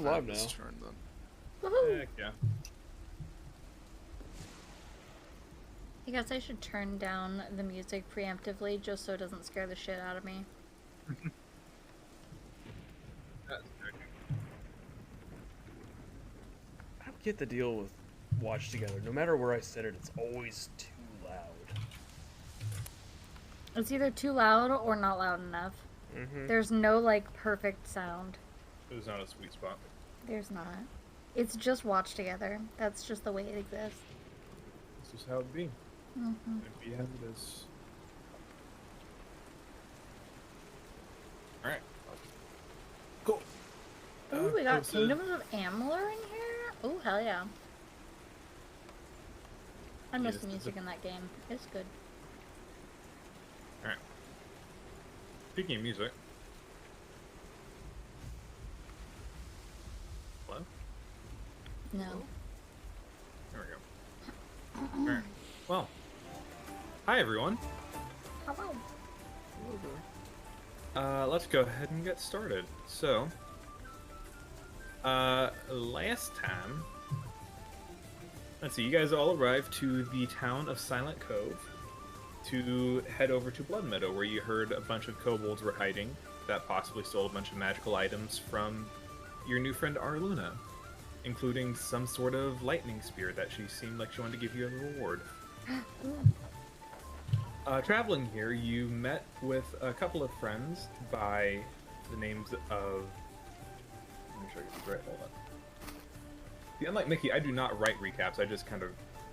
live now. Turn then. Woohoo! Heck yeah. I guess I should turn down the music preemptively just so it doesn't scare the shit out of me. I don't get the deal with watch together. No matter where I set it, it's always too loud. It's either too loud or not loud enough. There's no, like, perfect sound. There's not a sweet spot. There's not. It's just watch together. That's just the way it exists. This is how it be. It be as it is. Alright. Cool. Ooh, we got so- Kingdoms of Amalur in here? Ooh, hell yeah. I miss the music in that game. It's good. Alright. Speaking of music. Hello? No. There we go. Alright. Well. Hi everyone. Hello. Let's go ahead and get started. So, last time, let's see, you guys all arrived to the town of Silent Cove to head over to Blood Meadow, where you heard a bunch of kobolds were hiding that possibly stole a bunch of magical items from your new friend Arluna, including some sort of lightning spear that she seemed like she wanted to give you as a reward. Traveling here, you met with a couple of friends by the names of... Let me show you this right, hold on. See, unlike Mickey, I do not write recaps, I just kind of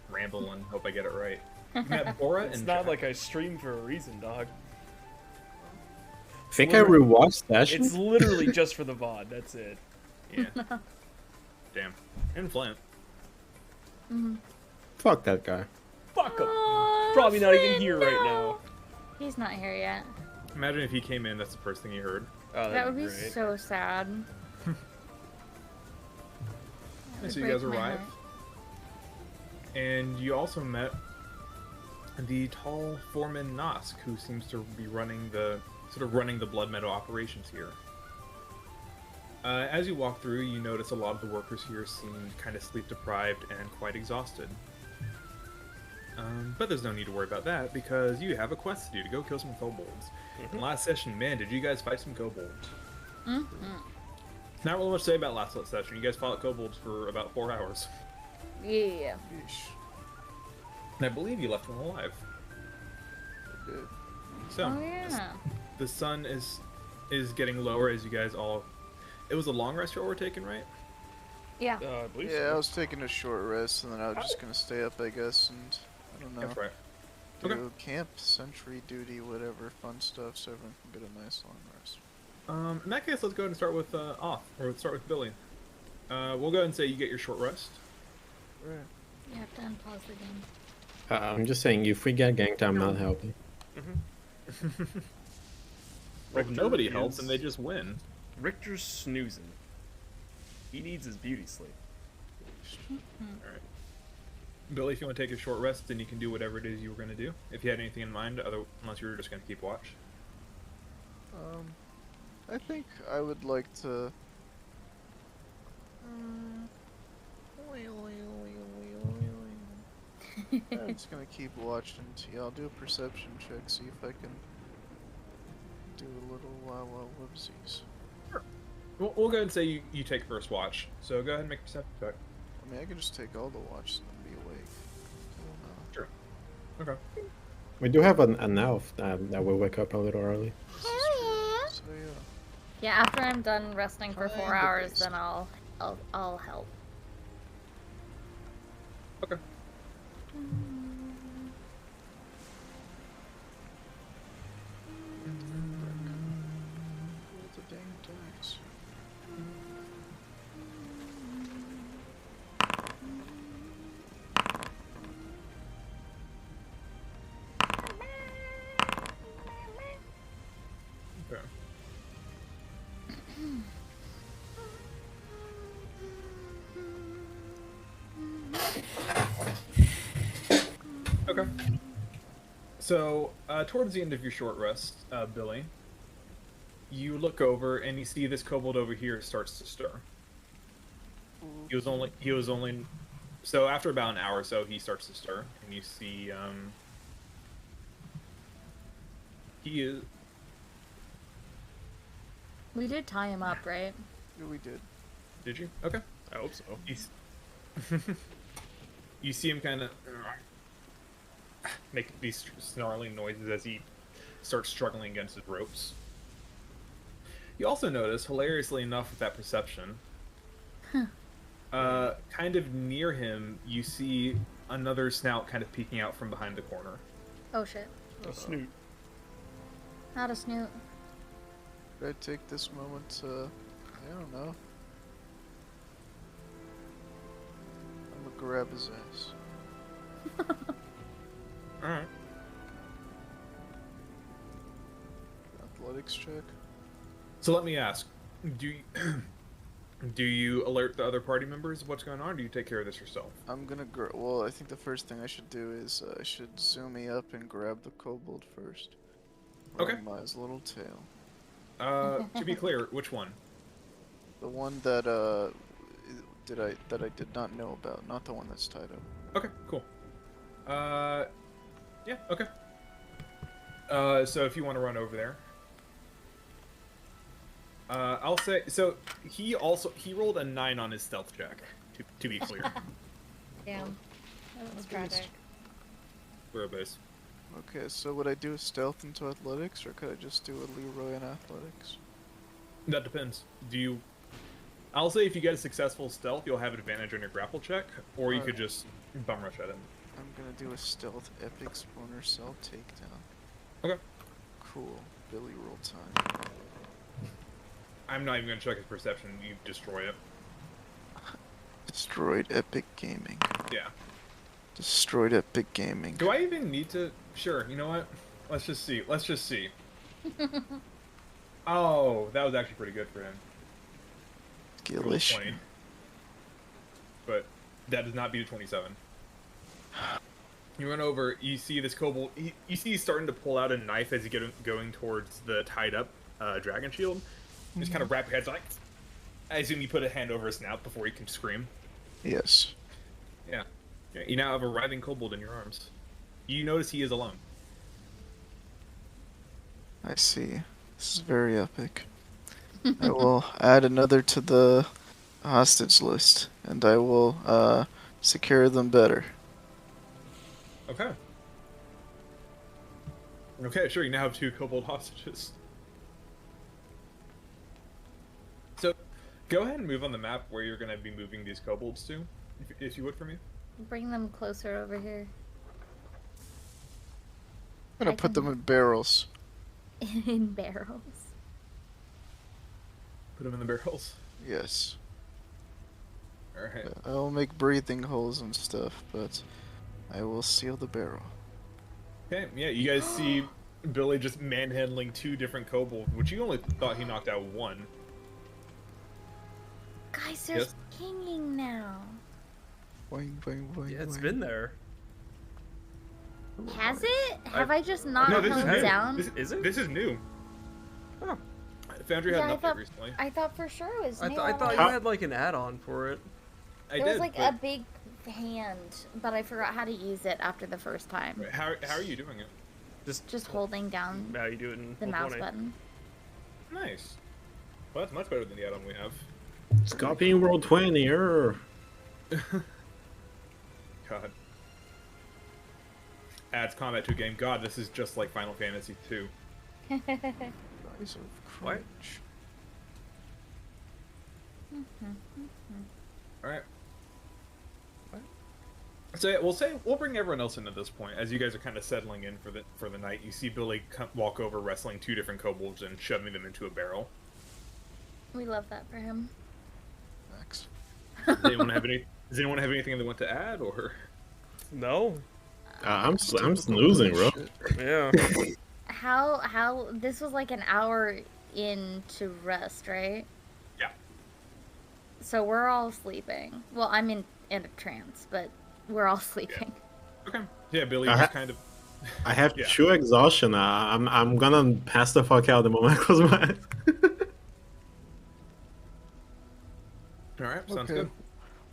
ramble and hope I get it right. You met Bora It's and not Jack. like I stream for a reason, dog. I think I rewatched Session. It's literally just for the VOD, that's it. Yeah. Damn. And Flint. Fuck that guy. Fuck him. Oh, Probably not even Flynn, here right now. He's not here yet. Imagine if he came in, that's the first thing you heard. Oh, That would be be great. so sad. That would So you guys break my arrive. heart. And you also met the tall foreman Nosk, who seems to be running the Blood Meadow operations here. As you walk through, you notice a lot of the workers here seemed kind of sleep deprived and quite exhausted. But there's no need to worry about that because you have a quest to do to go kill some kobolds. And last session, man, did you guys fight some kobolds? Not really much to say about last session. You guys fought kobolds for about 4 hours. Yeah. Yeesh. And I believe you left one alive. Good. So, Oh yeah. the sun is getting lower as you guys all... It was a long rest you all were taking, right? Yeah. I believe Yeah, I so. was taking a short rest, and then I was just gonna stay up, I guess, and I don't know. That's right. Do Okay. camp, sentry duty, whatever, fun stuff, so everyone can get a nice long rest. In that case, let's go ahead and start with Off, or let's start with Billy. We'll go ahead and say you get your short rest. Right. You have to unpause the game. I'm just saying, if we get ganked, I'm not helping. Well, if nobody Richter helps, is- and they just win. Richter's snoozing. He needs his beauty sleep. Alright. Billy, if you want to take a short rest, then you can do whatever it is you were going to do. If you had anything in mind, unless you were just going to keep watch. I think I would like to... I'm just gonna keep watching. Yeah, I'll do a perception check, see if I can do a little wow whoopsies. We'll go ahead and say you take first watch. So go ahead and make a perception check. I mean, I can just take all the watches and be awake. I Sure. Okay. We do have an elf that will wake up a little early. don't know. So yeah. Yeah, after I'm done resting for 4 Kinda hours, based. then I'll help. Okay. Roll the dang dice. Okay. Okay. So, towards the end of your short rest, Billy, you look over and you see this kobold over here starts to stir. He was only. So after about an hour or so, he starts to stir, and you see he is. We did tie him up, right? Yeah, we did. Did you? Okay. I hope so. You see him kind of make these snarling noises as he starts struggling against his ropes. You also notice, hilariously enough, with that perception, kind of near him, you see another snout kind of peeking out from behind the corner. Oh shit. A snoot. Not a snoot. Could I take this moment to, I don't know. I'm gonna grab his ass. All right. Athletics check. So let me ask: do you, do you alert the other party members of what's going on, or do you take care of this yourself? I'm gonna well, I think the first thing I should do is I should zoom me up and grab the kobold first. Okay. Run by his little tail. To be clear, which one? The one that I did not know about, not the one that's tied up. Okay, cool. Yeah, okay. So if you want to run over there. I'll say, so he rolled a 9 on his stealth check, to be clear. Damn. That was Okay, tragic. We're a base. Okay, so would I do a stealth into athletics, or could I just do a Leroy in athletics? That depends. I'll say if you get a successful stealth, you'll have advantage on your grapple check, or you could just bum rush at him. I'm gonna do a stealth epic spawner cell takedown. Okay. Cool. Billy roll time. I'm not even gonna check his perception. You destroy it. Destroyed epic gaming. Yeah. Destroyed epic gaming. Do I even need to? Sure. You know what? Let's just see. Let's just see. Oh, that was actually pretty good for him. He rolled a Skillish. 20. But that does not beat a 27. You run over. You see this kobold. You see he's starting to pull out a knife as he going towards the tied up dragon shield. Just kind of wrap your head like. I assume you put a hand over his snout before he can scream. Yes. Yeah. You now have a writhing kobold in your arms. You notice he is alone. I see. This is very epic. I will add another to the hostage list, and I will secure them better. Okay. Okay, sure. You now have 2 kobold hostages. So, go ahead and move on the map where you're going to be moving these kobolds to, if you would, for me. Bring them closer over here. I'm gonna I put them can- in barrels. In barrels. Put them in the barrels. Yes. All right. I will make breathing holes and stuff, but I will seal the barrel. Okay. Yeah, you guys see Billy just manhandling 2 different kobolds, which you only thought he knocked out 1. Guys, there's Yes. pinging now. Boing, boing, boing, Yeah, it's boing. been there. Has it? Have I just not No, this is hung new. down? Is it? This is new. Huh. Foundry Yeah, had I an update thought- recently. I thought for sure it was new. I thought you had like an add-on for it. I There did. was like but a big hand, but I forgot how to use it after the first time. how are you doing it? Just holding down Now you do it in the mouse 120. button. Nice. Well, that's much better than the add-on we have. Scorpion roll 20. God. Adds combat to a game. God, this is just like Final Fantasy 2. Rise of What? Crunch. Alright. So yeah, we'll bring everyone else in at this point. As you guys are kind of settling in for the night, you see Billy walk over, wrestling 2 different kobolds and shoving them into a barrel. We love that for him. Max. Does anyone have anything they want to add, or? No. I'm snoozing, bro. Shit. Yeah. How this was like an hour into rest, right? Yeah. So we're all sleeping. Well, I'm in a trance, but we're all sleeping. Okay. Yeah, Billy I just ha- kind of. I have Yeah. true exhaustion. I'm gonna pass the fuck out the moment I close my eyes. All right, sounds Okay. good.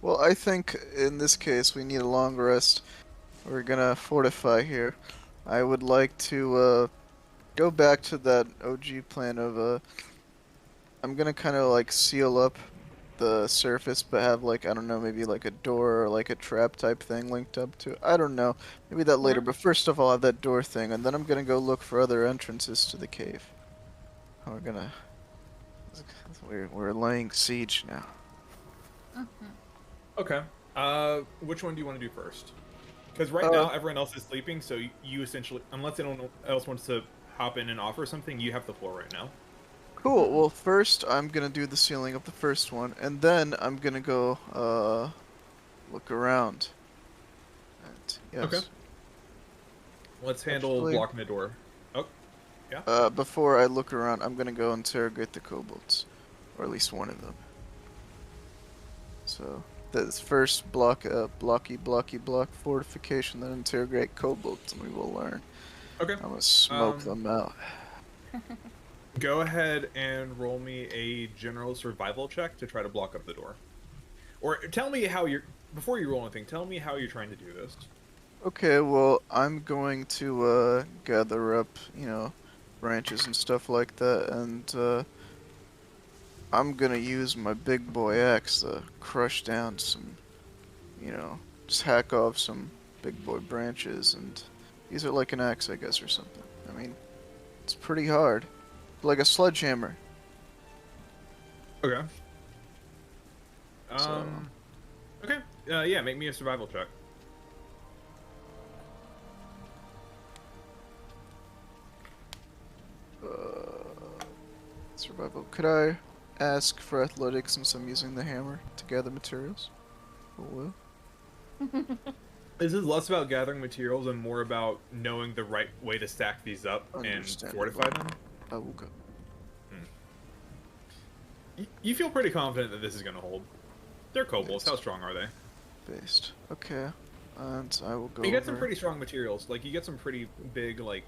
Well, I think in this case we need a long rest. We're gonna fortify here. I would like to go back to that OG plan of I'm gonna kind of like seal up the surface, but have like I don't know, maybe like a door or like a trap type thing linked up to it. I don't know, maybe that later. Okay. But first of all, I have that door thing, and then I'm gonna go look for other entrances to the cave. We're gonna we're laying siege now. Okay. Which one do you want to do first? Because right Uh, now everyone else is sleeping, so you essentially, unless anyone else wants to hop in and offer something, you have the floor right now. Cool. Well, first I'm gonna do the sealing of the first one, and then I'm gonna go look around. And, yes. Okay. Let's handle Actually- blocking the door. Oh, yeah. Before I look around, I'm gonna go interrogate the kobolds, or at least one of them. So this first blocky block fortification, then interrogate kobolds, and we will learn. Okay. I'm gonna smoke them out. Go ahead and roll me a general survival check to try to block up the door. Or tell me how you're, before you roll anything, tell me how you're trying to do this. Okay, well, I'm going to gather up, branches and stuff like that, and I'm gonna use my big boy axe to crush down some, just hack off some big boy branches and use it like an axe, I guess, or something. I mean, it's pretty hard. Like a sledgehammer. Okay. So- Okay. Yeah, make me a survival check. Survival. Could I ask for athletics since I'm using the hammer to gather materials? Oh, well. This is less about gathering materials and more about knowing the right way to stack these up and Understandable. fortify them. I will go. You feel pretty confident that this is going to hold. They're kobolds. Yes. How strong are they? Based. Okay. And I will go You get some over- pretty strong materials. Like you get some pretty big, like,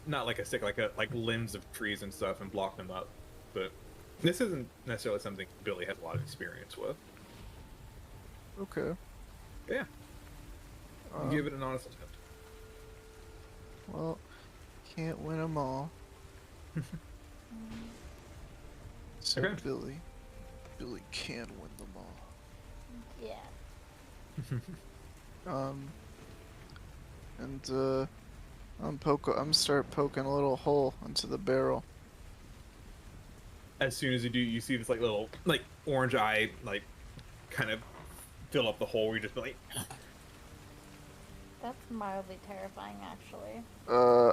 not like a stick, like limbs of trees and stuff, and block them up. But this isn't necessarily something Billy has a lot of experience with. Okay. Yeah, Um, give it an honest attempt. Well, can't win them all. So Okay. Billy can win them all. Yeah. And I'm start poking a little hole into the barrel. As soon as you do, you see this like little like orange eye like kind of fill up the hole. Where you just be like, That's mildly terrifying, actually.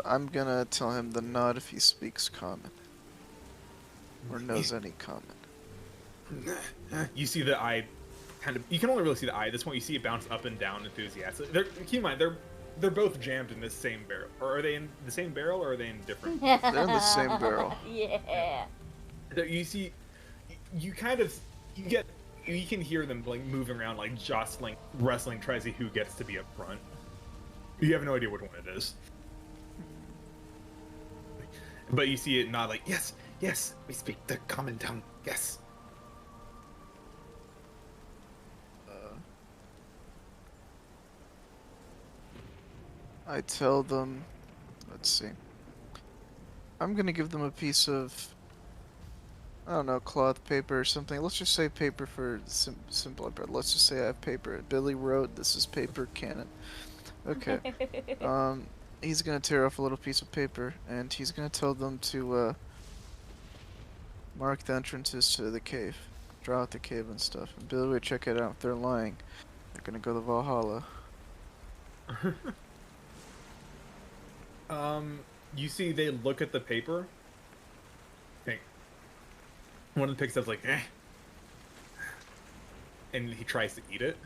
I'm gonna tell him the nod if he speaks common. Or knows any common. you see the eye kind of. You can only really see the eye at this point. You see it bounce up and down enthusiastically. Keep in mind, they're both jammed in this same barrel. Or are they in the same barrel, or are they in different? They're in the same barrel. Yeah. You see, you kind of you can hear them like moving around, like jostling, wrestling, trying to see who gets to be up front. You have no idea which one it is. But you see it nod like, yes, yes, we speak the common tongue, yes. I tell them, let's see. I'm gonna give them a piece of, I don't know, cloth paper or something. Let's just say paper for simpler, but let's just say I have paper. Billy wrote, this is paper cannon. Okay. He's gonna tear off a little piece of paper, and he's gonna tell them to, mark the entrances to the cave. Draw out the cave and stuff. And Billy would check it out. If they're lying, they're gonna go to Valhalla. You see they look at the paper. Think. One of them picks up like, eh. And he tries to eat it.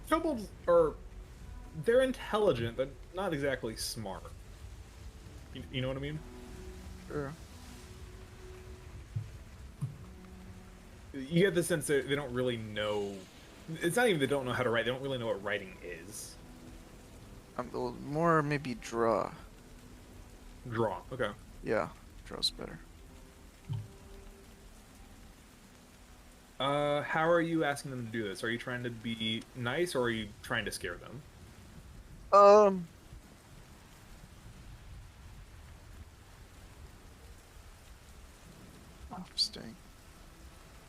Kobolds are, they're intelligent, but not exactly smart. You know what I mean? Sure. You get the sense that they don't really know. It's not even they don't know how to write. They don't really know what writing is. More maybe draw. Draw. Okay. Yeah, draw's better. How are you asking them to do this? Are you trying to be nice, or are you trying to scare them? Um, Interesting.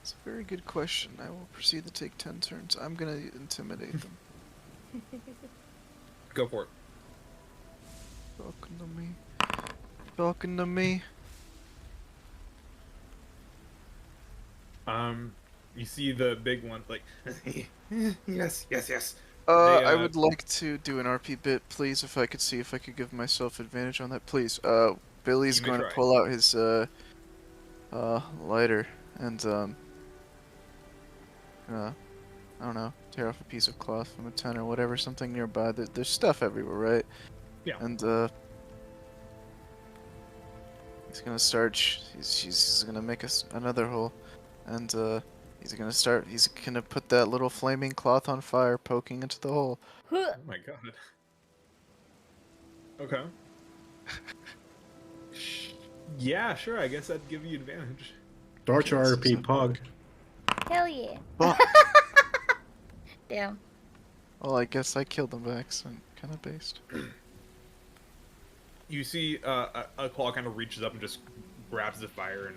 It's a very good question. I will proceed to take 10 turns. I'm gonna intimidate them. Go for it. Talking to me. Talking to me. You see the big one, like, yes, yes, yes. I would like to do an RP bit, please, if I could see if I could give myself advantage on that, please. Billy's You may going to try. pull out his, lighter and, I don't know, tear off a piece of cloth from a tent or whatever, something nearby. There's stuff everywhere, right? Yeah. And, he's gonna start, she's gonna make us another hole, and, he's gonna put that little flaming cloth on fire, poking into the hole. Oh my god. Okay. Yeah, sure. I guess I'd give you advantage. Torch Okay, RP so- Pog. Hell yeah. Fuck. Damn. Well, I guess I killed him by accident. Kind of based. You see a claw kind of reaches up and just grabs the fire and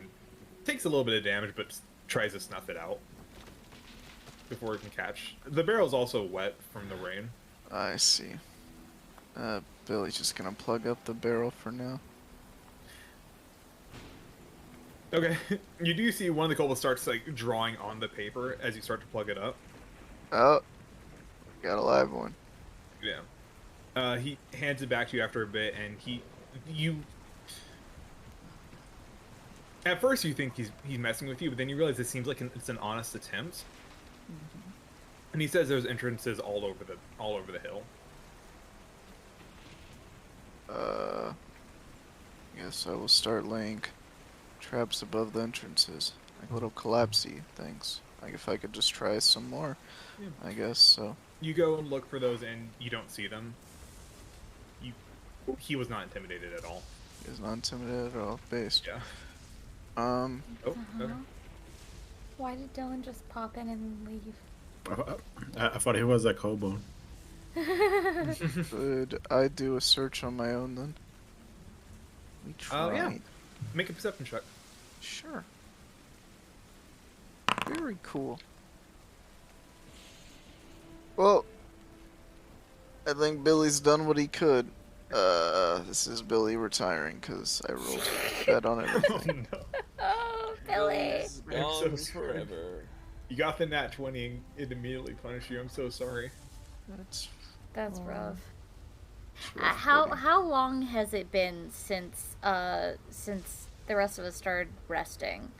takes a little bit of damage, but tries to snuff it out before it can catch. The barrel's also wet from the rain. I see. Billy's just gonna plug up the barrel for now. Okay. You do see one of the kobolds starts like drawing on the paper as you start to plug it up. Oh, got a live one. Yeah. He hands it back to you after a bit, and you. At first, you think he's messing with you, but then you realize it seems like it's an honest attempt. And he says there's entrances all over the hill. Guess I will start laying traps above the entrances, like little collapsey things. Like if I could just try some more, Yeah. I guess so. You go and look for those, and you don't see them. He was not intimidated at all. He's not intimidated at all. Based. Yeah. Um. Oh. Okay. Why did Dylan just pop in and leave? I thought he was a kobold. Could I do a search on my own then? We try. Yeah. Make a perception check. Sure. Very cool. Well, I think Billy's done what he could. This is Billy retiring because I rolled bad on everything. no. Oh, Billy. I'm so Gone sorry. forever. You got the nat 20 and it immediately punished you. I'm so sorry. That's rough. It's rough, How buddy. how long has it been since the rest of us started resting?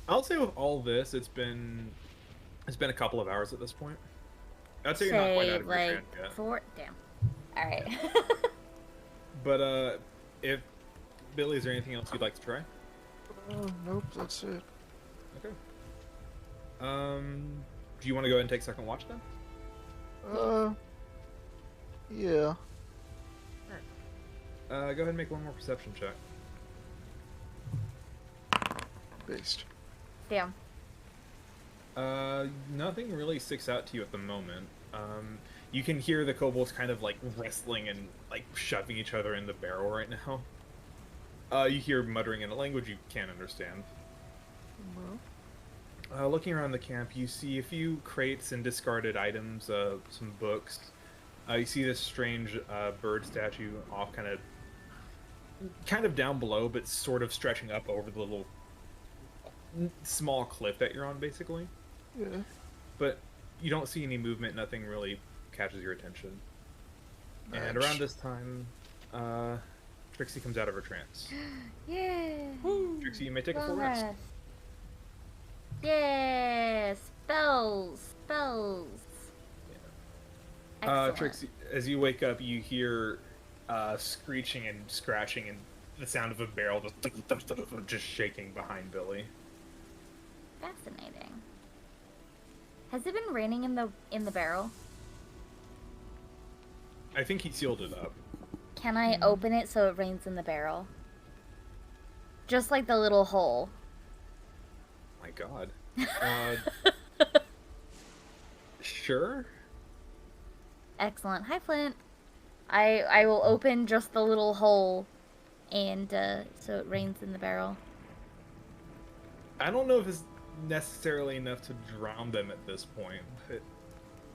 I'll say with all this, it's been a couple of hours at this point. I'd say you're not quite out of your like trance yet. 4. Damn. All right. But if Billy, is there anything else you'd like to try? Nope, that's it. Okay. Do you want to go ahead and take second watch then? Yeah. Go ahead and make one more perception check. Based. Damn. Nothing really sticks out to you at the moment. You can hear the kobolds kind of like wrestling and like shoving each other in the barrel right now. You hear muttering in a language you can't understand. Looking around the camp, you see a few crates and discarded items, some books. You see this strange bird statue off kind of down below, but sort of stretching up over the little small cliff that you're on, basically. Yeah. But you don't see any movement. Nothing really catches your attention. And Ouch. around this time, Trixie comes out of her trance. Yeah. Trixie, you may take a full Long rest. rest. Yeah. Spells. Excellent. Trixie, as you wake up, you hear screeching and scratching and the sound of a barrel just shaking behind Billy. Fascinating. Has it been raining in the barrel? I think he sealed it up. Can I open it so it rains in the barrel? Just like the little hole. My God. Uh, sure. Excellent. Hi, Flint. I will open just the little hole, and so it rains in the barrel. I don't know if it's necessarily enough to drown them at this point.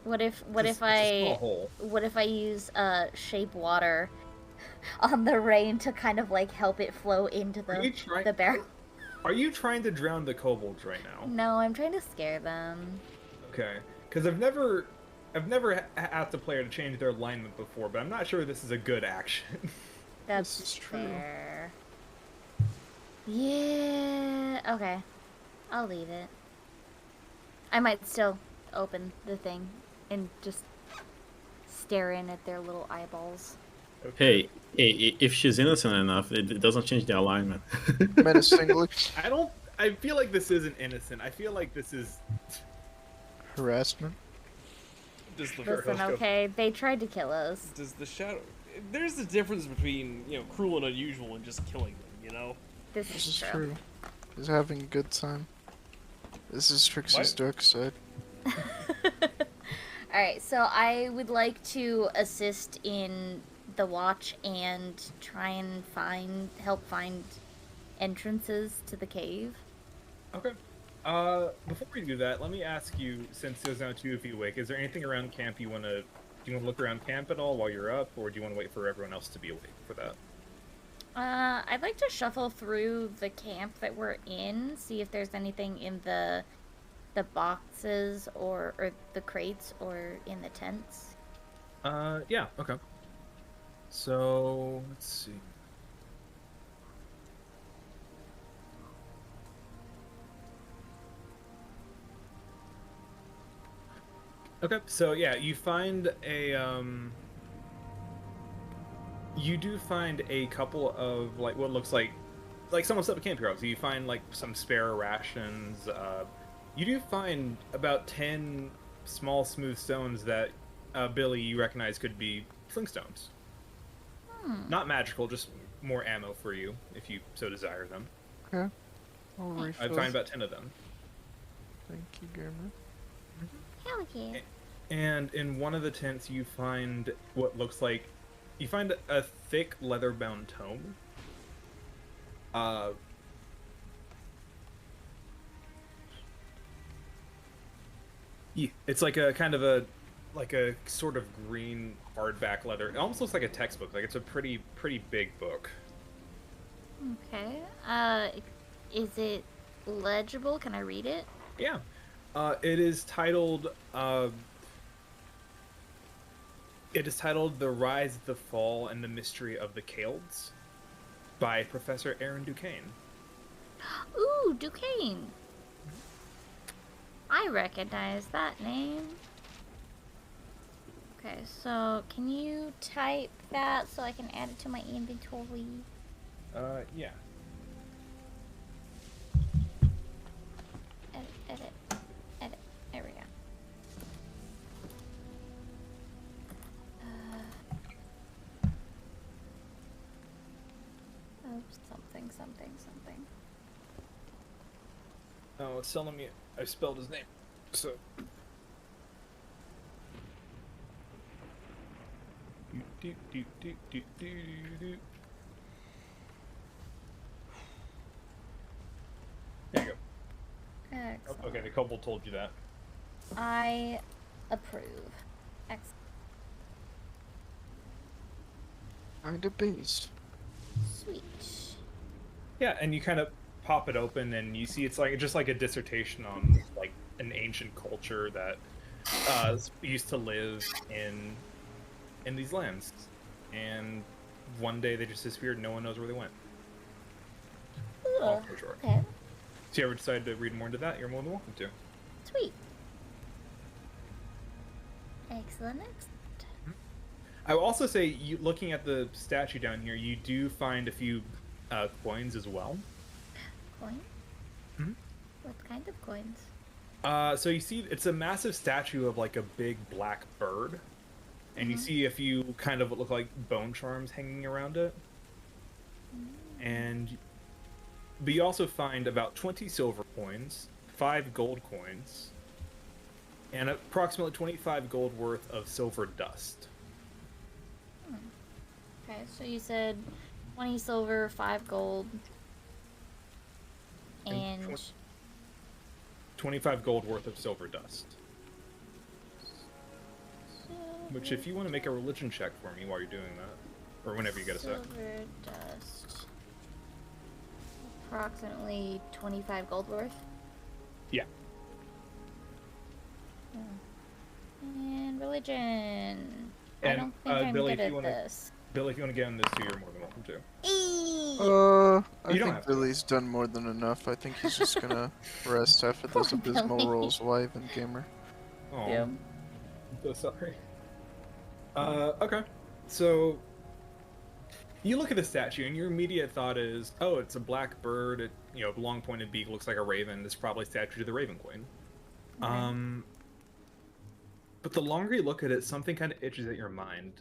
What if It's a small hole. what if I use shape water on the rain to kind of like help it flow into the barrel? Are you trying to drown the kobolds right now? No, I'm trying to scare them. Okay, because I've never asked a player to change their alignment before, but I'm not sure this is a good action. That's This is true. fair. Yeah. Okay. I'll leave it. I might still open the thing and just stare in at their little eyeballs. Hey, if she's innocent enough, it doesn't change the alignment. Menacingly. I feel like this isn't innocent. I feel like this is Harassment. Does the Listen, okay, they tried to kill us. Does the shadow? There's a difference between cruel and unusual and just killing them. This This is is true. true. He's having a good time. This is Trixie's What? dark side. Alright, so I would like to assist in the watch and try and help find entrances to the cave. okay. Before we do that, let me ask you, since there's now two of you awake, is there anything around camp do you want to look around camp at all while you're up, or do you want to wait for everyone else to be awake for that? I'd like to shuffle through the camp that we're in, see if there's anything in the boxes or the crates or in the tents. Yeah, okay. So, let's see. Okay, so yeah, you find you do find a couple of like what looks like someone set up a camp here. So you find like some spare rations. You do find about 10 small smooth stones that Billy, you recognize could be flintstones. Not magical, just more ammo for you if you so desire them. Okay. I'll I refill. find about 10 of them. Thank you, Gamer. Hell yeah. And in one of the tents, you find what looks like a thick leather-bound tome. Yeah, it's like a kind of a sort of green hardback leather. It almost looks like a textbook. Like it's a pretty big book. Okay. Is it legible? Can I read it? Yeah. It is titled The Rise, the Fall, and the Mystery of the Kaleds by Professor Aaron Duquesne. Ooh, Duquesne. I recognize that name. Okay, so can you type that so I can add it to my inventory? Yeah. Edit. There we go. Oops, something. Oh, it's telling me I spelled his name. So. There you go. Excellent. Okay, the kobold told you that. I approve. Excellent. Find a beast. Sweet. Yeah, and you kind of pop it open, and you see it's like just like a dissertation on like an ancient culture that used to live in these lands, and one day they just disappeared. And no one knows where they went. Long story short. Okay. So you ever decide to read more into that, you're more than welcome to. Sweet. Excellent. I will also say, looking at the statue down here, you do find a few coins as well. Coin? Mhm. What kind of coins? So you see, it's a massive statue of like a big black bird, and you see a few kind of what look like bone charms hanging around it. But you also find about 20 silver coins, 5 gold coins and approximately 25 gold worth of silver dust. Okay, so you said 20 silver, 5 gold, and 25 gold worth of silver dust. Which, if you want to make a religion check for me while you're doing that, or whenever you get a sec. silver dust. Approximately 25 gold worth. Yeah. And religion. I And, don't think I'm Billy, good if at you wanna- this. Billy, if you want to get on this too, you're more than welcome to. I You don't think have to. Billy's done more than enough. I think he's just gonna rest after those Poor abysmal Billy. rolls, live and gamer. Oh, Yeah. I'm so sorry. Okay. So, you look at the statue, and your immediate thought is, oh, it's a black bird, long-pointed beak, looks like a raven. It's probably a statue to the Raven Queen. Okay. But the longer you look at it, something kind of itches at your mind.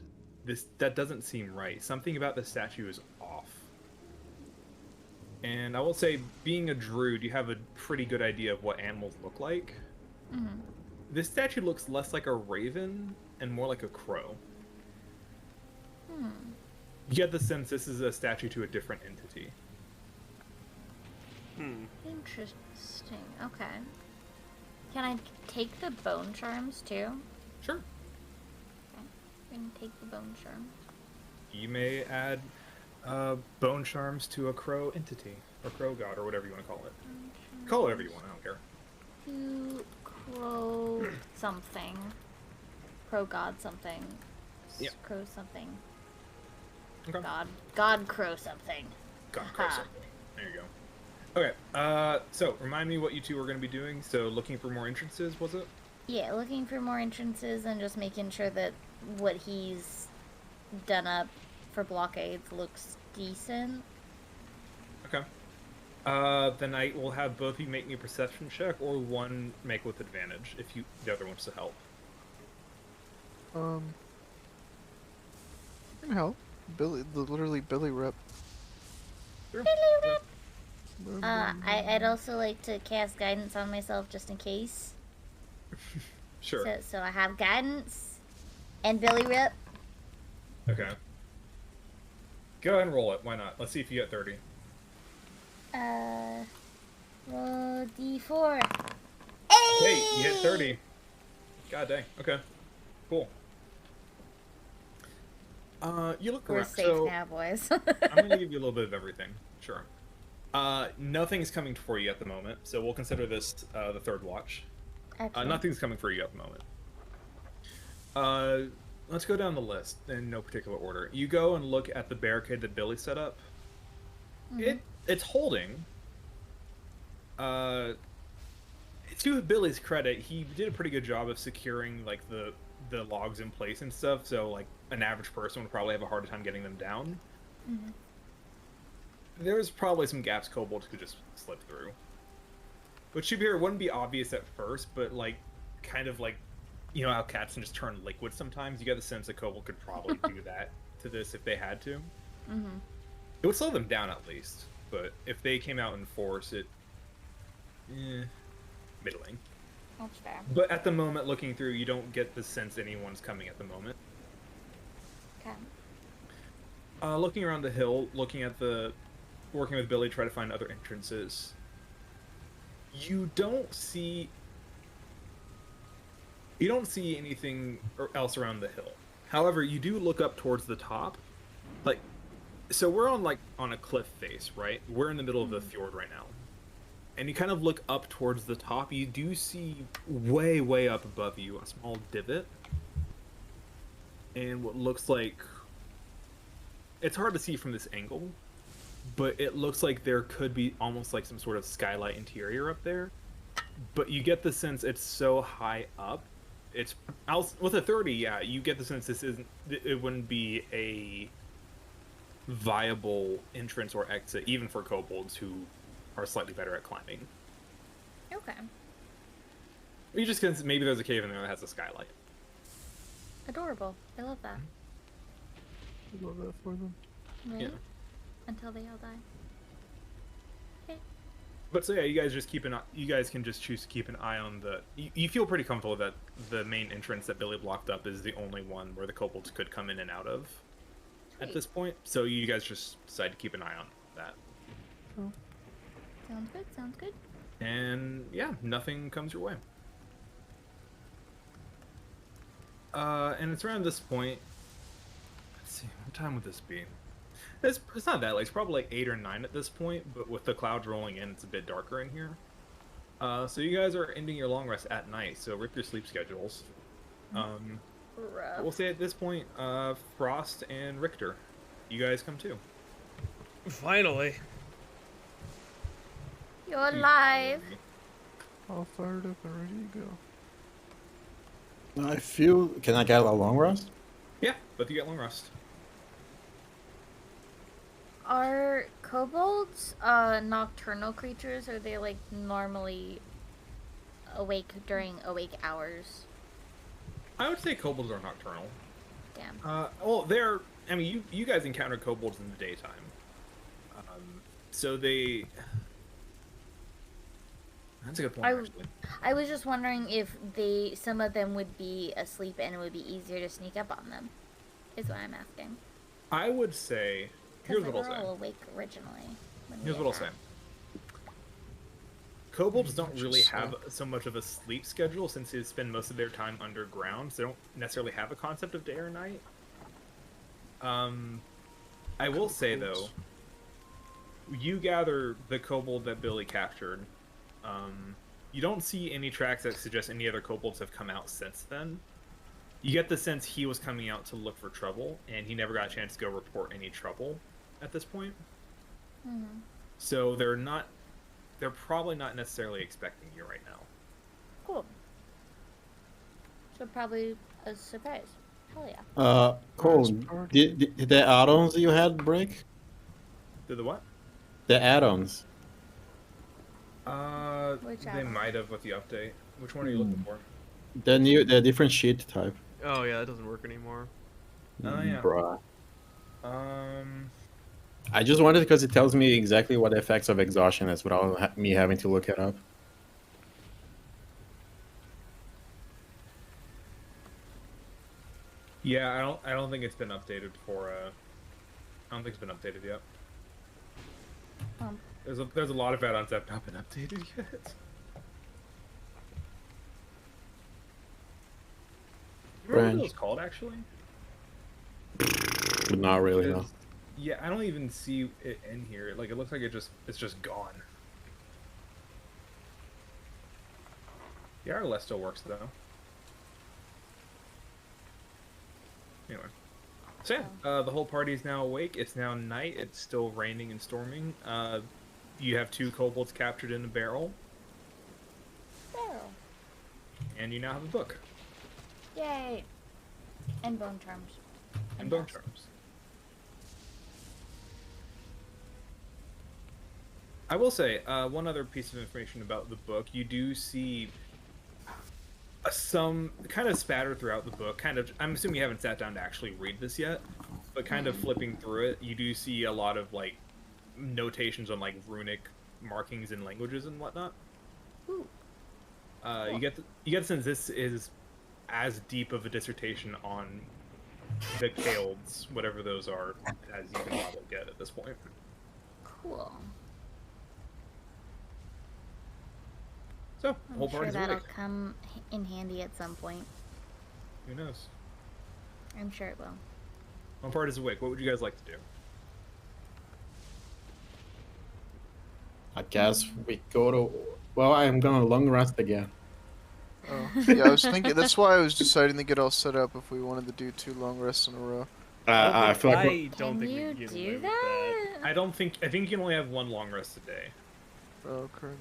That doesn't seem right. Something about the statue is off. And I will say, being a druid, you have a pretty good idea of what animals look like. Mm-hmm. This statue looks less like a raven and more like a crow. You get the sense this is a statue to a different entity. Interesting. Okay. Can I take the bone charms too? Sure. Okay. I'm gonna take the bone charms. You may add bone charms to a crow entity, or crow god, or whatever you want to call it. Call it whatever you want, I don't care. To crow something. Crow god something. Yeah. Crow something. Okay. God crow something. God, crow Ha. something. There you go. Okay, so remind me what you two are going to be doing. So looking for more entrances, was it? Yeah, looking for more entrances and just making sure that what he's done up for blockades looks decent. Okay. Then I will have both of you make me a perception check, or one make with advantage if the other wants to help. Can help. Literally Billy rep. Sure. I'd also like to cast guidance on myself just in case. Sure. So I have guidance and Billy Rip. Okay. Go ahead and roll it. Why not? Let's see if you get 30. Roll D4. Hey, you hit 30. God dang. Okay. Cool. You look We're around. safe So now, boys. I'm gonna give you a little bit of everything. Sure. Nothing's coming for you at the moment, so we'll consider this the third watch. Excellent. Nothing's coming for you at the moment. Let's go down the list in no particular order. You go and look at the barricade that Billy set up. It's holding. To Billy's credit, he did a pretty good job of securing like the logs in place and stuff. So like an average person would probably have a harder time getting them down. There's probably some gaps kobolds could just slip through. Which should be here wouldn't be obvious at first, but like kind of like you know how cats can just turn liquid sometimes. You get the sense that kobold could probably do that to this if they had to. It would slow them down at least, but if they came out in force, middling. That's fair. But at the moment, looking through, you don't get the sense anyone's coming at the moment. Okay. Looking around the hill, working with Billy, try to find other entrances. You don't see anything else around the hill. However, you do look up towards the top. Like, so we're on a cliff face, right? We're in the middle of the fjord right now. And you kind of look up towards the top. You do see way, way up above you a small divot. And what looks like... It's hard to see from this angle, but it looks like there could be almost like some sort of skylight interior up there. But you get the sense it's so high up. With a 30, yeah, you get the sense it wouldn't be a viable entrance or exit, even for kobolds who are slightly better at climbing. Okay. You just can maybe there's a cave in there that has a skylight. Adorable. I love that. I love that for them. Right? Yeah. Until they all die. Okay. But so yeah, you guys just keep an eye, you guys can just choose to keep an eye on the. You feel pretty comfortable that the main entrance that Billy blocked up is the only one where the kobolds could come in and out of at Sweet. this point. So you guys just decide to keep an eye on that. Sounds good. Sounds good. And yeah, nothing comes your way. And it's around this point. Let's see, what time would this be? It's not that late. It's probably like 8 or 9 at this point. But with the clouds rolling in, it's a bit darker in here. So you guys are ending your long rest at night. So rip your sleep schedules. Rough. We'll say at this point, Frost and Richter, you guys come too. Finally. You're alive. All fired up and ready to go. I feel. Can I get a long rest? Yeah, but you get long rest. Are kobolds nocturnal creatures? Or are they like normally awake during awake hours? I would say kobolds are nocturnal. Damn. Well, they're. I mean, you guys encounter kobolds in the daytime, so they. That's a good point. Actually, I was just wondering if some of them would be asleep and it would be easier to sneak up on them. Is what I'm asking. I would say. Here's what I'll Because they were say. all awake originally. Here's what I'll say. Kobolds don't really have so much of a sleep schedule since they spend most of their time underground, so they don't necessarily have a concept of day or night. I will say though, you gather the kobold that Billy captured. You don't see any tracks that suggest any other kobolds have come out since then. You get the sense he was coming out to look for trouble, and he never got a chance to go report any trouble at this point. Mm-hmm. So they're probably not necessarily expecting you right now. Cool. So probably a surprise. Hell yeah. Cole, did the add-ons you had break? Did the what? The add-ons. Which They add-on? might have with the update. Which one are you looking for? The different sheet type. Oh yeah, that doesn't work anymore. Oh, yeah. Bruh. Um, I just wanted because it tells me exactly what the effects of exhaustion is without me having to look it up. yeah, I don't think it's been updated for. I don't think it's been updated yet. There's a lot of add-ons that have not been updated yet. You remember what it was called actually? Not really, no. Because- Yeah, I don't even see it in here. Like it looks like it's just gone. The RLS still works though. Anyway. So yeah, the whole party is now awake. It's now night. It's still raining and storming. You have 2 kobolds captured in a barrel, Barrel. and you now have a book Yay. And bone charms. and bone dust. charms. I will say one other piece of information about the book. You do see some kind of spatter throughout the book. Kind of, I'm assuming you haven't sat down to actually read this yet, but kind of flipping through it, you do see a lot of like notations on like runic markings and languages and whatnot. Ooh. You get the sense this is as deep of a dissertation on the Kaelds, whatever those are, as you can probably get at this point. Cool. So, the whole I'm sure party's that'll awake. come in handy at some point. Who knows? I'm sure it will. One part is awake. What would you guys like to do? I guess we go to. Well, I'm gonna long rest again. Oh, yeah, I was thinking. That's why I was deciding to get all set up if we wanted to do 2 long rests in a row. I feel like I don't Can think you we can get away do with that? I think you can only have 1 long rest a day. Oh, cringe.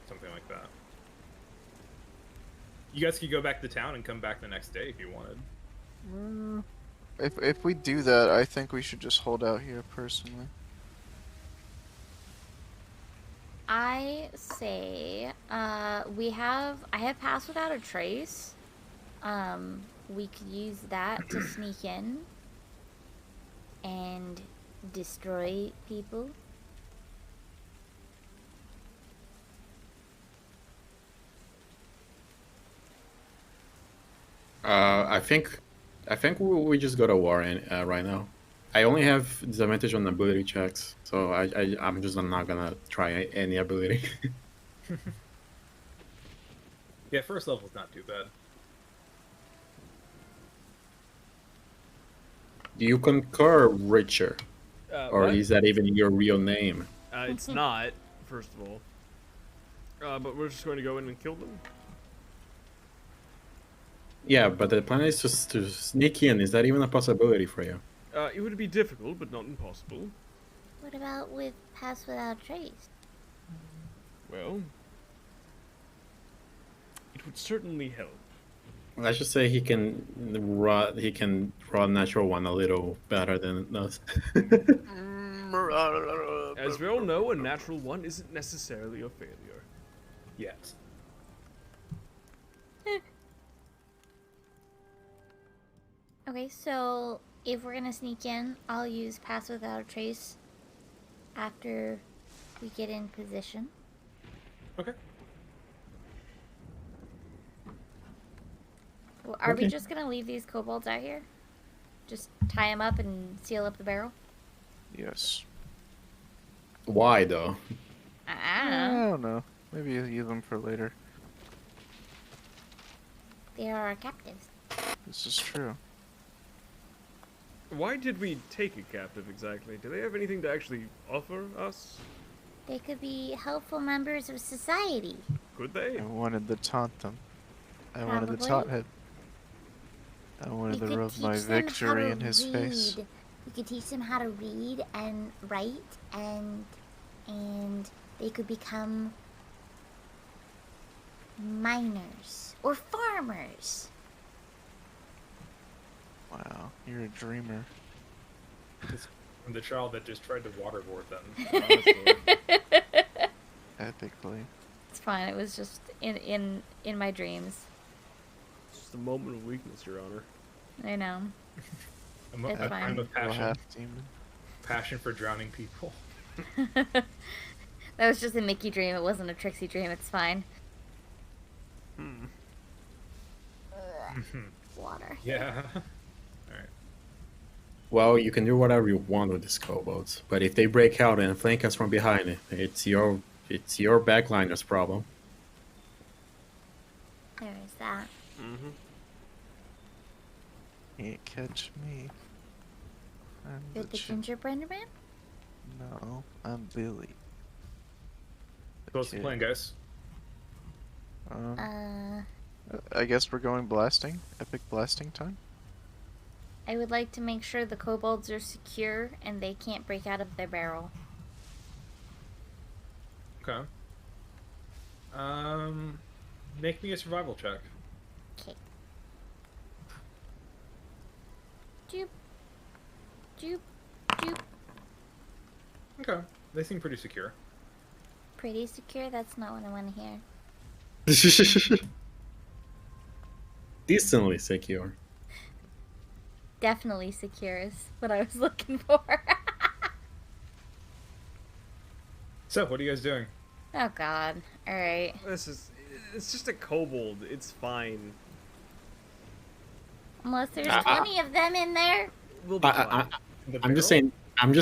Something like that. You guys could go back to town and come back the next day if you wanted. If we do that, I think we should just hold out here personally. I say, I have Pass Without a Trace. We could use that to sneak in and destroy people. I think we just go to war right now. I only have disadvantage on ability checks, so I'm just not gonna try any ability. Yeah, first level's not too bad. Do you concur, Richard? Or What? is that even your real name? It's not, first of all. But we're just going to go in and kill them. Yeah, but the plan is to sneak in. Is that even a possibility for you? It would be difficult, but not impossible. What about with Pass Without Trace? Well, it would certainly help. Let's just say he can draw natural one a little better than us. As we all know, a natural one isn't necessarily a failure. Yes. Okay, so if we're gonna sneak in, I'll use Pass Without a Trace after we get in position. Okay. Well, are we Okay. just gonna leave these kobolds out here? Just tie them up and seal up the barrel? Yes. Why though? I I don't know. don't know. Maybe you'll use them for later. They are our captives. This is true. Why did we take a captive exactly? Do they have anything to actually offer us? They could be helpful members of society. Could they? I wanted to taunt them. I wanted to Probably. taunt him. I wanted to rub my victory in his face. We could teach them how to read and write, and they could become miners or farmers. Wow, you're a dreamer. I'm the child that just tried to waterboard them. Honestly. Epically. It's fine. It was just in my dreams. It's just a moment of weakness, Your Honor. I know. I'm a, It's I'm fine. a Little passion, half demon. passion for drowning people. That was just a Mickey dream. It wasn't a Trixie dream. It's fine. Hmm. Water. Yeah. Well, you can do whatever you want with these kobolds, but if they break out and flank us from behind, it's your backliner's problem. There is that. Mm-hmm. Can't catch me. I'm You're the the gingerbread man? No, I'm Billy. So what's the plan, guys? I guess we're going blasting. Epic blasting time. I would like to make sure the kobolds are secure and they can't break out of their barrel. Okay. Make me a survival check. Okay. Joop. Joop. Joop. Okay. They seem pretty secure. Pretty secure? That's not what I want to hear. Decently secure. Definitely secure is what I was looking for. So, what are you guys doing? Oh god. Alright. It's just a kobold. It's fine. Unless there's 20 of them in there. We'll be fine. The I'm just barrel?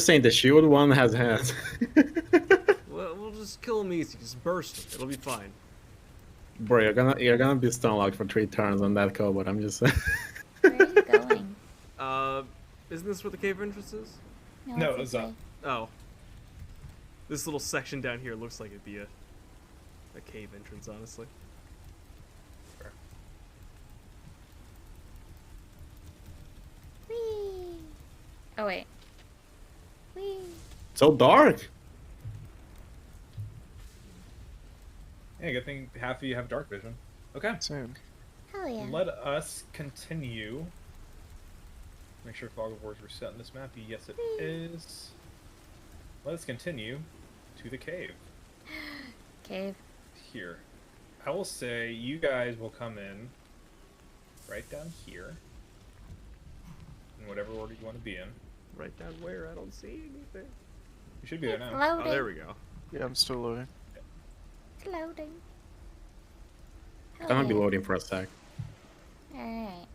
saying the shield one has hands. Well, we'll just kill him easy. Just burst him. It'll be fine. Bro, you're gonna be stun locked for 3 turns on that kobold. I'm just saying. Where are you going? Isn't this where the cave entrance is? No, it's it was this up. way. Oh. This little section down here looks like it'd be a cave entrance, honestly. Whee! Oh wait. Whee! So dark. Yeah, good thing half of you have dark vision. Okay. Same. Hell yeah. Let us continue. Make sure fog of wars were set on this map. Yes, it is. Let us continue to the cave. Cave. Here. I will say you guys will come in right down here. In whatever order you want to be in. Right down where? I don't see anything. You should be there It's now. loading. Oh, there we go. Yeah, I'm still loading. It's loading. I'm gonna be loading for a sec. Alright.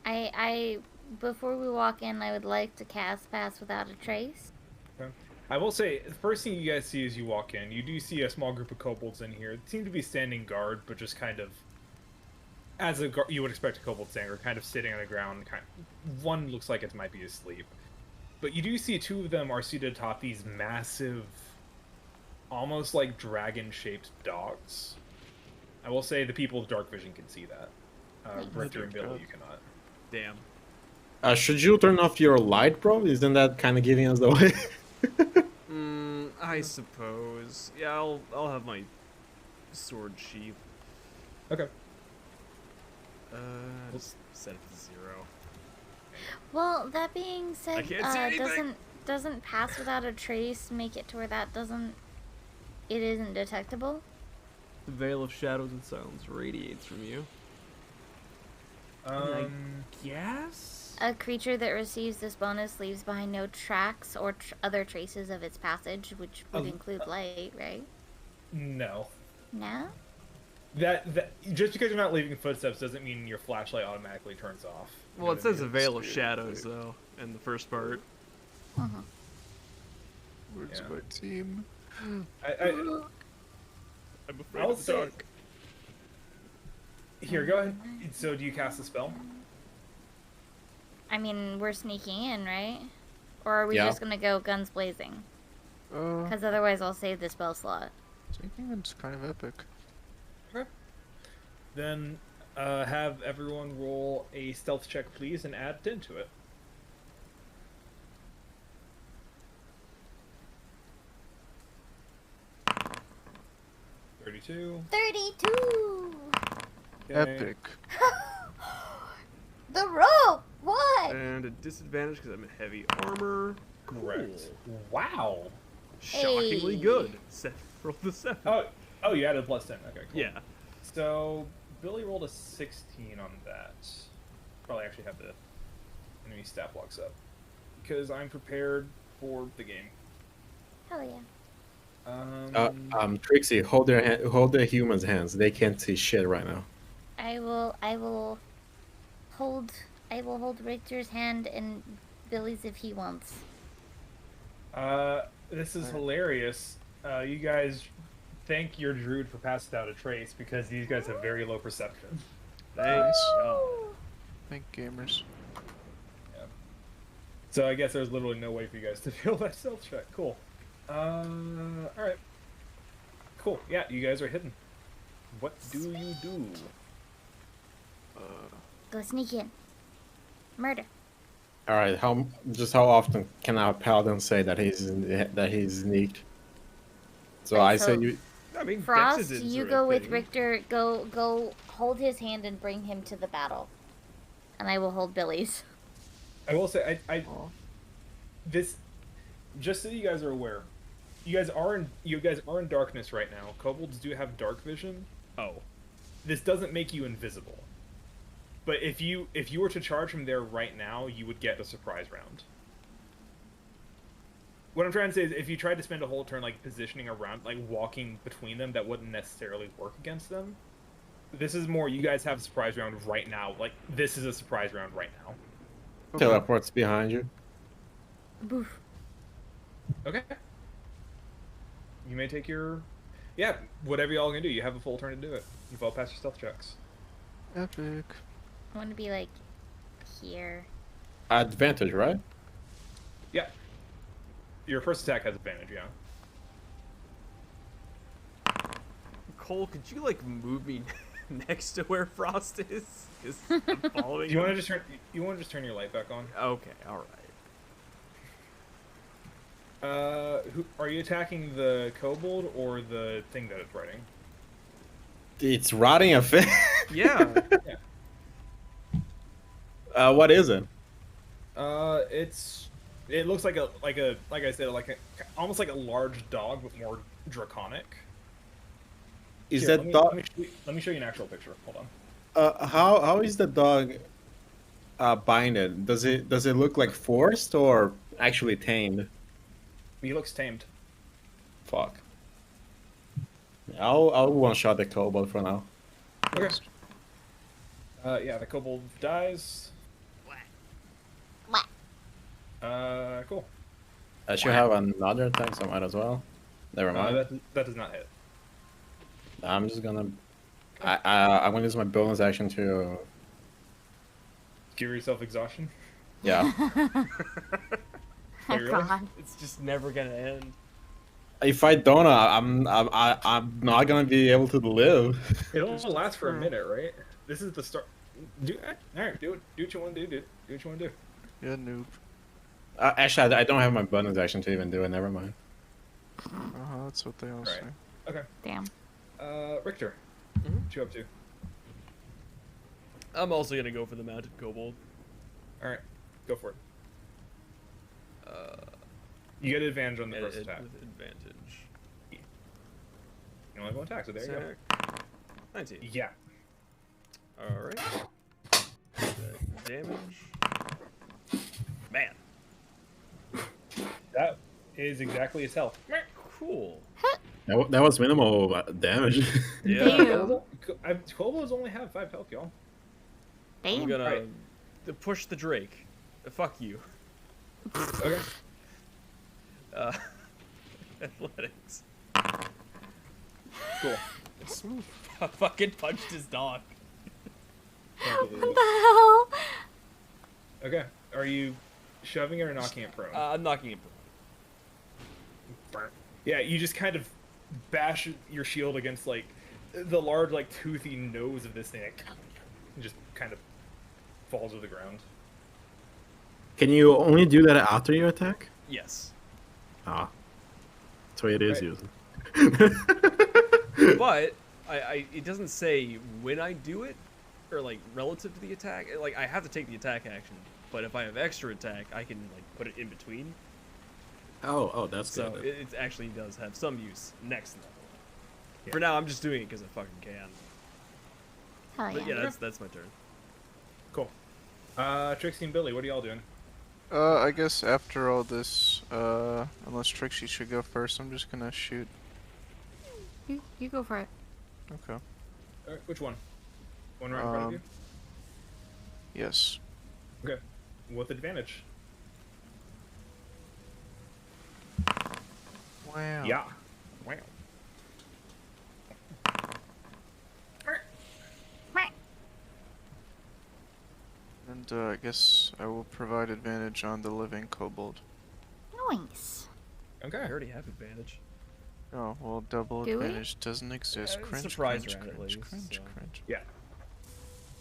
I before we walk in, I would like to cast Pass Without a Trace. Okay. I will say, the first thing you guys see as you walk in, you do see a small group of kobolds in here. They seem to be standing guard, but just kind of, as you would expect a kobold standard, kind of sitting on the ground. One looks like it might be asleep. But you do see two of them are seated atop these massive, almost like dragon-shaped dogs. I will say the people with dark vision can see that. Richter and Billy, you cannot. Damn. Should you turn off your light, bro? Isn't that kind of giving us the way? I suppose. Yeah, I'll have my sword sheath. Okay. Just set it to 0. Well, that being said, I can't see anything. doesn't Pass Without a Trace make it to where it isn't detectable? The veil of shadows and silence radiates from you. Yes? A creature that receives this bonus leaves behind no tracks or other traces of its passage, which would include light, right? No. No? That just because you're not leaving footsteps doesn't mean your flashlight automatically turns off. Well, it says a veil of shadows, though, in the first part. Uh-huh. Where's Yeah. my team? I'm afraid I'll of the say- dark. Here, go ahead. So, do you cast a spell? I mean, we're sneaking in, right? Or are we Yeah. just gonna go guns blazing? Uh, Because otherwise I'll save the spell slot. thinking it's kind of epic. Okay. Then, have everyone roll a stealth check, please, and add 10 to it. $32. 32! Okay. Epic. The rope! What? And a disadvantage because I'm in heavy armor. Correct. Cool. Wow. Shockingly Hey. good. Roll the 7. Oh, you added plus 10. Okay, cool. Yeah. So, Billy rolled a 16 on that. Probably actually have the enemy stat blocks up. Because I'm prepared for the game. Hell yeah. Trixie, hold the humans' hands. They can't see shit right now. I will hold Richter's hand and Billy's if he wants. This is hilarious. You guys thank your druid for passing out a trace because these guys have very low perception. Thanks. Thank gamers. So I guess there's literally no way for you guys to fail that stealth check. Cool. Alright. Cool. Yeah, you guys are hidden. What do you do? Go sneak in. Murder. All right, how often can our paladin say that he's sneaked? So Right, I so- say you. I mean, Frost, Dex is you sort go of with thing. Richter. Go hold his hand and bring him to the battle. And I will hold Billy's. I will say, this, just so you guys are aware, you guys are in darkness right now. Kobolds do have dark vision. Oh. This doesn't make you invisible. But if you were to charge from there right now, you would get a surprise round. What I'm trying to say is, if you tried to spend a whole turn like positioning around, like walking between them, that wouldn't necessarily work against them. This is more, you guys have a surprise round right now. Like, this is a surprise round right now. Teleports behind you. Boof. Okay. You may take your... Yeah, whatever y'all gonna do. You have a full turn to do it. You've all passed your stealth checks. Epic. I want to be like here. Advantage, right? Yeah. Your first attack has advantage, yeah. Cole, could you like move me next to where Frost is? 'Cause I'm following. Do you want him. to just turn your light back on? Okay, all right. Who are you attacking, the kobold or the thing that it's riding? It's rotting a fish. Yeah. What is it? It looks like I said, almost like a large dog, but more draconic. Is Here, that dog? Let me show you an actual picture. Hold on. How is the dog binded? Does it look like forced or actually tamed? He looks tamed. Fuck. I'll one shot the kobold for now. Okay. Yeah, the kobold dies. Cool. I should have another attack, so I might as well. Never mind. That does not hit. I'm just gonna. I'm gonna use my bonus action to. Give yourself exhaustion. Yeah. Wait, really? God. It's just never gonna end. If I don't, I'm not gonna be able to live. It only lasts for a minute, right? This is the start. All right, do it. Do what you want to do, dude. Do what you want to do. Yeah, noob. Actually, I don't have my bonus action to even do it. Never mind. That's what they all Right. say. Okay. Damn. Richter, Mhm. what you up to? I'm also gonna go for the mounted kobold. All right, go for it. Uh, You get advantage on the with first attack. advantage. You only have one attack, so there you go. Attack. 19. Yeah. All right. Damage. Man. That is exactly his health. Cool. That was minimal damage. Yeah. Damn. Kobolds only have 5 health, y'all. I'm Damn. gonna Right. push the Drake. Fuck you. Okay. Athletics. Cool. Smooth. I fucking punched his dog. Can't believe What it. the hell? Okay. Are you shoving it or knocking it prone? I'm knocking him. Burn. Yeah, you just kind of bash your shield against like the large, like toothy nose of this thing. It just kind of falls to the ground. Can you only do that after you attack? Yes. Ah, that's what it is Right. using. But it doesn't say when I do it, or like relative to the attack. Like I have to take the attack action, but if I have extra attack, I can like put it in between. Oh, that's So good. it actually does have some use next level. Yeah. For now, I'm just doing it because I fucking can. Hell But yeah. yeah, that's my turn. Cool. Trixie and Billy, what are y'all doing? I guess after all this, unless Trixie should go first, I'm just gonna shoot. You go for it. Okay. Which one? One right in front of you? Yes. Okay. With advantage. Wow. Yeah. Wow. And I guess I will provide advantage on the living kobold. Nice. Okay. I already have advantage. Oh, well, double Do we? advantage doesn't exist. Yeah, Cringe, surprise cringe, round at cringe, least, cringe, so. cringe. Yeah.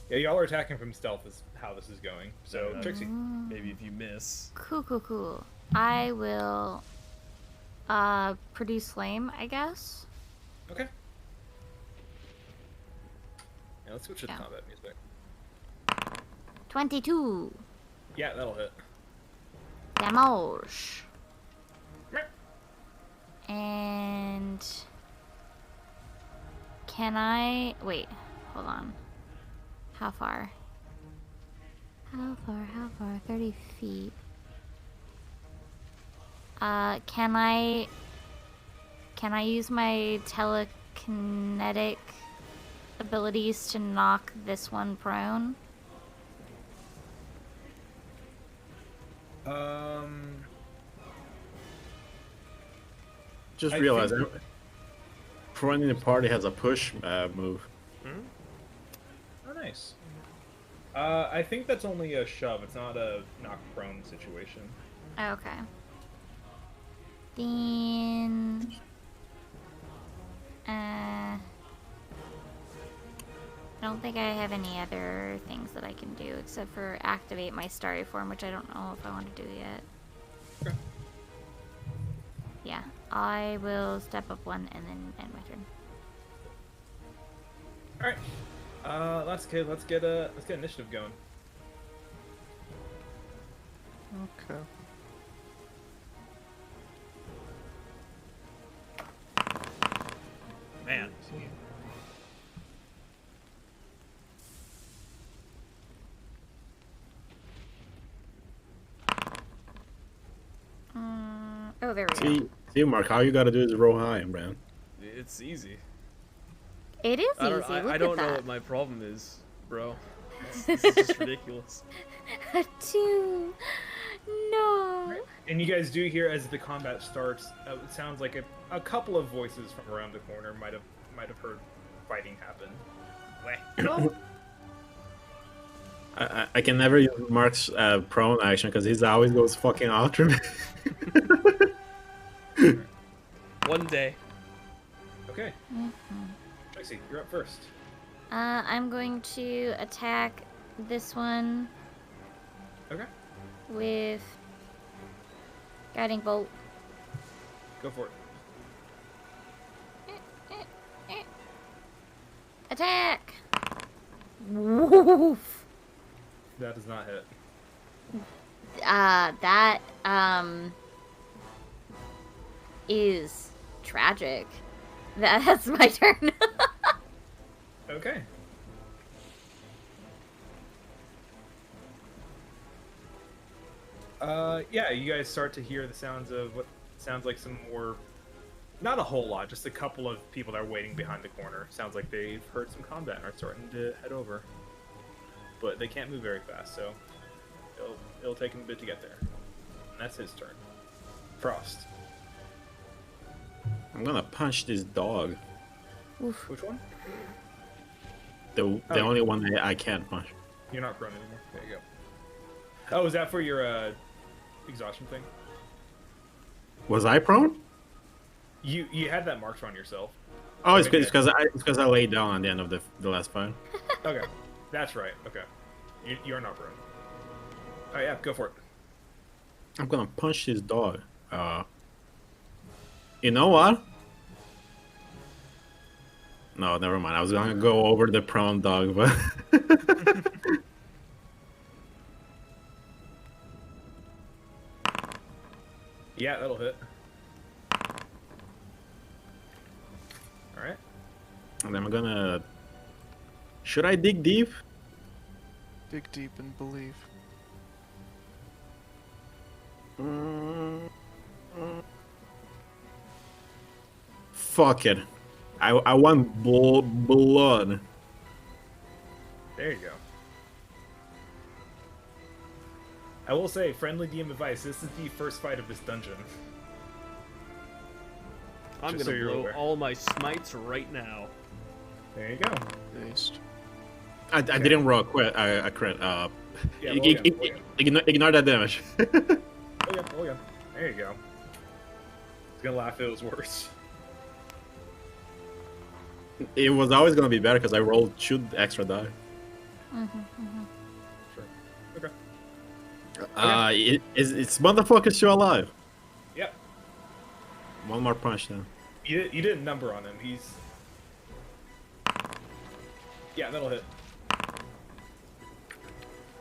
Yeah, y'all are attacking from stealth is how this is going. So, Yeah. Trixie. Maybe if you miss. Cool. I will produce flame, I guess. Okay. Yeah, let's switch to Yeah. combat music. 22 Yeah, that'll hit. damage. And can I wait? Hold on. How far? How far? 30 feet. Can I use my telekinetic abilities to knock this one prone? Just I realized think- everyone in the party has a push move. Oh, nice. I think that's only a shove. It's not a knock prone situation. Okay. Then I don't think I have any other things that I can do except for activate my starry form, which I don't know if I want to do yet. Okay. Yeah, I will step up one and then end my turn. All right. That's okay. Let's get initiative going. Okay. Man. Oh, there we go. See, Mark, all you gotta do is roll high, man. It's easy. It is I easy. don't, Look I don't at know that. what my problem is, bro. This is just ridiculous. Two. No. And you guys do hear as the combat starts, it sounds like a couple of voices from around the corner might have heard fighting happen. Weh. I can never use Mark's prone action because he always goes fucking after me. One day. Okay. Tracy, you're up first. I'm going to attack this one Okay. with Guiding Bolt. Go for it. Attack! Woof! That does not hit. That, is tragic. That's my turn. Okay. Yeah, you guys start to hear the sounds of what sounds like some more, not a whole lot, just a couple of people that are waiting behind the corner. Sounds like they've heard some combat and are starting to head over. But they can't move very fast, so it'll take him a bit to get there. And that's his turn. Frost. I'm gonna punch this dog. Oof. Which one? The only one that I can't punch. You're not prone anymore. There you go. Oh, is that for your exhaustion thing? Was I prone? You had that marked on yourself. Oh, it's Okay. because I laid down at the end of the last fight. Okay, that's right. Okay, you're not prone. Oh yeah, go for it. I'm gonna punch this dog. You know what? No, never mind. I was gonna go over the prone dog, but Yeah, that'll hit. All right. and I'm gonna. Should I dig deep? Dig deep and believe. Fuck it. I want blood. There you go. I will say, friendly DM advice. This is the first fight of this dungeon. I'm Just gonna so you're blow aware. all my smites right now. There you go. Based. I didn't roll a crit. A crit. Yeah, roll again, roll again. Ignore that damage. Oh yeah, oh yeah. There you go. He's gonna laugh if it was worse. It was always gonna be better because I rolled 2 extra die. Sure. Okay. It's motherfucker still alive. Yep. One more punch then. You didn't number on him. He's. Yeah, that'll hit.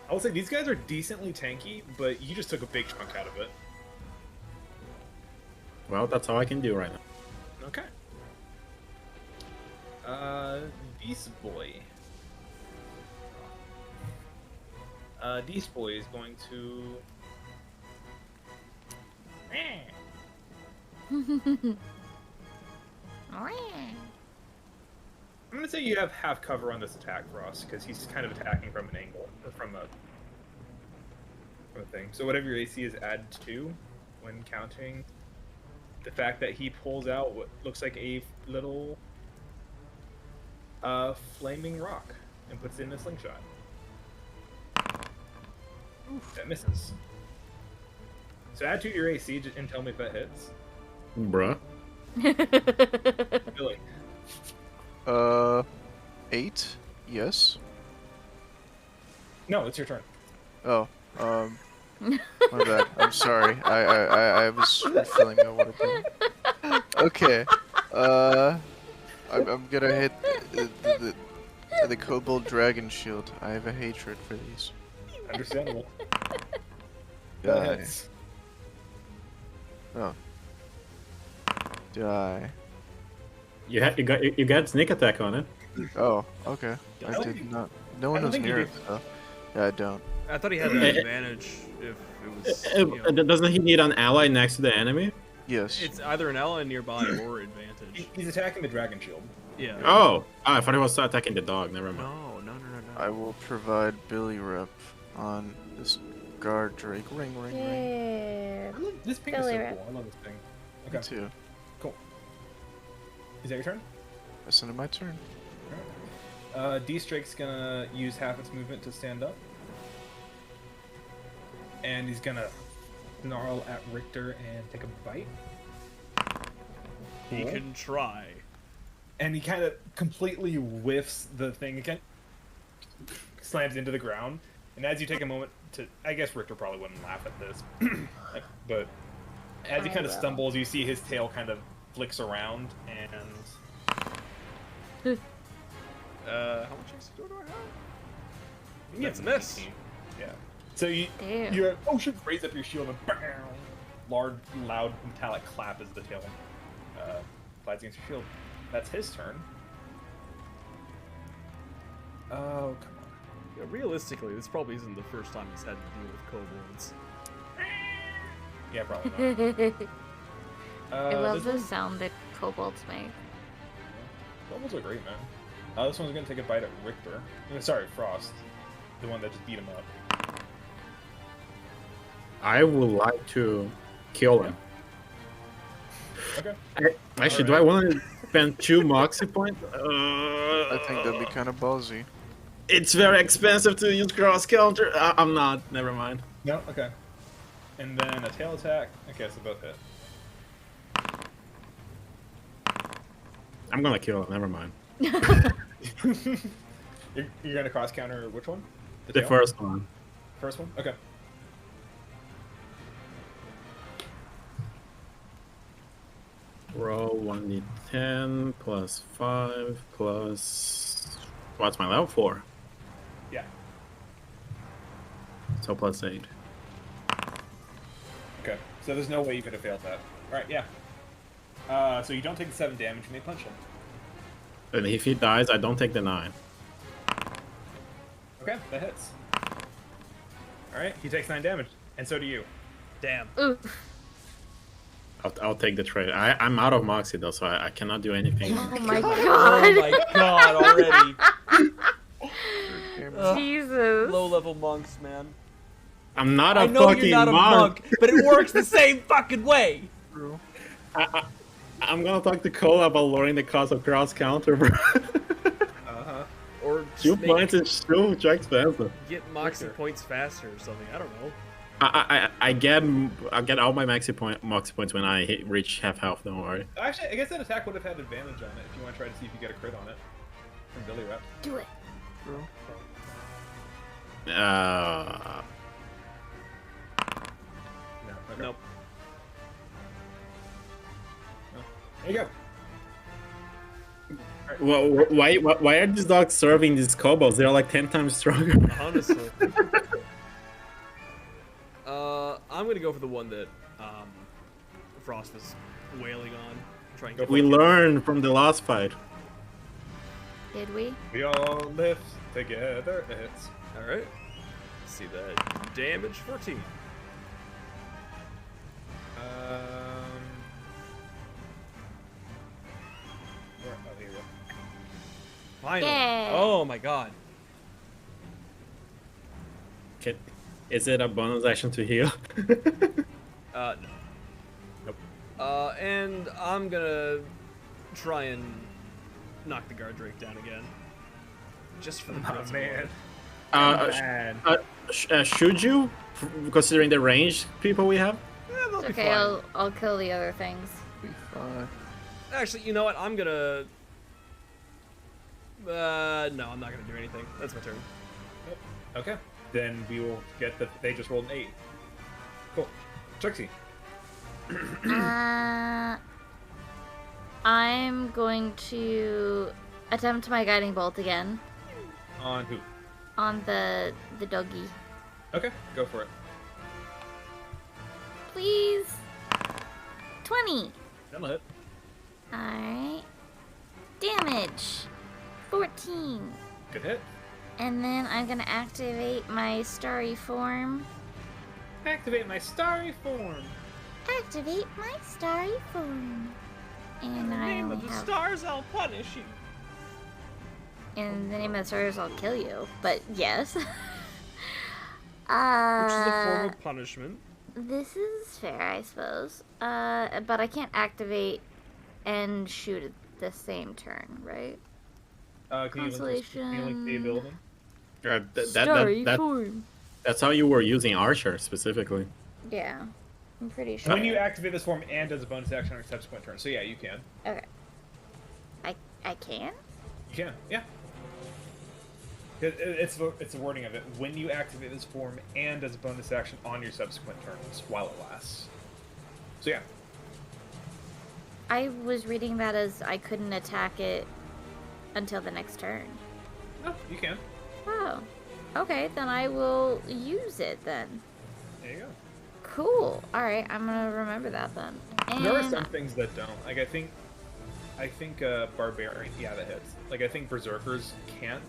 I will say these guys are decently tanky, but you just took a big chunk out of it. Well, that's all I can do right now. Okay. Beast Boy. Beast Boy is going to. I'm gonna say you have half cover on this attack, Ross, because he's kind of attacking from an angle, or from a thing. So whatever your AC is, add 2 when counting the fact that he pulls out what looks like a little flaming rock and puts it in a slingshot. That misses. So add 2 to your AC and tell me if that hits. Bruh. Billy. 8? Yes. No, it's your turn. Oh, my bad. I'm sorry. I was refilling my water bottle. Okay. I'm gonna hit the Kobold Dragon Shield. I have a hatred for these. Understandable. That Die. hits. Oh. Die. You got sneak attack on it. Oh, okay. I I don't did think- not. No I one don't was think you near did. it, so. Yeah, I don't. I thought he had that advantage if it was. You know, Doesn't he need an ally next to the enemy? Yes. it's either an ally nearby or advantage. He's attacking the dragon shield. Yeah. Oh, I thought he was attacking the dog. Never mind. No. I will provide Billy Rep on this guard drake. Ring, ring, ring. Yeah. This ping is Billy so Rat. cool. I love this thing. Me Okay, too. cool. Is that your turn? That's into my turn. D-Strake's gonna use half its movement to stand up. And he's gonna snarl at Richter and take a bite. He can try. And he kind of completely whiffs the thing again, slams into the ground. And as you take a moment to, I guess Richter probably wouldn't laugh at this, but as he I kind of will. stumbles, you see his tail kind of flicks around, and How much XP do I have? you That's a get miss. 18. Yeah. So Damn. you raise up your shield and bam, large, loud, metallic clap as the tail flies against your shield. That's his turn. Oh, come on. Yeah, realistically, this probably isn't the first time he's had to deal with kobolds. Yeah, probably not. I love this the sound that kobolds make. Kobolds are great, man. This one's gonna take a bite at Richter. Sorry, Frost. The one that just beat him up. I would like to kill him. Okay. Actually, do I want to spend 2 Moxie points? I think that'd be kind of ballsy. It's very expensive to use cross counter. I'm not. Never mind. No? Okay. And then a tail attack. Okay, so both hit. I'm gonna kill him. Never mind. You're gonna cross counter which one? The tail? first one. First one? Okay. Roll 1d10 plus 5 plus. What's my level 4? Yeah. So plus 8. Okay. So there's no way you could have failed that. Alright, yeah. So you don't take the 7 damage, you may punch him. And if he dies, I don't take the 9. Okay, that hits. Alright, he takes 9 damage. And so do you. Damn. Oof. I'll take the trade. I'm out of Moxie though, so I cannot do anything. Oh my Oh god. my god, already. Jesus. Low level monks, man. I'm not a I know fucking you're not a monk, but it works the same fucking way. True. I'm gonna talk to Cole about lowering the cost of cross counter, bro. Uh-huh. Or 2 just points is so expensive. get Moxie Richter. points faster or something. I don't know. I get all my Moxie points when I reach half health. Don't worry. Actually, I guess that attack would have had advantage on it if you want to try to see if you get a crit on it. From Billy Rat. Do it. True. No. Okay. Nope. There you go. Well, why are these dogs serving these kobolds? They're like 10 times stronger. Honestly. I'm gonna go for the one that Frost was wailing on. Try and get We learned from the last fight. Did we? We all lift together. It hits. All right. Let's see that damage 14. Where, oh, here we go. Finally. Yeah. Oh my god. Is it a bonus action to heal? No. Nope. And I'm gonna try and knock the guard drake down again. Just for the Oh, principle. man. Uh, Man. Should you, considering the range people we have? Yeah, they'll be Okay, fine. I'll kill the other things. Be fine. Actually, you know what? I'm gonna. No, I'm not gonna do anything. That's my turn. Okay. Then we will get that they just rolled an 8. Cool. Trixie. I'm going to attempt my guiding bolt again On who? on the doggy. Okay, go for it. Please. 20. That'll hit. Alright. Damage. 14. Good hit. And then I'm gonna activate my starry form. Activate my starry form. Activate my starry form. And I Name only of the have... stars, I'll punish you. In the name of the stars, I'll kill you. But yes. Which is a form of punishment. This is fair, I suppose. But I can't activate and shoot at the same turn, right? Can you link the ability? Story form. That's how you were using Archer specifically. Yeah, I'm pretty sure. When you activate this form and as a bonus action on your subsequent turn. So yeah, you can. Okay. I can? You can, yeah. It's the wording of it. When you activate this form and as a bonus action on your subsequent turns while it lasts. So yeah. I was reading that as I couldn't attack it until the next turn. No, you can. Oh. Okay, then I will use it then. There you go. Cool. Alright, I'm gonna remember that then. And There are some things that don't. Like I think Barbarian, yeah, that hits. Like I think Berserkers can't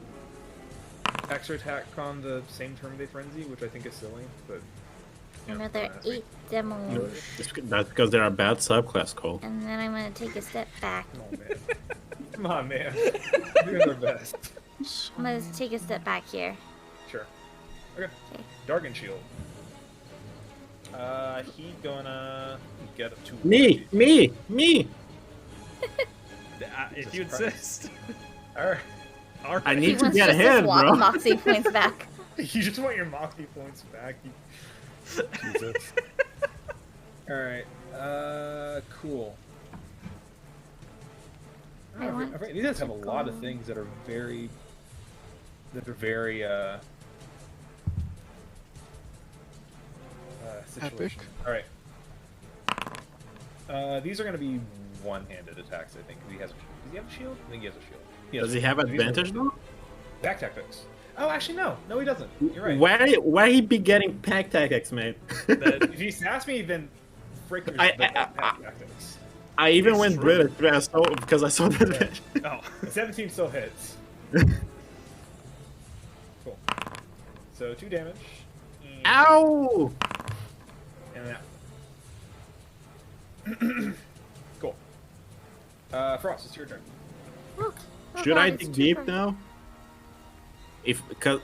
extra attack on the same turn they frenzy, which I think is silly, but you know, another don't ask me. 8 demos. That's because they're a bad subclass, Cole. And then I'm gonna take a step back. Come on, man. Come on, man. You're their best. I'm gonna take a step back here. Sure. Okay. Okay. Dargon Shield. He gonna get up to Me! If you insist. Alright. All right. I He need to wants get just ahead, his bro. Moxie points back. You just want your Moxie points back. Jesus. Alright. Cool. I want These guys have a to lot of go- things that are very situation. Alright. These are gonna be one-handed attacks, I think. Does he have a shield? I think he has a shield. Does he have advantage though? Back tactics. Oh, actually, no. No, he doesn't. You're right. Where he be getting pack tactics, mate? If you ask me, then Fricker's I- the back tactics. I even It's went true. British because I saw that. Oh. 17 still hits. Cool. So 2 damage. Ow! And that. Cool. Frost, it's your turn. Look. Oh Should God, I it's dig too deep far. now? Because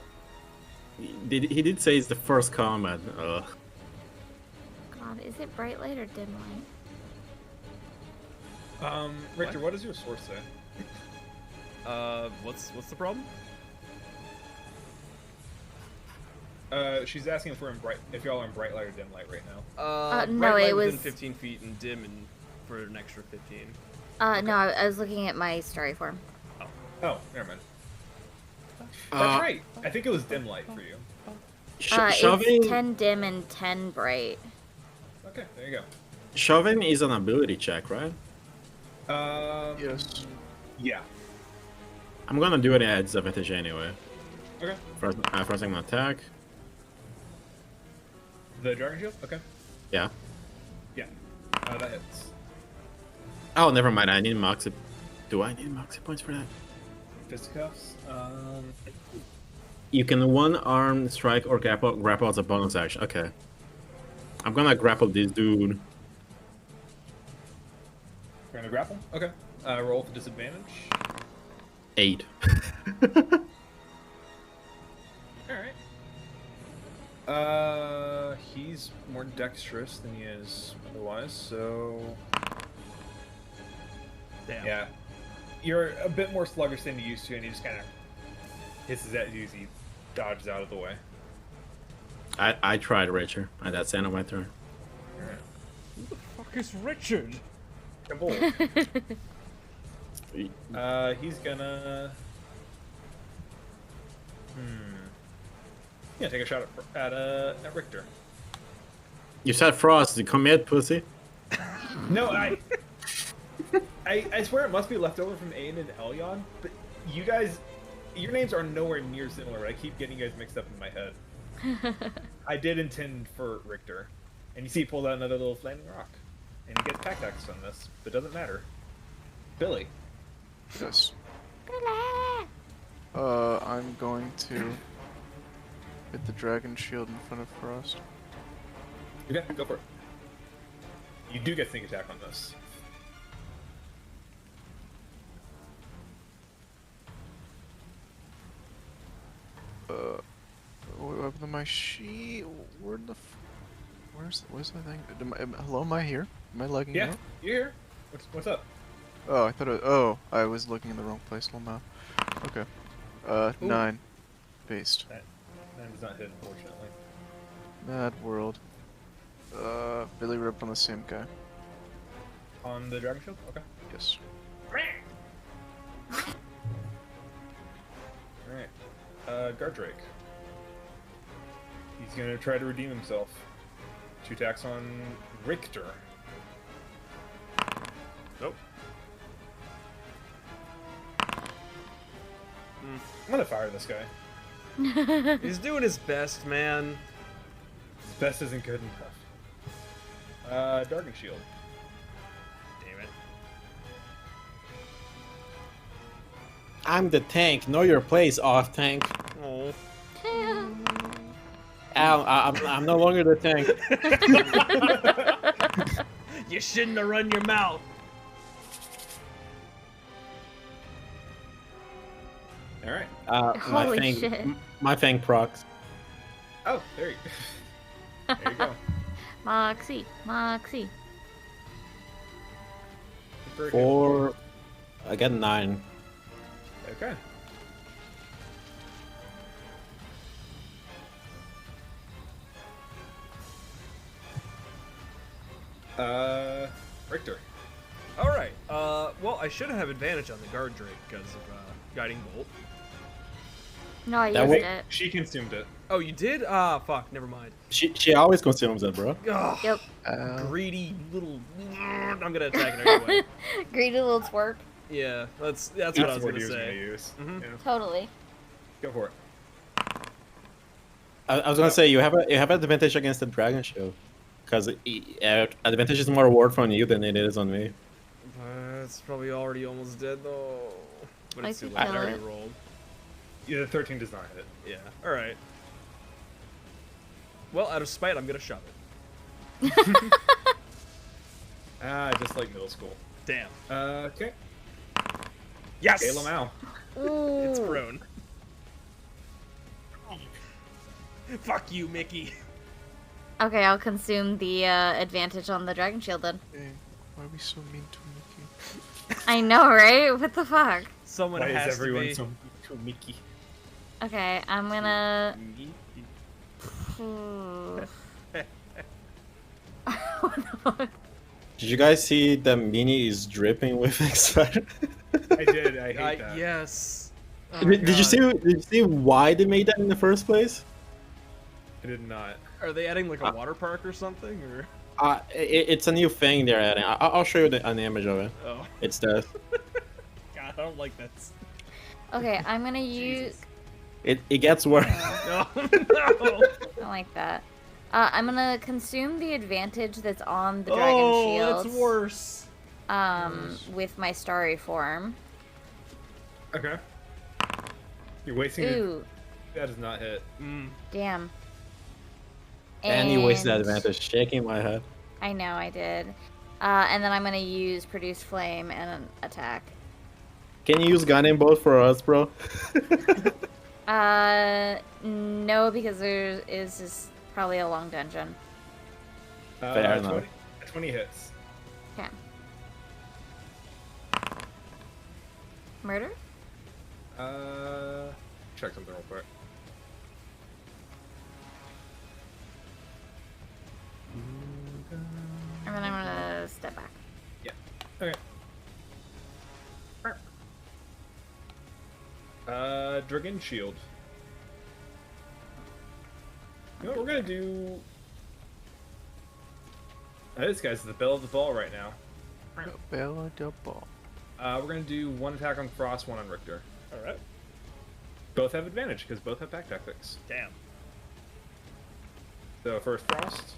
he did say it's the first combat. Ugh. God, is it bright light or dim light? Richter, what does your source say? What's the problem? She's asking if if y'all are in bright light or dim light right now. No, bright light it within was- 15 feet and dim and for an extra 15. No, I was looking at my story form. Oh, never mind. That's right. I think it was dim light for you. Shoving, It's 10 dim and 10 bright. Okay, there you shoving is an ability check, right? go. Yes. Yeah. I'm gonna do it at disadvantage anyway. Okay. First I'm gonna attack. The Dragon Shield? Okay. Yeah. Yeah. That hits. Oh, never mind. I need Moxie. Do I need Moxie points for that? Fisticuffs. You can one arm strike or grapple as a bonus action. Okay. I'm gonna grapple this dude. We're gonna grapple? Okay. Roll for disadvantage. 8. Alright. He's more dexterous than he is otherwise, so... Damn. Yeah. You're a bit more sluggish than you used to, and he just kind of hisses at you as he dodges out of the way. I tried Richard, and that's the end of my turn. Alright. Who the fuck is Richard? Kobold. He's gonna... Yeah, take a shot at Richter. You said Frost. You commit, pussy. No, I swear it must be left over from Aiden and Elyon, but you guys, your names are nowhere near similar. I keep getting you guys mixed up in my head. I did intend for Richter, and you see he pulled out another little flaming rock, and he gets pack axe on this, but it doesn't matter. Billy. Yes. I'm going to hit the dragon shield in front of Frost. Okay, go for it. You do get sneak attack on this. What weapon my sheet. Where's the thing? Hello, am I here? Am I lagging Yeah, out? you're here. What's up? Oh, I thought. I was looking in the wrong place. Lol. Okay. Ooh. 9. Based. That does not hit, unfortunately. Mad world. Billy Rip on the same guy. On the Dragon Shield? Okay. Yes. Alright. Guard Drake. He's gonna try to redeem himself. 2 attacks on Richter. Nope. I'm gonna fire this guy. He's doing his best, man. His best isn't good enough. Dragon Shield. Damn it. I'm the tank. Know your place, off tank. Oh. Ow, I'm no longer the tank. You shouldn't have run your mouth. Alright. Holy shit. My fang procs. Oh, there you There you go. Moxie. Very good. 4. I got 9. Okay. Richter. All right. Well, I should have advantage on the guard drake because of guiding bolt. No, I That used way- it. She consumed it. Oh, you did? Ah, fuck. Never mind. She always consumes it, bro. Ugh, Yep. greedy little. I'm gonna attack it anyway. Greedy little twerp. Yeah, that's what I was what gonna he was gonna say. use. Mhm. Yeah. Totally. Go for it. I was gonna say you have an advantage against the dragon shield, because advantage is more worth on you than it is on me. It's probably already almost dead though. But I it's too could late. I kill already it. rolled. Yeah, the 13 does not hit. Yeah. All right. Well, out of spite, I'm gonna shove it. Just like middle school. Damn. Okay. Yes. Gala Mao. It's Ooh. prone. Fuck you, Mickey. Okay, I'll consume the advantage on the dragon shield then. Hey, why are we so mean to Mickey? I know, right? What the fuck? Someone Why has is everyone to be. so Mickey? Okay, I'm gonna. What the fuck? Did you guys see the mini is dripping with expired? I did. I hate that. Yes. Oh my Did you God. see why they made that in the first place? I did not. Are they adding like a water park or something, or? It's a new thing they're adding. I'll show you an image of it. Oh. It's the God, I don't like that. Okay, I'm gonna use. it gets worse. No, no. I like that. I'm gonna consume the advantage that's on the dragon Oh, shields. that's worse. With my starry form. Okay. You're wasting your... Ooh, That does not hit. Mm. damn. And you wasted that advantage. Shaking my head. I know, I did. And then I'm gonna use produce flame and an attack. Can you use gun both for us, bro? No, because there is this probably a long dungeon. Fair enough. 20 hits. Okay. Murder? Check something real quick. And then I'm gonna step back. Okay. Dragon Shield. You know what we're gonna do? This guy's the belle of the ball right now. Bella del Ball. We're gonna do 1 attack on Frost, 1 on Richter. All right. Both have advantage because both have back tactics. Damn. So first Frost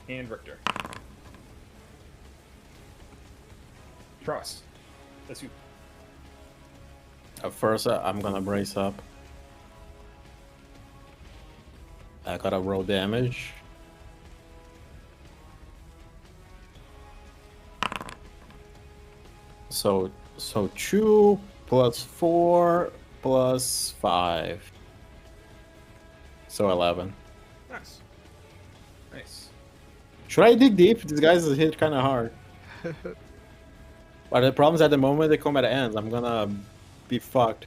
and Richter. Frost. That's you. First, I'm gonna brace up. I gotta roll damage. So 2 plus 4 plus 5. So 11. Nice. Nice. Should I dig deep? These guys hit kind of hard. But the problem is at the moment the combat ends, I'm gonna be fucked.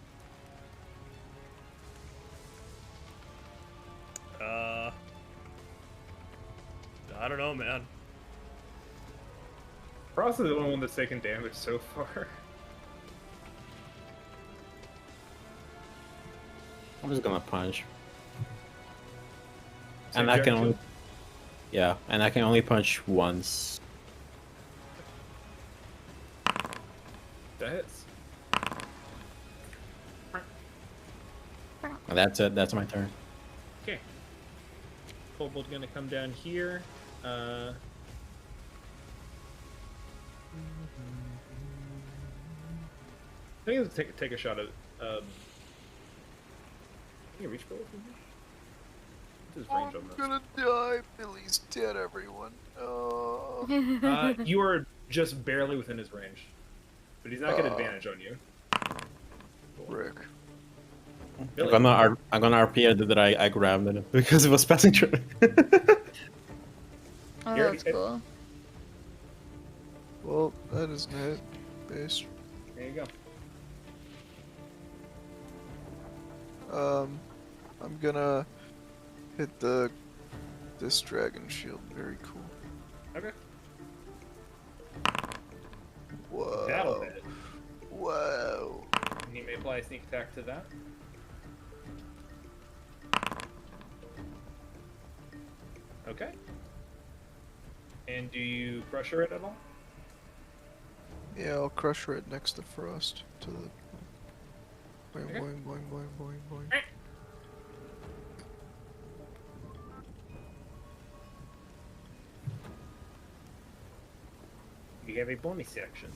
I don't know, man. Frost is the only one that's taken damage so far. I'm just gonna punch. Same And I can direction? only... Yeah, and I can only punch once. That hits. And that's it, that's my turn. Okay. Kobold's gonna come down here. I think he'll take a shot at. Can you reach Billy from here? What's his range on this? gonna die. Billy's dead, everyone. Oh. You are just barely within his range, but he's not getting advantage on you. Rick. Billy. I'm gonna RP it that I grabbed it because it was passing through. Oh, Here, that's hit. cool. Well, that is net based. There you I'm go. gonna hit this dragon shield. Very cool. Okay. Whoa. That'll hit. Whoa. And you may apply a sneak attack to that. Okay. And do you pressure it at all? Yeah, I'll crush right next to Frost. To the. Boing, Okay. boing, boing, boing, boing, boing. You have a bonus action.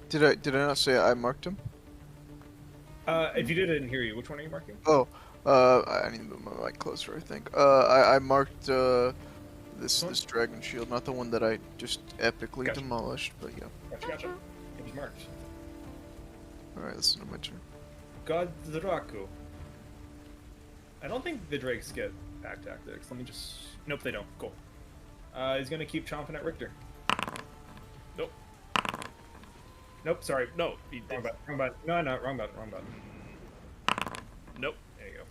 Did I not say I marked him? If you did, I didn't hear you. Which one are you marking? Oh, I need to move my mic closer, I think. I marked, this dragon shield, not the one that I just epically Gotcha. demolished, but yeah. Gotcha. It was marked. Alright, listen to my turn. God Draco. I don't think the drakes get pack tactics. Let me just. Nope, they don't. Cool. He's gonna keep chomping at Richter. Nope. Nope. Sorry. No, he Wrong did. button. Wrong button. No, wrong button. Wrong button. Nope. There you go.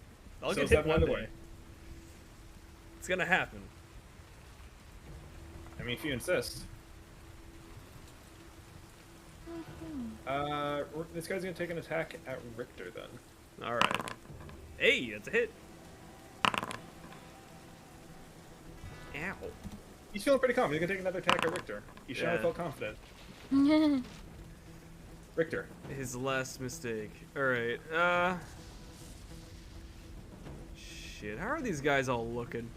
I'll So get hit 7 one on the day. way. It's gonna happen. I mean, if you insist. This guy's gonna take an attack at Richter then. All right. Hey, that's a hit. Ow. He's feeling pretty confident. He's gonna take another attack at Richter. You should have Yeah. felt confident. Richter. His last mistake. All right. Shit. How are these guys all looking?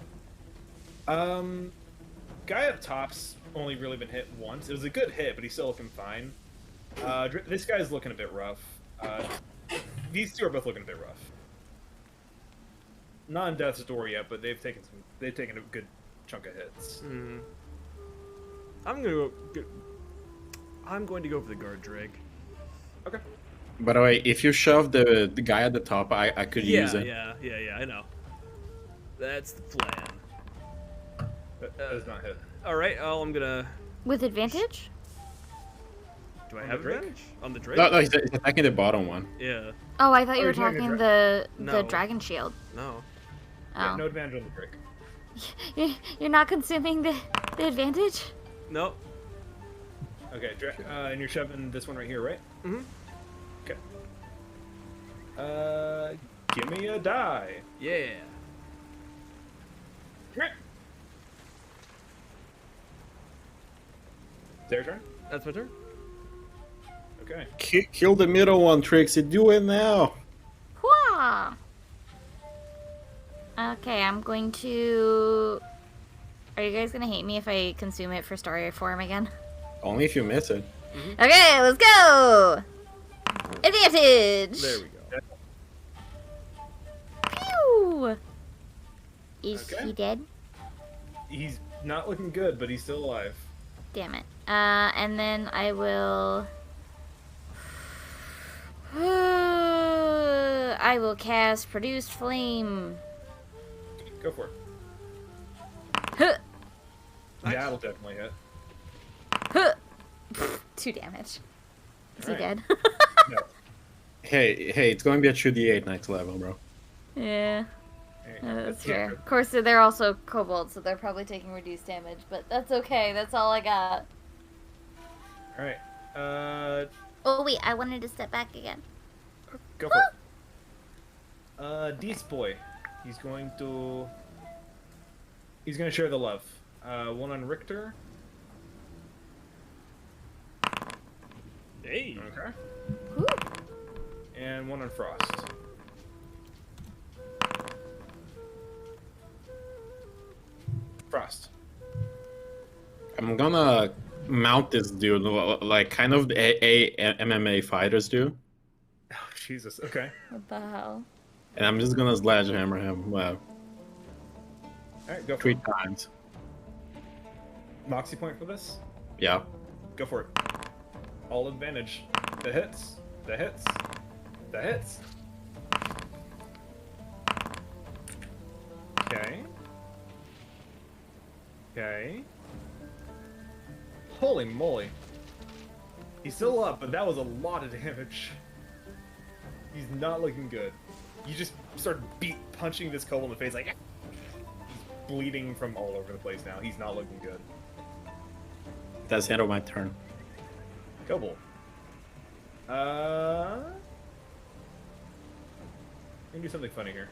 Guy up top's only really been hit once. It was a good hit, but he's still looking fine. This guy's looking a bit rough. These two are both looking a bit rough. Not on death's door yet, but they've taken a good chunk of hits. Hmm. I'm going to go for the guard drake. Okay. By the way, if you shove the guy at the top, I could use it. Yeah. I know. That's the plan. That does not hit. All right. Oh, I'm gonna. With advantage? Do I On have the drake? advantage on the drake? No, he's attacking the bottom one. Yeah. Oh, I thought you Oh, were you're doing a talking the No. dragon shield. No. Yeah, Oh. no advantage on the Drake. You're not consuming the advantage? No. Okay, and you're shoving this one right here, right? Mhm. Okay. Give me a die. Yeah. Their turn? That's my turn. Okay. Kill the middle one, Trixie. Do it now. Hwah! Okay, I'm going to... Are you guys gonna hate me if I consume it for story form again? Only if you miss it. Okay, let's go! Advantage! There we go. Pew! Is Okay. he dead? He's not looking good, but he's still alive. Damn it. And then I will I will cast Produced Flame. Go for it. Huh. That'll definitely hit. Huh. 2 damage. Is he Alright. dead? No. Hey, it's going to be a 2d8 next level, bro. Yeah. Alright, That's yeah, fair. good. Of course, they're also kobolds, so they're probably taking reduced damage, but that's okay. That's all I got. Alright. Oh, wait, I wanted to step back again. Go for it. Deast Boy. He's going to share the love. 1 on Richter. Hey. Okay. Whew. And 1 on Frost. Frost. I'm gonna mount this dude like kind of a MMA fighters do, Oh, Jesus. Okay. What the hell? and I'm just gonna sledgehammer him Alright, go for 3 it. times. Moxie point for this? Yeah. Go for it. All advantage. The hits. The hits. The hits. Okay. Okay. Holy moly. He's still up, but that was a lot of damage. He's not looking good. You just start punching this kobold in the face like... He's bleeding from all over the place now. He's not looking good. That's the end of my turn. Kobold. I'm gonna do something funny here.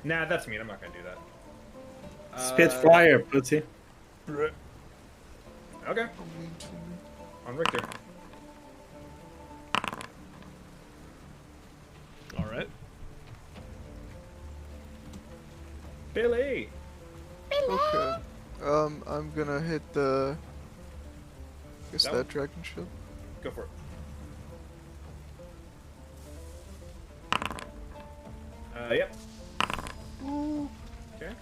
Nah, that's mean. I'm not gonna do that. Spitfire, pussy. Okay. On Richter. All right. Billy. Okay. I'm gonna hit the. Guess That that one? dragon shield. Go for it. Yep. Okay.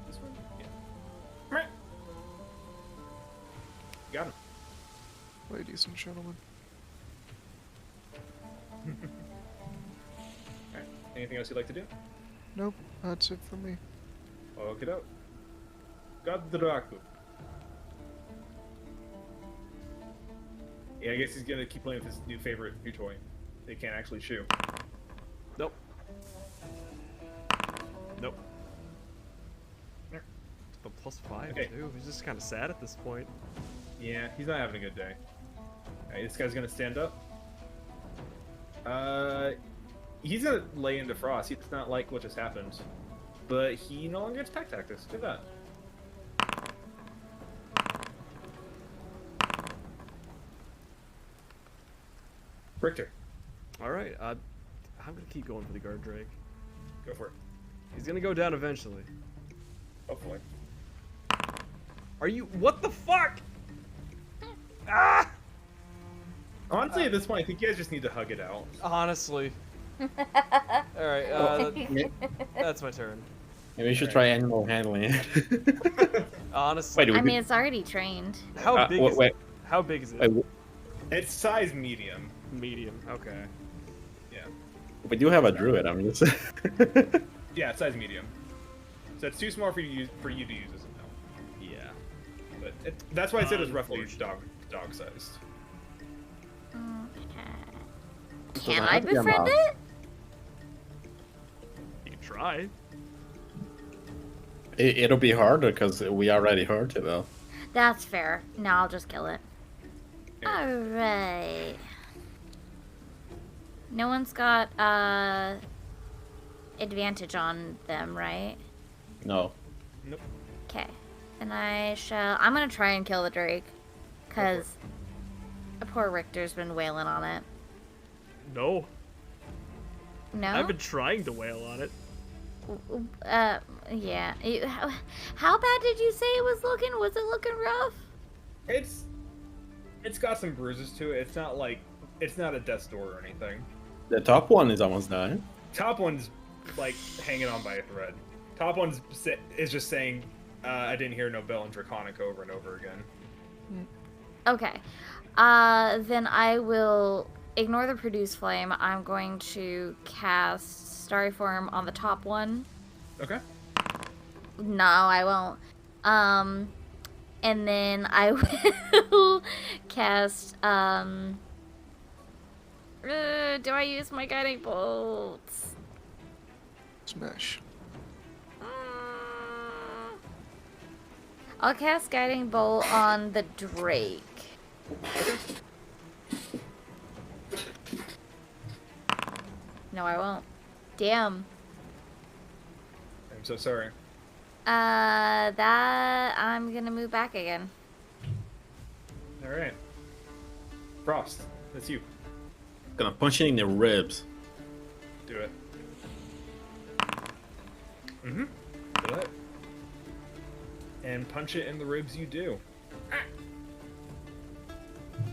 This one? Yeah. Got him. Ladies and gentlemen. Alright. Anything else you'd like to do? Nope, that's it for me. Okay, doke. Gadraku. Yeah, I guess he's gonna keep playing with his new favorite new toy. They can't actually shoot. Nope. Nope. Yep. The +5 Okay. too. He's just kind of sad at this point. Yeah, he's not having a good day. Alright, this guy's gonna stand up. He's gonna lay into Frost. He does not like what just happened. But he no longer gets pack tactics. Do that. Richter, All right. I'm gonna keep going for the guard drake. go for it. He's gonna go down eventually. Hopefully. Are you? What the fuck? Ah! Honestly, at this point, I think you guys just need to hug it out. Honestly. All right. That's my turn. Maybe we should try animal handling. Honestly. Wait, I mean, it's already trained. How big is wait. it? How big is it? Wait, It's size medium. Medium. Okay. Yeah. we do have a druid. I'm just. Yeah, it's size medium. So it's too small for you to use as a gnome. Yeah. But that's why I said it's roughly Unfortunately. dog sized. Can Doesn't I have to be a befriend mob. it? You can try. It'll be harder because we already hurt it though. That's fair. No, I'll just kill it. Yeah. Alright. No one's got, advantage on them, right? No. Nope. Okay. And I'm gonna try and kill the Drake. Because poor Richter's been wailing on it. No. No? I've been trying to wail on it. Yeah. How bad did you say it was looking? Was it looking rough? It's got some bruises to it. It's not a death's door or anything. The top one is almost dying. Top one's like hanging on by a thread. Top one's is just saying, I didn't hear no bell in Draconic over and over again. Okay. Then I will ignore the produce flame. I'm going to cast Starry Form on the top one. Okay. No, I won't. And then I will cast, do I use my guiding bolts? Smash. I'll cast Guiding Bolt on the Drake. No, I won't. Damn. I'm so sorry. That I'm gonna move back again. All right. Frost, that's you. Gonna punch it in the ribs. Do it. Mm-hmm. Do it. And punch it in the ribs you do.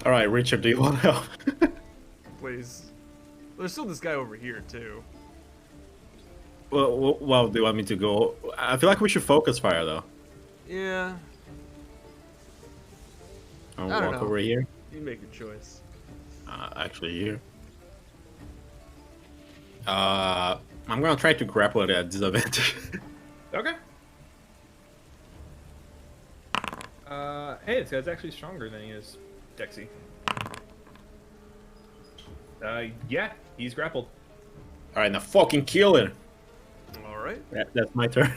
All right, Richard, do you want help? Please. There's still this guy over here too. Well, do you want me to go? I feel like we should focus fire though. Yeah. I'll I don't walk know. over here. You make your choice. Actually, here. I'm gonna try to grapple it at disadvantage. Okay. Hey, this guy's actually stronger than he is, Dexy. Yeah, he's grappled. All right, now fucking kill it. All right. That's my turn.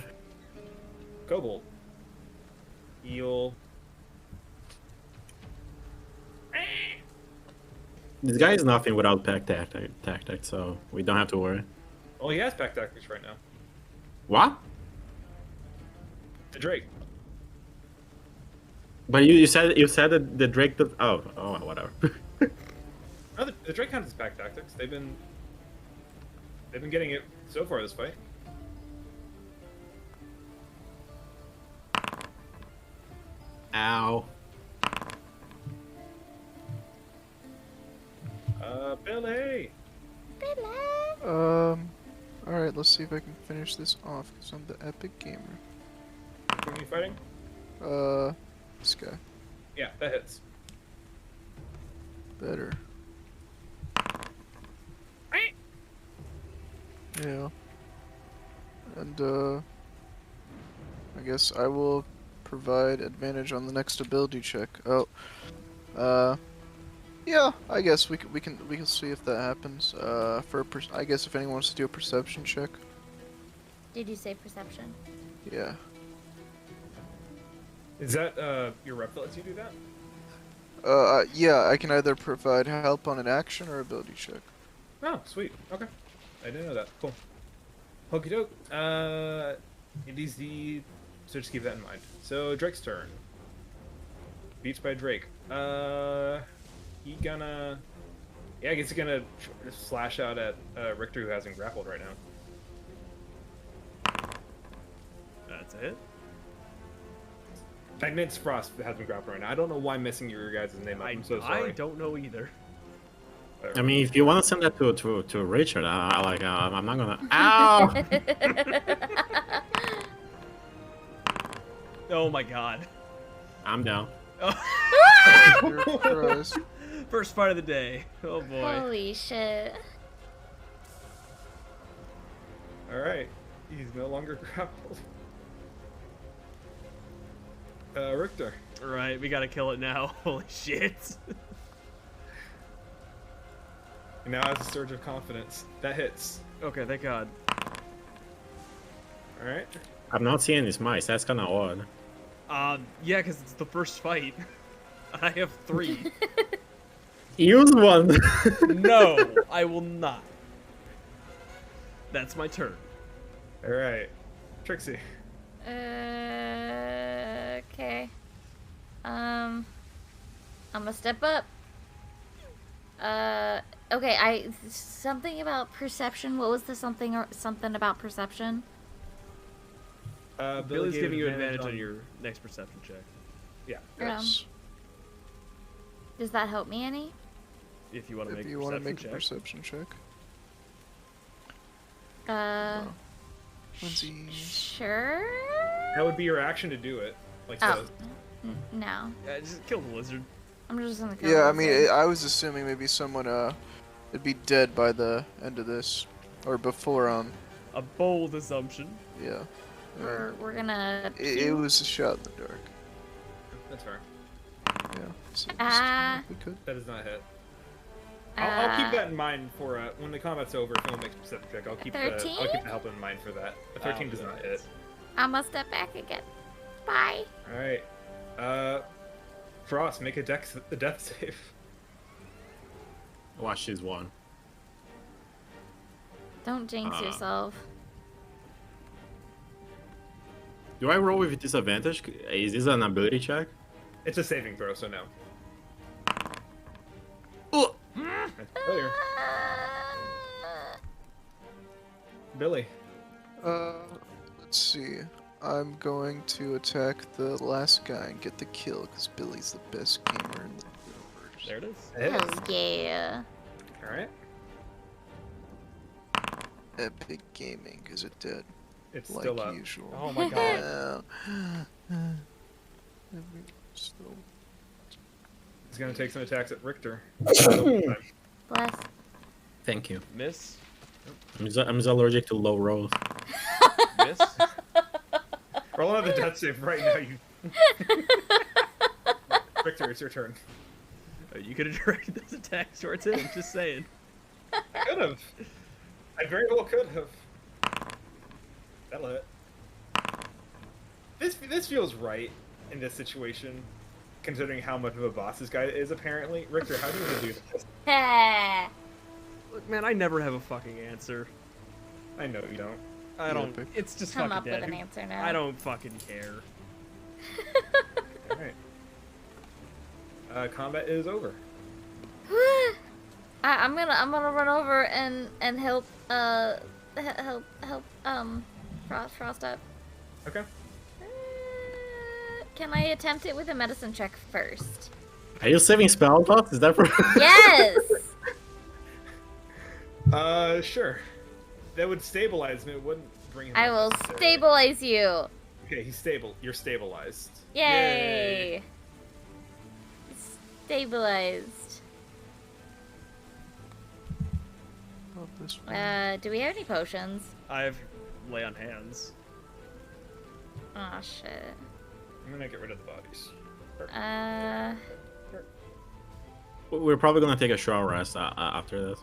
Kobold. Eel. This guy is nothing without pack tactic, so we don't have to worry. Well, he has pack tactics right now. What? The Drake. But you said that the Drake. Oh, whatever. No, the Drake counts as pack tactics. They've been getting it so far this fight. Ow. Billy. Alright, let's see if I can finish this off, because I'm the epic gamer. Who are you fighting? This guy. Yeah, that hits. Better. Yeah. And, I guess I will provide advantage on the next ability check. Oh. Yeah, I guess we can see if that happens. I guess if anyone wants to do a perception check. Did you say perception? Yeah. Is that your rep that lets you do that? Yeah, I can either provide help on an action or ability check. Oh, sweet. Okay. I didn't know that. Cool. Okie doke. It is the... So just keep that in mind. So, Drake's turn. Beats by Drake. He gonna... Yeah, I guess he's gonna slash out at Richter, who hasn't grappled right now. That's it. Magnet's Frost has been grappled right now. I don't know why I'm messing your guys' name up. I'm so sorry. I don't know either. I mean, if you want to send that to Richard, I'm not gonna. Ow! Oh my god. I'm down. Dear Christ. First fight of the day. Oh boy. Holy shit. Alright. He's no longer grappled. Richter. Right, we gotta kill it now. Holy shit. He now has a surge of confidence. That hits. Okay, thank god. Alright. I'm not seeing these mice. That's kind of odd. Yeah, because it's the first fight. I have 3. Use one. No, I will not. That's my turn. Alright. Trixie. Okay. I'm gonna step up. Okay, something about perception. What was the something about perception? Billy's giving you advantage on your next perception check. Yeah. Yes. Does that help me any? If you want to make If a you want to perception make a check. perception check. Twinsies. Sure. That would be your action to do it. Like Oh. the, No. Just kill the lizard. I'm just gonna kill Yeah, I the mean, lizard. I was assuming maybe someone would be dead by the end of this, or before A bold assumption. yeah. We're gonna. It was a shot in the dark. that's fair. Yeah. So Ah. we could. That does not hit. I'll keep that in mind for when the combat's over. If someone makes a perception check, I'll keep the 13? help in mind for that. A 13 does not hit. I'm gonna step back again. Bye. All right. Frost, make a death save. Watch this one. Don't jinx yourself. Do I roll with disadvantage? Is this an ability check? It's a saving throw, so no. Oh! That's a failure. Billy. Let's see. I'm going to attack the last guy and get the kill because Billy's the best gamer in the universe. There it is. It is. Hell yeah. All right. Epic Gaming. Is it dead? It's Like still up. usual. Oh my god. Still. He's gonna take some attacks at Richter. Bless. Thank you. Miss. I'm just allergic to low rolls. Miss. Roll another death save right now. You. Richter, it's your turn. You could have directed those attacks towards him. Just saying. I could have. I very well could have. That'll hit. This feels right in this situation, considering how much of a boss this guy is. Apparently, Richter, how do you want to do this? Look, man, I never have a fucking answer. I know you don't. I don't. Epic. It's just Come fucking up dead. with an answer now. I don't fucking care. All right. Combat is over. I'm gonna run over and help Frost up. Okay. Can I attempt it with a medicine check first? Are you saving spell slots? Is that for? Yes. Sure. That would stabilize him. It wouldn't bring him. I up will necessarily. stabilize you. Okay, he's stable. You're stabilized. Yay. Stabilized. Love this one. Do we have any potions? I have lay on hands. Oh shit. I'm gonna get rid of the bodies. We're probably gonna take a short rest after this.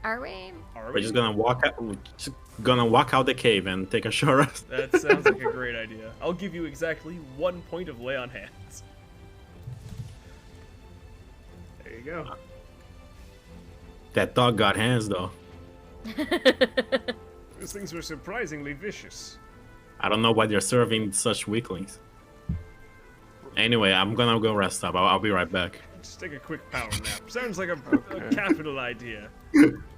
Are we? Are We're we? just gonna walk out. We're just gonna walk out the cave and take a short rest. That sounds like a great idea. I'll give you exactly 1 point of lay on hands. There you go. That dog got hands though. Those things were surprisingly vicious. I don't know why they're serving such weaklings. Anyway, I'm gonna go rest up. I'll be right back. Just take a quick power nap. Sounds like a Okay. capital idea.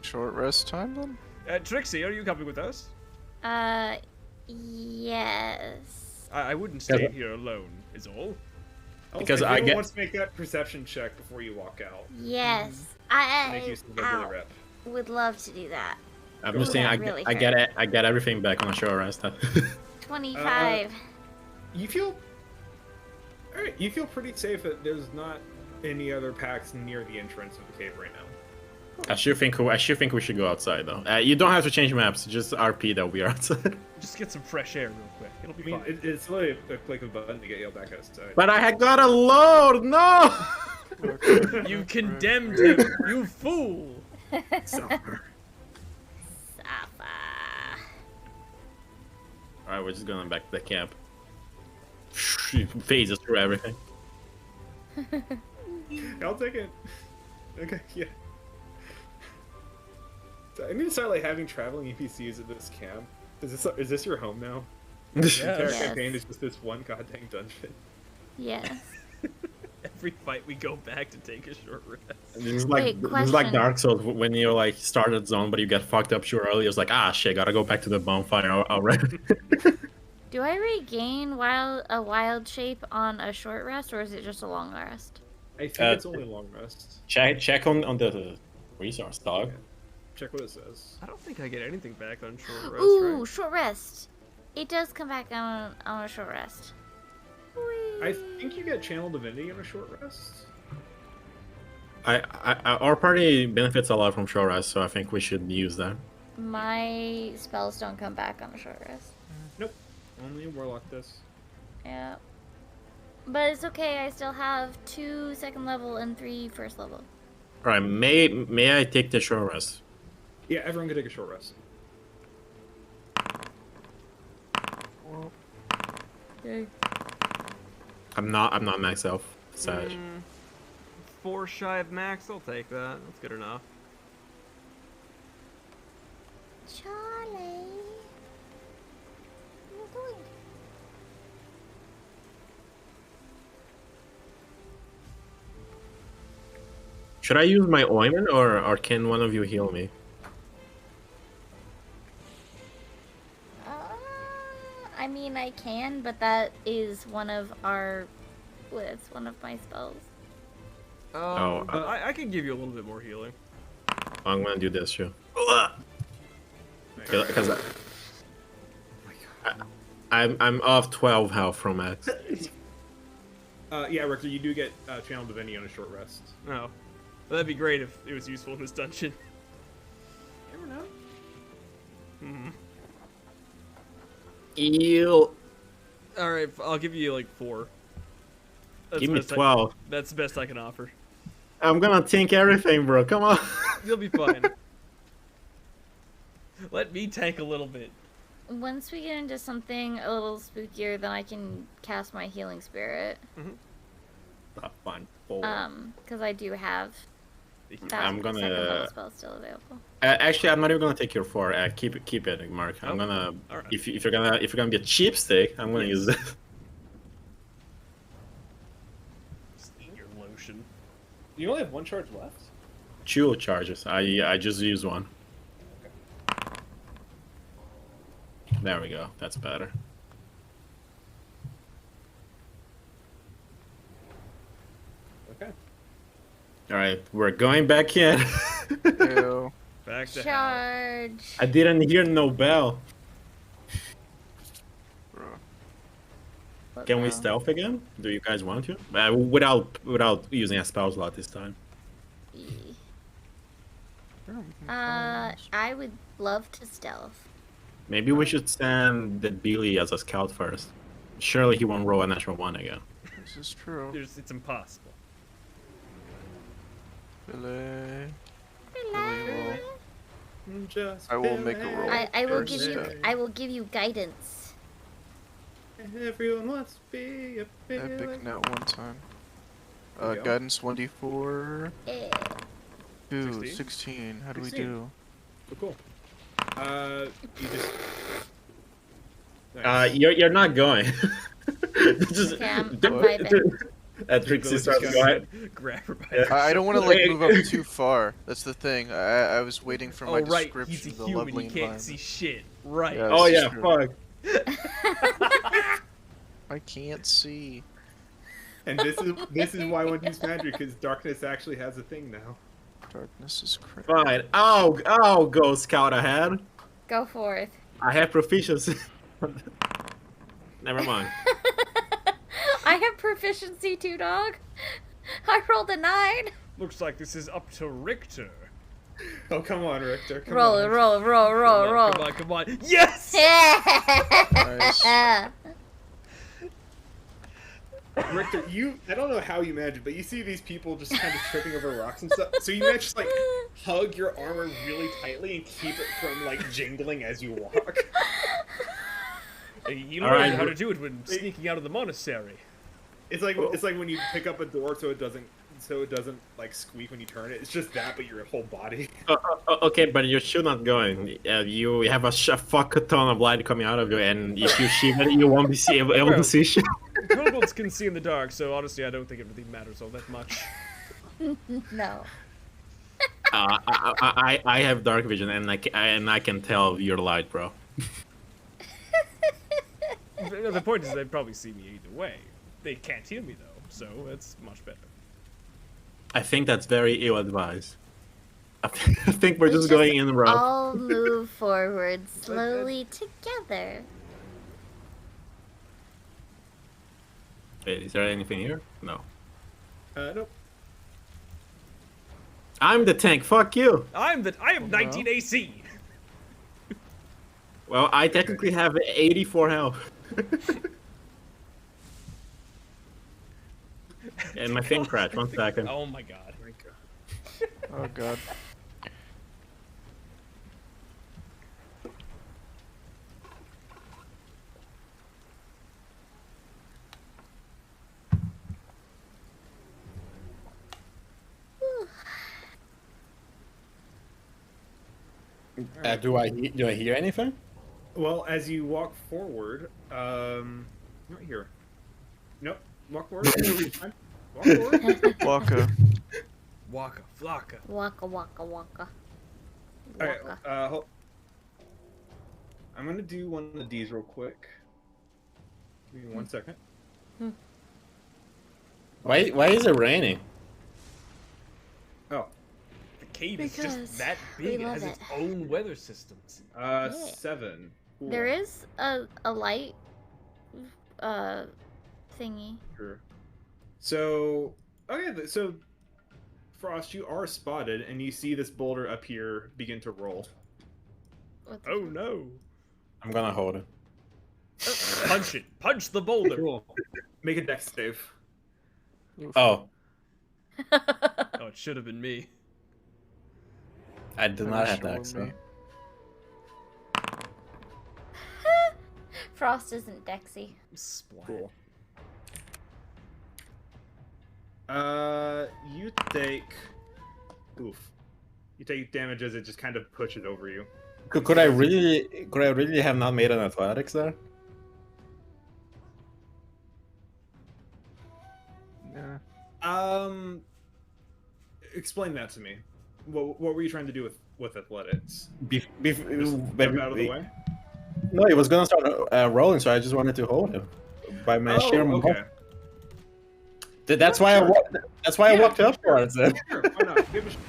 Short rest time then? Trixie, are you coming with us? Yes. I wouldn't stay here alone, is all. Because if I anyone get- wants to make that perception check before you walk out. Yes. Make use of the I rep. would love to do that. I'm just Ooh, saying that I really get hurt. it. I get everything back on a short rest. 25. You feel. Alright, you feel pretty safe that there's not any other packs near the entrance of the cave right now. I should think we should go outside though. You don't have to change maps. Just RP that we are outside. Just get some fresh air real quick. It'll be I mean, fine. it's literally a click of a button to get you back outside. But I had got a load. No. You condemned him, you fool! Safa. All right, we're just going back to the camp. Phases through everything. I'll take it. Okay, yeah. So I need to start like having traveling NPCs at this camp. Is this your home now? The entire Yes. campaign is just this one goddamn dungeon. Yes. Every fight we go back to take a short rest. This is Wait, like question. Dark Souls when you like started zone, but you get fucked up too early. It's like shit, gotta go back to the bonfire already. Do I regain a wild shape on a short rest, or is it just a long rest? I think it's only long rest. check on the resource dog. check what it says. I don't think I get anything back on short rest, Ooh, right? short rest. It does come back on a short rest. I think you get Channel Divinity on a short rest. Our party benefits a lot from short rest, so I think we should use that. My spells don't come back on a short rest. Nope. Only Warlock does. Yeah. But it's okay, I still have 2 second level and 3 first level. All right, may I take the short rest? Yeah, everyone can take a short rest. Okay. I'm not myself. Sad. 4 shy of max, I'll take that. That's good enough. Charlie. What are you doing? Should I use my ointment or can one of you heal me? I mean, I can, but that is one of our... It's one of my spells. I can give you a little bit more healing. I'm gonna do this too. Because I'm off 12 health from max. Yeah, Richter, you do get Channel Divinity on a short rest. No. That'd be great if it was useful in this dungeon. Never know. Ew. Alright, I'll give you like 4. That's Give the me best 12. That's the best I can offer. I'm gonna tank everything, bro. Come on. You'll be fine. Let me tank a little bit. Once we get into something a little spookier, then I can cast my healing spirit. Fine. Because I do have that I'm gonna- second level spell still available. Actually, I'm not even gonna take your 4. Keep it, Mark. I'm Oh, gonna. alright. If you're gonna be a cheapstick, I'm gonna use this. Just eat your lotion. You only have 1 charge left? 2 charges. I just used 1. There we go. That's better. Okay. All right, we're going back in. Ew. Back to hell. Charge! I didn't hear no bell. Bro. What Can we bell? stealth again? Do you guys want to? Without using a spell slot this time. I would love to stealth. Maybe we should send the Billy as a scout first. Surely he won't roll a natural 1 again. This is true. It's impossible. Billy. Hello. Just I will make a roll. I will First give you step. I will give you guidance. Everyone wants to be a Epic Billy. net 1 time. There we go. Guidance 1d4. Eh. 2, 16? 16. How do we 16. do? Cool. You just. Nice. You're not going. Just, Okay, I'm vibing. Trixie Billy starts just going. Grab her by Yeah. the I don't want to like move up too far. That's the thing. I was waiting for my Oh right, description he's a of the human. lovely He can't see environment. shit. Right. Yeah. Oh This is yeah, true. fuck. I can't see. And this is why I want to use magic, because darkness actually has a thing now. Darkness is crazy. Fine. I'll go scout ahead. Go forth. I have proficiency. Never mind. I have proficiency too, dog. I rolled a 9. Looks like this is up to Richter. Oh come on, Richter. Come Roll, on. roll, roll, roll, roll. Come on. Yes! Nice. Richter, I don't know how you manage it, but you see these people just kind of tripping over rocks and stuff. So you manage to like hug your armor really tightly and keep it from like jingling as you walk. Hey, you All learned right. how to do it when sneaking out of the monostery. It's like when you pick up a door so it doesn't like squeak when you turn it. It's just that, but your whole body. Okay, but you're still not going. You have a fuck ton of light coming out of you, and if you shiver, you won't be able to see shit. Kobolds can see in the dark, so honestly, I don't think it really matters all that much. No. I have dark vision, and I can tell your light, bro. The point is, they'd probably see me either way. They can't hear me though, so it's much better. I think that's very ill-advised. I think we're We just going in the row. all move forward slowly together. Wait, is there anything here? No. Nope. I'm the tank. Fuck you. I am 19 AC. Well, I technically have 84 health. And my thing crashed. 1 second. Oh my god. Oh god. Do I hear anything? Well, as you walk forward, not here. Nope. Walk forward. Fine. Walk forward. Waka. Waka flocka. Waka waka waka. Okay, Waka. I'm gonna do one of these real quick. Give me 1 second. Why is it raining? Oh, The cave is Because just that we big. It love has its it. own weather systems. 7. Cool. There is a light thingy. Sure. So, okay, so Frost, you are spotted, and you see this boulder up here begin to roll. What the Oh fuck? no. I'm gonna hold it. Punch it. Punch the boulder. Cool. Make a dex save. Oh, Oh, it should have been me. I did not have Sure that. with So. me. Frost isn't Dexy. Splat. Cool. You take... Oof. You take damage as it just kind of pushes over you. Could I really have not made an athletics there? Yeah. Explain that to me. What were you trying to do with athletics? Just Step out of the way? No, he was gonna start rolling, so I just wanted to hold him by my sheer okay. That's why I walked up towards it. Sure, why not? Give it a shot.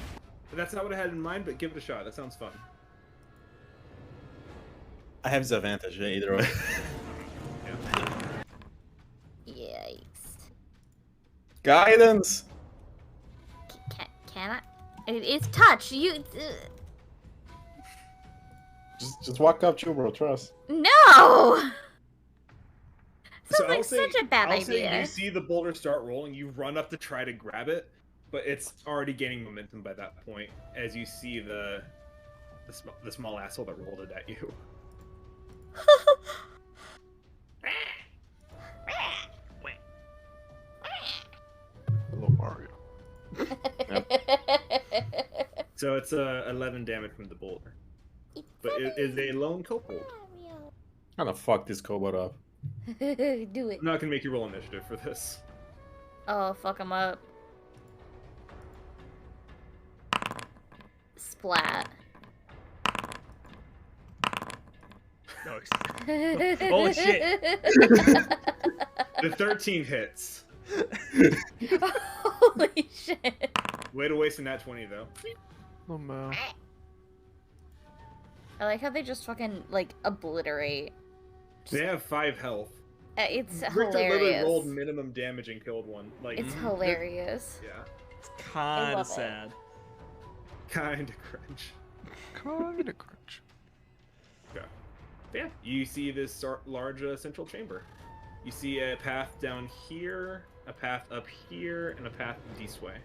That's not what I had in mind, but give it a shot. That sounds fun. I have disadvantage either way. Yikes. Guidance. Can I? It's touch. You. Just walk up to bro. Trust. No. So Sounds like such a bad I'll say idea. you see the boulder start rolling, you run up to try to grab it, but it's already gaining momentum by that point as you see the small asshole that rolled it at you. Little Mario. So it's 11 damage from the boulder. But it is a lone kobold. How the fuck this kobold up? Do it. I'm not gonna make you roll initiative for this. Oh, fuck him up. Splat. No, oh shit. The 13 hits. Holy shit. Way to waste a nat 20 though. Oh no. I like how they just fucking, like, obliterate. They have 5 health. It's Richter literally hilarious. rolled minimum damage and killed one. Like It's hilarious. Yeah. It's I kinda love it. sad. Kinda cringe. Kinda crunch. Okay. Yeah, you see this large central chamber. You see a path down here, a path up here, and a path this way.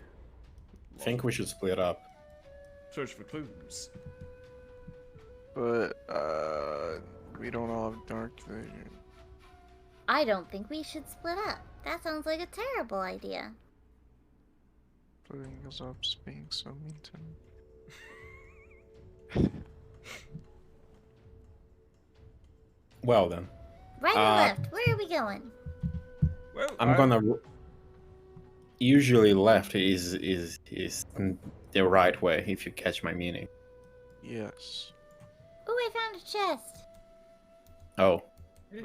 I think we should split up. Search for clues. But we don't all have dark vision. I don't think we should split up. That sounds like a terrible idea. Splitting us up is being so mean to me. Well then, Right or left? Where are we going? Well, I'm gonna. Usually left is the right way if you catch my meaning. Yes. Ooh, I found a chest. Oh.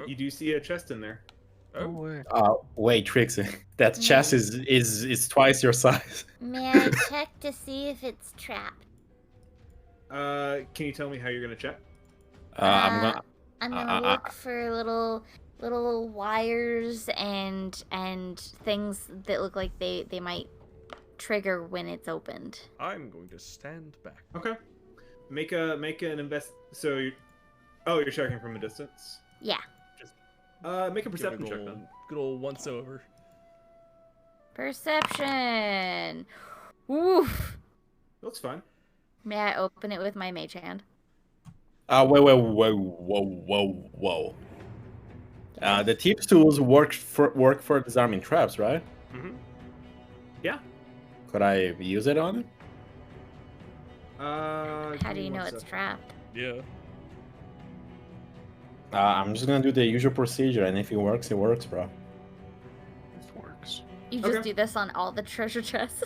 You do see a chest in there. No way. Wait, Trixie. That chest is twice your size. May I check to see if it's trapped? Can you tell me how you're gonna check? I'm gonna. I'm gonna uh, look for little wires and things that look like they might trigger when it's opened. I'm going to stand back. Okay. Make an invest. So you're checking from a distance. Yeah. Make a Give it perception a check good then. old, good old once over. Perception. Oof. That's fine. May I open it with my mage hand? Whoa. The thief's tools work for disarming traps, right? Mm-hmm. Yeah. Could I use it on it? How do you know it's trapped? Yeah. I'm just gonna do the usual procedure, and if it works, bro. It works. You just Okay. do this on all the treasure chests.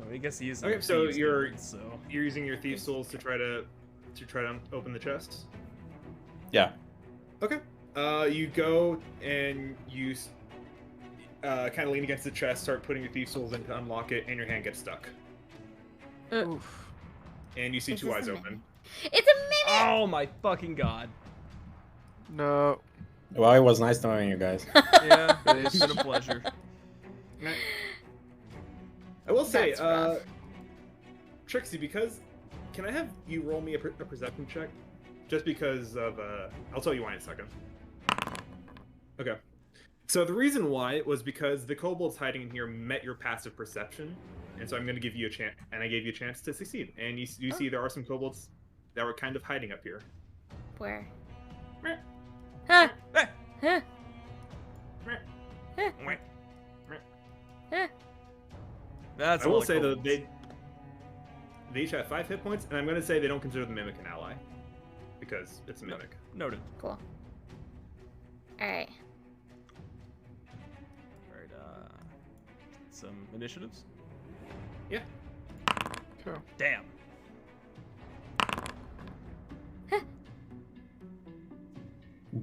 I guess he is. Okay, so you're so using your thief's tools to try to open the chests. Yeah. Okay. You go and you kind of lean against the chest, start putting your thief's tools in to unlock it, and your hand gets stuck. Oof. And you see This two is eyes a open. mimic. It's a mimic! Oh my fucking god. No. Well, it was nice knowing you guys. Yeah, it's been a pleasure. I will say, That's rough. Trixie, because can I have you roll me a perception check? Just because of, I'll tell you why in a second. Okay. So the reason why was because the kobolds hiding in here met your passive perception, and so I'm going to give you a chance, and I gave you a chance to succeed. And you see there are some kobolds that were kind of hiding up here. Where? Meh. Huh? Eh. Huh? Mwah. Huh? That's I all will the say though kobolds. they each have 5 hit points, and I'm going to say they don't consider the mimic an ally because it's a No. mimic. Noted. Cool. Alright. Alright, some initiatives? Yeah. Okay. Damn.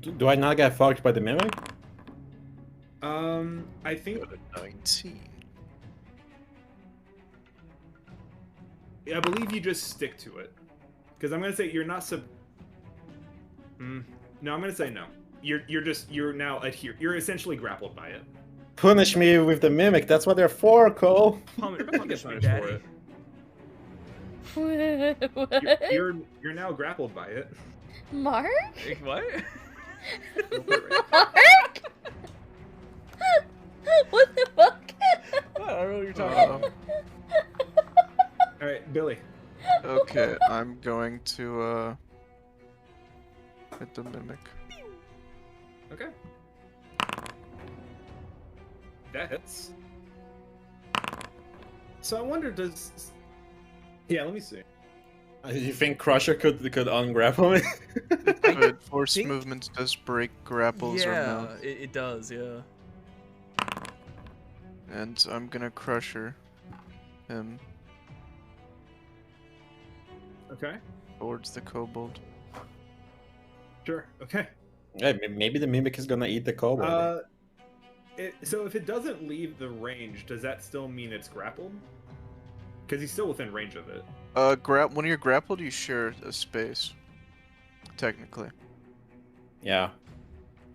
Do I not get fucked by the mimic? I think 19. I believe you just stick to it, because I'm gonna say you're not No, I'm gonna say no. You're now adhere. You're essentially grappled by it. Punish me with the mimic. That's what they're for, Cole. Punish me, punished for daddy. it. What? You're now grappled by it. Mark? Eh, what? Mark? What the fuck? I don't know what you're talking about. All right, Billy. Okay, I'm going to hit the mimic. Okay. That hits. So I wonder, does? Yeah, let me see. You think Crusher could ungrapple me? But force think- movement does break grapples or Yeah, no. it does, yeah. And I'm gonna crusher him Okay. towards the kobold. Sure. Okay. Hey, maybe the mimic is gonna eat the kobold. So if it doesn't leave the range, does that still mean it's grappled? Because he's still within range of it. When you're grappled, you share a space. Technically. Yeah.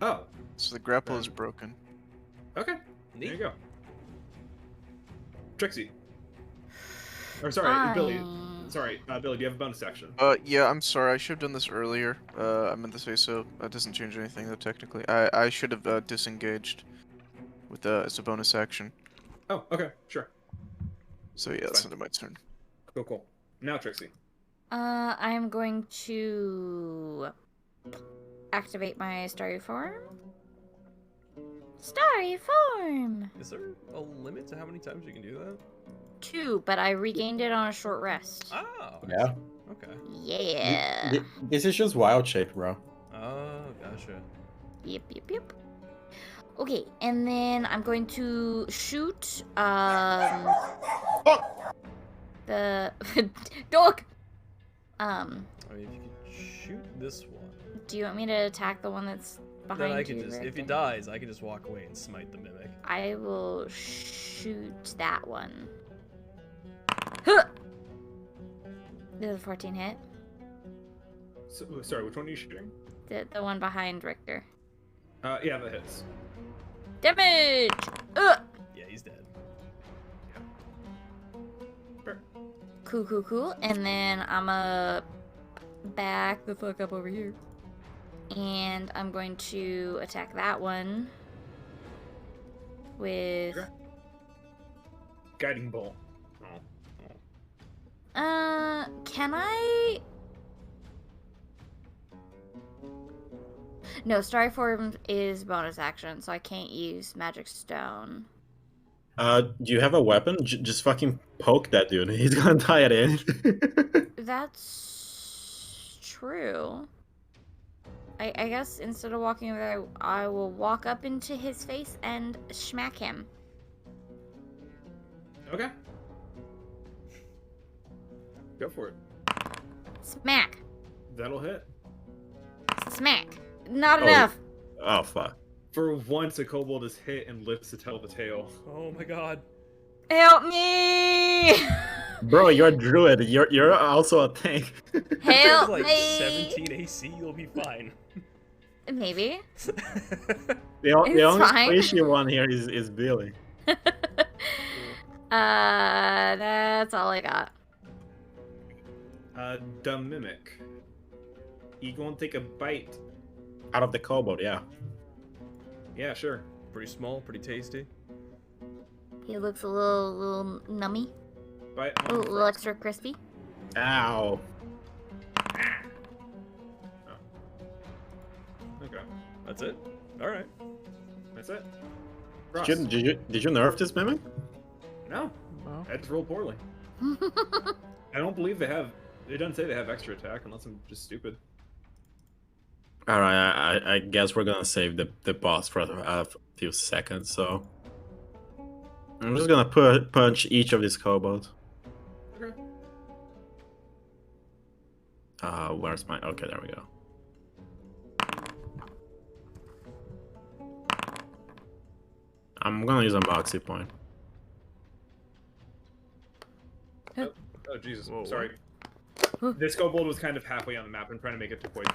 Oh. So the grapple is broken. Okay. There you Neat. go. Trixie. Or sorry, Billy. Sorry, Billy. Do you have a bonus action? Yeah, I'm sorry, I should have done this earlier. I meant to say so. That doesn't change anything though, technically. I should have disengaged with as a bonus action. Oh, okay, sure. So yeah, that's into my turn. Cool. Now, Trixie. I am going to activate my starry form. Starry form! Is there a limit to how many times you can do that? 2, but I regained it on a short rest. Oh. Yeah. Okay. Yeah. This is just wild shape, bro. Oh, gotcha. Yep. Okay, and then I'm going to shoot the dog. I mean, if you could shoot this one, Do you want me to attack the one that's behind then you? I can just, right if he there? dies, I can just walk away and smite the mimic. I will shoot that one. Huh! Does a 14 hit? So, sorry, which one are you shooting? The one behind Richter. Yeah, that hits. Damage! Ugh! Yeah, he's dead. Fair. Cool. And then I'm back the fuck up over here. And I'm going to attack that one with... Okay. Guiding bolt. Can I... No, Starry Form is bonus action, so I can't use Magic Stone. Do you have a weapon? Just fucking poke that dude. He's gonna die at it. That's true. I guess instead of walking over there, I will walk up into his face and smack him. Okay. Go for it. Smack. That'll hit. Smack. Not Oh. enough. Oh fuck. For once, a kobold is hit and lives to tell the tale. Oh my god. Help me! Bro, you're a druid. You're also a tank. Help like me! 17 AC, you'll be fine. Maybe. The only fine. squishy one here is Billy. That's all I got. The mimic. You gonna take a bite? Out of the kobold, yeah. Yeah, sure. Pretty small, pretty tasty. He looks a little nummy, Bite a on little the extra crispy. Ow. Okay, That's it? Alright. that's it. Ross. Did you nerf this mimic? No, Well, I just rolled poorly. I don't believe they have. It doesn't say they have extra attack unless I'm just stupid. Alright, I guess we're gonna save the boss for a few seconds, so... I'm just gonna punch each of these kobolds. Okay. Where's my... Okay, there we go. I'm gonna use a moxie point. Oh Jesus, Whoa, sorry. This kobold was kind of halfway on the map. I'm trying to make it to point.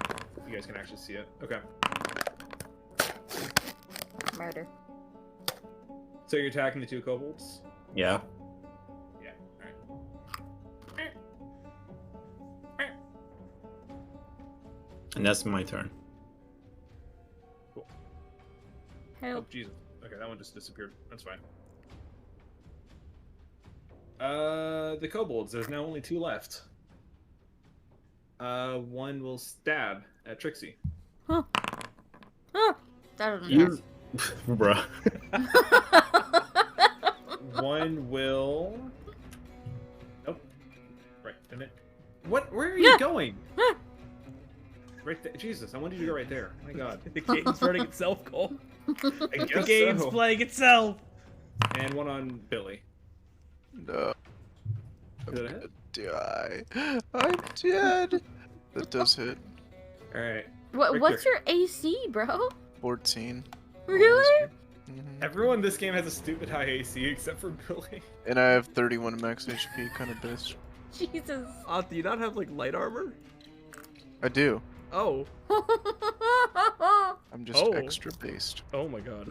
You guys can actually see it. Okay. Murder. So you're attacking the two kobolds? Yeah. Yeah. Alright. And that's my turn. Cool. Oh, Help. Jesus. Okay, that one just disappeared. That's fine. The kobolds. There's now only two left. One will stab at Trixie. Huh. Oh, that doesn't You... Bruh. One will... Nope. Right, a minute. What? Where are you going? Right there. Jesus, I wanted you to go right there. My god. The game's running itself, Cole. I The guess game's so. playing itself. And one on Billy. No. I'm Did it gonna hit? die. I'm dead. That does hit. Alright. What's your AC, bro? 14. Really? Mhm. Everyone in this game has a stupid high AC except for Billy. And I have 31 max HP, kind of bitch. Jesus. Do you not have, like, light armor? I do. Oh. I'm just Oh. extra based. Oh my god.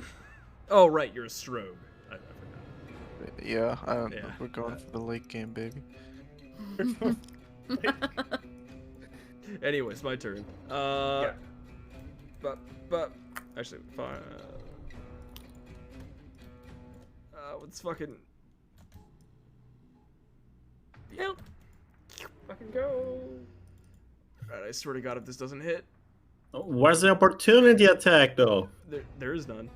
Oh, right, you're a strobe. I forgot. Yeah, I don't know. Yeah. We're going for the late game, baby. Anyways, my turn. Yeah. But actually, fine. Let's fucking. Help. Fucking go. Alright, I swear to God, if this doesn't hit, Where's the opportunity attack, though? there is none.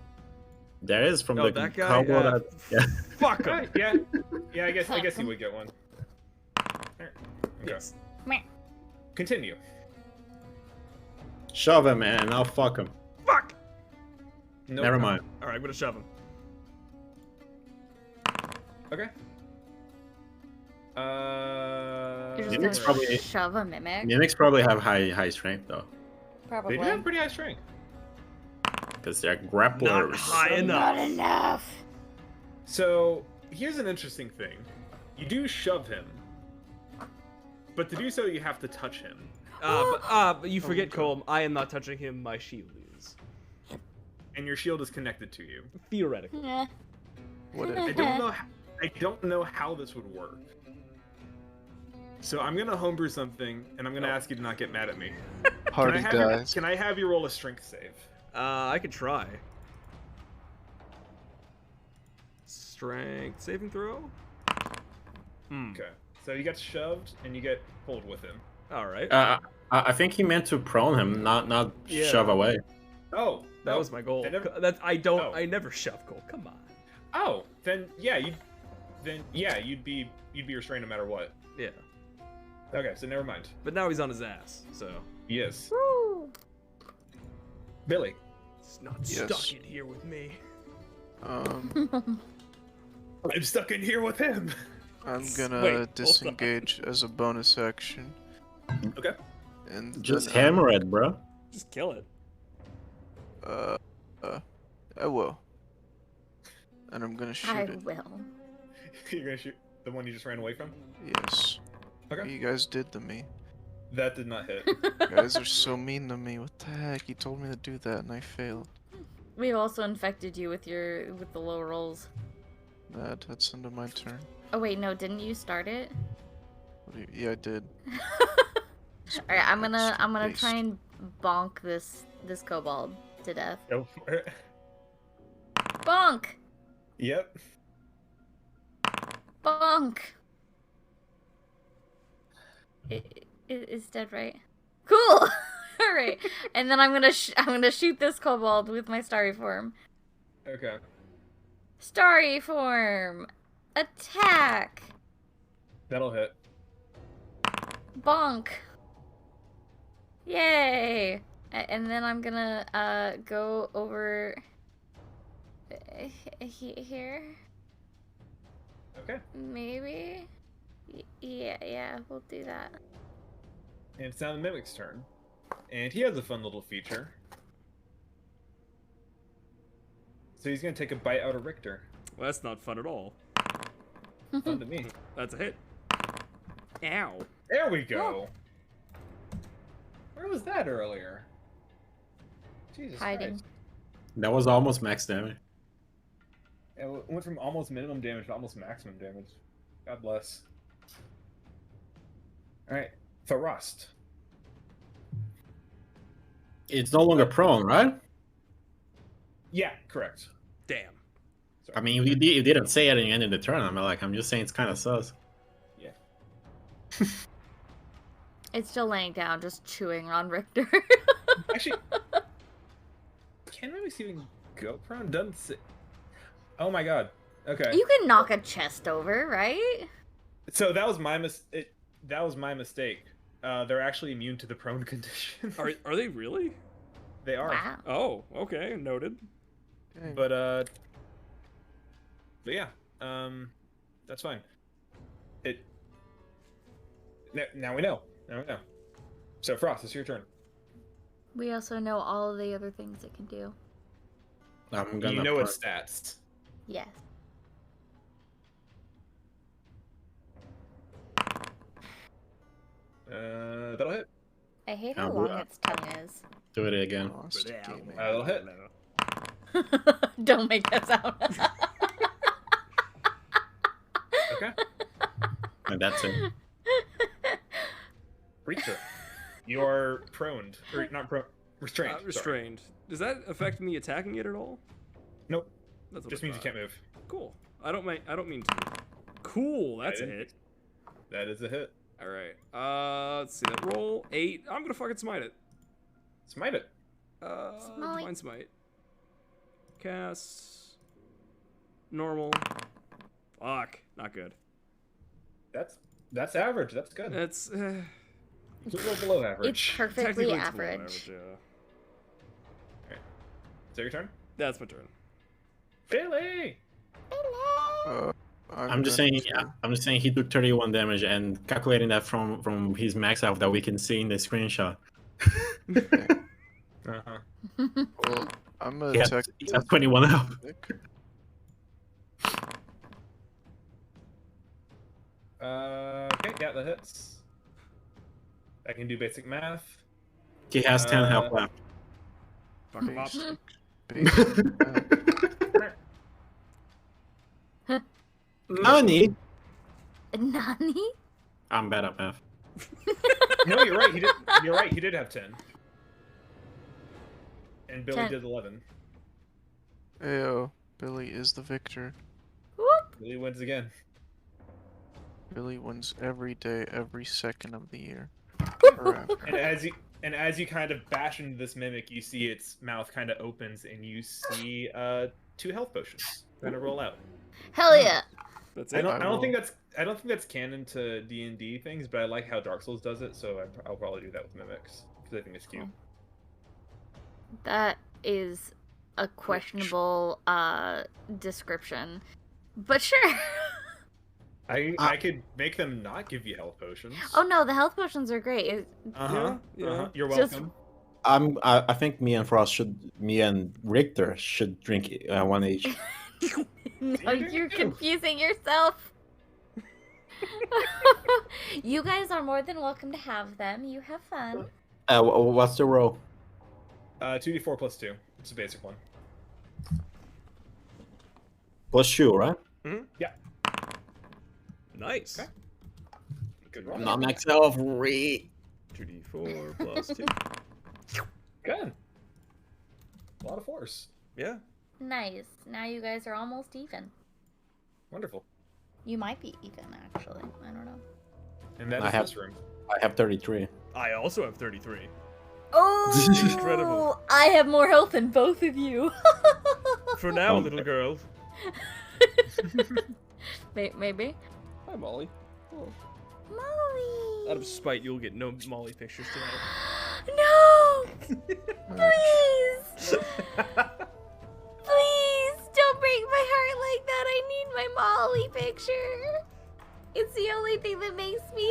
There is from No, the that guy. kobold that... Yeah. Fuck him. Alright, yeah. Yeah, I guess he would get one. Alright. Okay. Yes. Meh. Continue. Shove him, man. I'll fuck him. Fuck. Nope. Never mind. All right, I'm gonna shove him. Okay. You're just Mimic's gonna probably- shove a mimic? Mimics probably have high strength, though. Probably. They do have pretty high strength. Because they're grapplers. Not high Not enough. enough. So here's an interesting thing. You do shove him, but to do so, you have to touch him. But you forget, Colm, I am not touching him, my shield is. And your shield is connected to you. Theoretically. Yeah. What I if? don't know how this would work. So I'm gonna homebrew something, and I'm gonna ask you to not get mad at me. Party dies. Can I have you roll a strength save? I could try. Strength saving throw? Okay. So you get shoved, and you get pulled with him. Alright. I think he meant to prone him, not Yeah. shove away. Oh, That oh, was my goal. I never- I never shove Cole. Come on. Oh, then yeah, you'd be restrained no matter what. Yeah. Okay, so never mind. But now he's on his ass, so Yes. Woo! Billy. it's not Yes. stuck in here with me. I'm stuck in here with him. gonna Wait, hold on. disengage as a bonus action. Okay. And Just then, hammer it, bro. Just kill it. I will. And I'm gonna shoot I it. will. You're gonna shoot the one you just ran away from? Yes. Okay. You guys did to me. That did not hit. You guys are so mean to me. What the heck? He told me to do that and I failed. We've also infected you with the low rolls. That's into my turn. Oh wait, no, didn't you start it? Yeah, I did. Alright, I'm gonna Based. try and bonk this kobold to death. Go for it. Bonk! Yep. Bonk! It's dead, right? Cool! Alright, and then I'm gonna shoot this kobold with my starry form. Okay. Starry form! Attack! That'll hit. Bonk! Yay! And then I'm gonna go over here. Okay. Maybe. Yeah, we'll do that. And it's now the Mimic's turn. And he has a fun little feature. So he's gonna take a bite out of Richter. Well, that's not fun at all. Fun to me. That's a hit. Ow. There we go. Where was that earlier? Jesus Hiding. Christ. That was almost max damage. It went from almost minimum damage to almost maximum damage. God bless. Alright, Thrust. It's no longer prone, right? Yeah, correct. Damn. Sorry. I mean, you didn't say it at the end of the turn. I'm just saying it's kind of sus. Yeah. It's still laying down, just chewing on Richter. Actually, can Mimics even go prone? Doesn't say... Oh my god. Okay. You can knock a chest over, right? So that was my that was my mistake. They're actually immune to the prone condition. Are they really? They are. Wow. Oh, okay, noted. Dang. But yeah, that's fine. Now we know. Now we know. So Frost, it's your turn. We also know all of the other things it can do. I'm gonna. You know its stats. Yes. That'll hit. I hate how Yeah, long well, its tongue is. do it again. Lost gaming. That'll hit. Don't make that sound. Okay. And that's it. Richter, you are proned, or not prone, restrained. Sorry. Restrained. Does that affect me attacking it at all? Nope. That's what Just I means you thought. can't move. Cool. I don't mean to. Cool. That's a didn't- hit. That is a hit. All right. Let's see that roll. 8. I'm gonna fucking smite it. Smite it. Smite. Divine smite. Cast. Normal. Fuck. Not good. That's average. That's good. That's It's a little below average. It's perfectly technically it's below average. yeah. Is that your turn? That's my turn. Billy. I'm just going saying. to- I'm just saying he took 31 damage, and calculating that from his max health that we can see in the screenshot. Uh-huh. Well, I'm gonna He has, attack. he has 21 health. Okay, yeah, that hits. I can do basic math. He has 10 health left. Fuck 'em up. Basic. Nani? Nani? I'm bad at math. No, you're right. You're right. He did have 10. And Billy 10. did 11. Ayo, Billy is the victor. Whoop. Billy wins again. Billy wins every day, every second of the year. And as you kind of bash into this mimic, you see its mouth kind of opens, and you see 2 health potions kind of roll out. Hell yeah. That's I it. don't think that's canon to D&D things, but I like how Dark Souls does it, so I'll probably do that with mimics because I think it's cute. That is a questionable description. But sure. I could make them not give you health potions. Oh no, the health potions are great. Yeah. You're Just- welcome. I think me and Richter should drink 1 each. No, you're confusing yourself. You guys are more than welcome to have them. You have fun. What's the roll? 2d4 plus 2. It's a basic one. +2, right? Yeah. Nice. Okay. Good roll. Not max health. 2d4 plus 2. Good. A lot of force. Yeah. Nice. Now you guys are almost even. Wonderful. You might be even, actually. I don't know. And that I is have- this room. I have 33. I also have 33. Oh! Incredible. I have more health than both of you. For now, Oh. little girl. Maybe. Hi, Molly. Oh. Molly! Out of spite, you'll get no Molly pictures tonight. No! Please! Please! Don't break my heart like that. I need my Molly picture. It's the only thing that makes me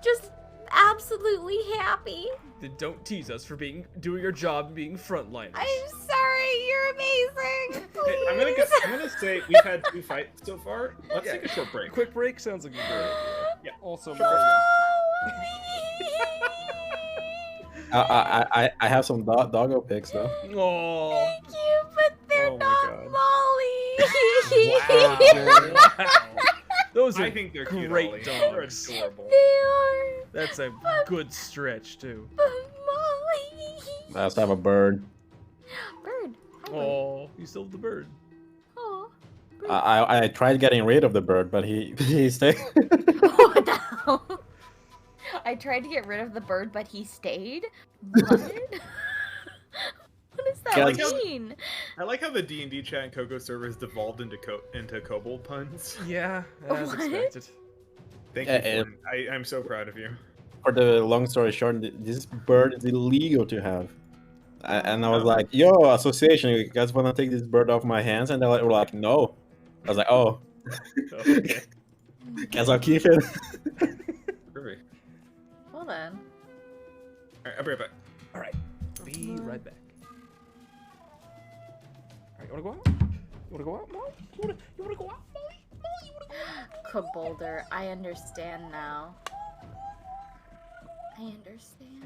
just absolutely happy. Then don't tease us for doing our job and being frontliners. I'm sorry. You're amazing. Please. Hey, I'm gonna say we've had 2 fights so far. Let's Yeah. take a short break. Quick break sounds like a good idea. Yeah. Also, I have some doggo pics though. Aww. Thank you, but they're Oh my not God. Molly. Wow. Those are I think they're cute, great Ollie. They're dogs. adorable. They are. That's a good stretch, too. But Molly. I also have a bird. Bird. Hi, bird. Oh, you still have the bird. Aw. I tried getting rid of the bird, but he stayed. What the hell? I tried to get rid of the bird, but he stayed? What? What does that Guys- mean? I like how the D&D chat and Coco server has devolved into kobold puns. Yeah, as What? expected. Thank Yeah, you. I'm so proud of you. For the long story short, this bird is illegal to have. And I was like, yo, association, you guys want to take this bird off my hands? And they were like, no. I was like, oh, Okay. guess I'll keep it. Perfect. Well then. Alright, I'll be right back. All right. Be right back. All right, you wanna go out? You wanna go out, Molly? You wanna go out, Molly? Molly, you wanna go out? Kobolder, I understand now. I understand.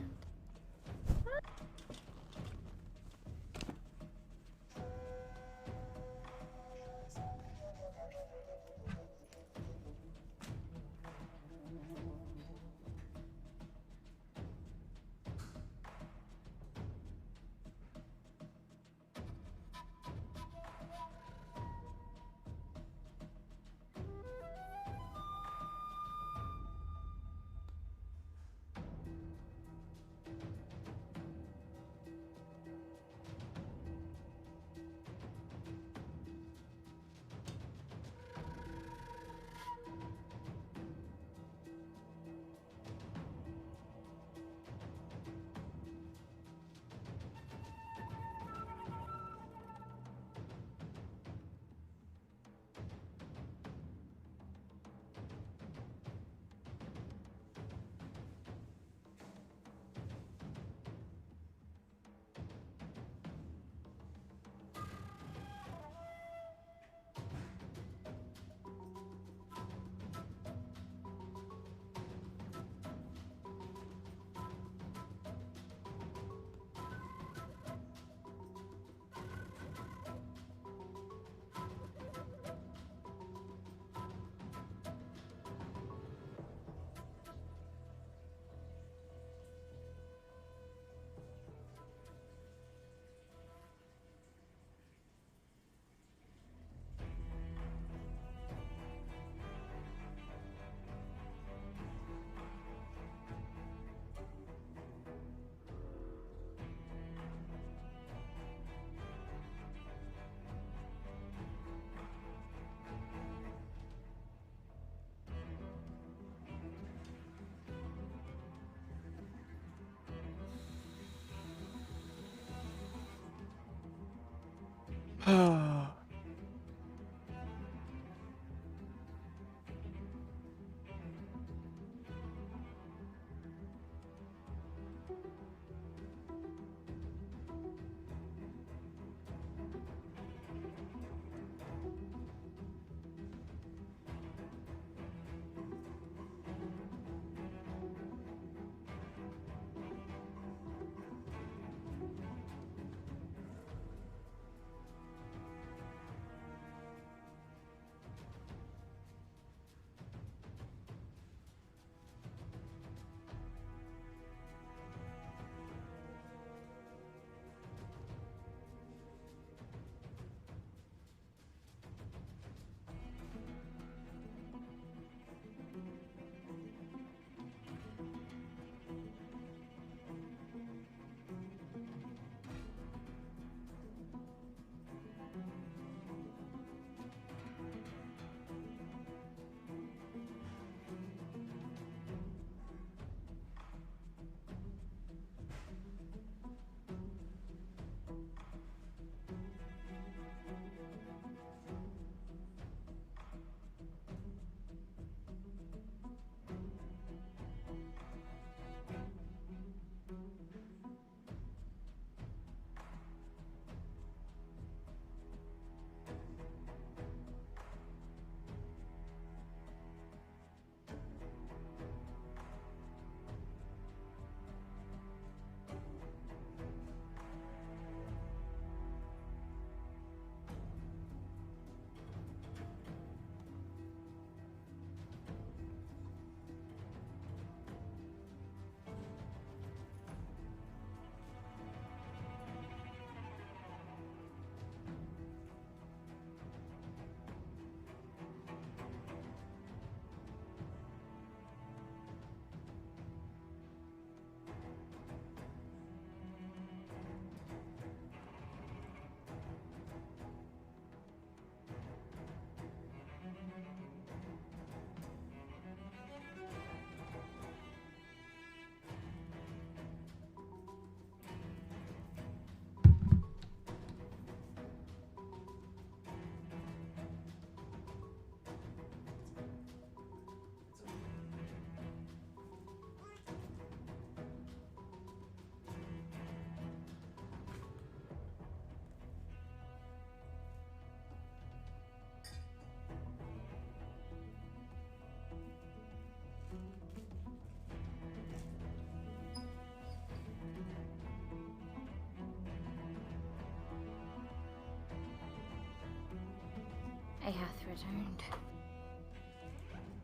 I hath returned.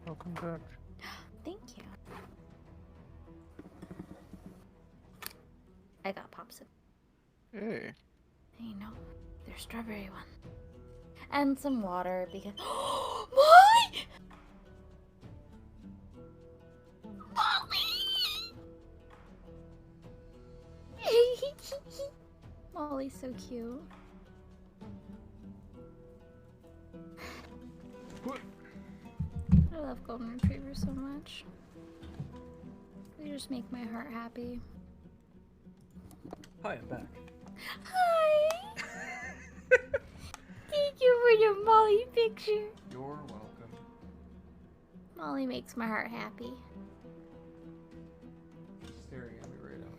Welcome back. Thank you. I got popsicle. Hey. You know, they're strawberry one. And some water because Molly! Molly! Molly's so cute. I love golden retrievers so much. They just make my heart happy. Hi, I'm back. Hi! Thank you for your Molly picture. You're welcome. Molly makes my heart happy. Staring at me right now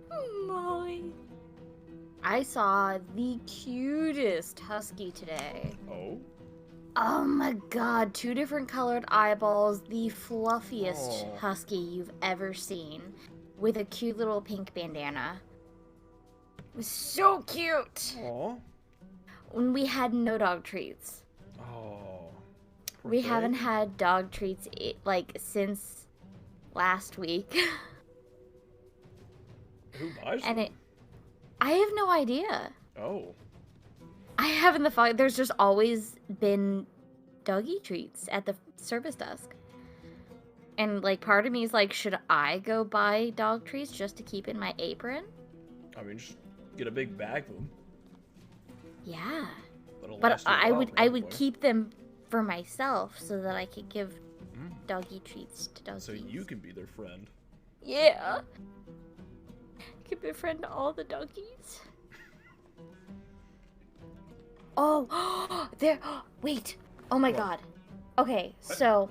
during Molly. I saw the cutest husky today. Oh? Oh my god, 2 different colored eyeballs, the fluffiest Aw. husky you've ever seen, with a cute little pink bandana. It was so cute! Aw. When we had no dog treats. Oh. We haven't had dog treats, like, since last week. Who buys And them? I have no idea. Oh. I haven't the fuck. There's just always been doggy treats at the service desk. And, like, part of me is like, should I go buy dog treats just to keep in my apron? I mean, just get a big bag of them. Yeah. That'll But last you a I while, would probably. keep them for myself so that I could give Mm. doggy treats to doggies. So you can be their friend. Yeah. I can befriend all the doggies. Oh, there. Wait. Oh my What? god. Okay, What? so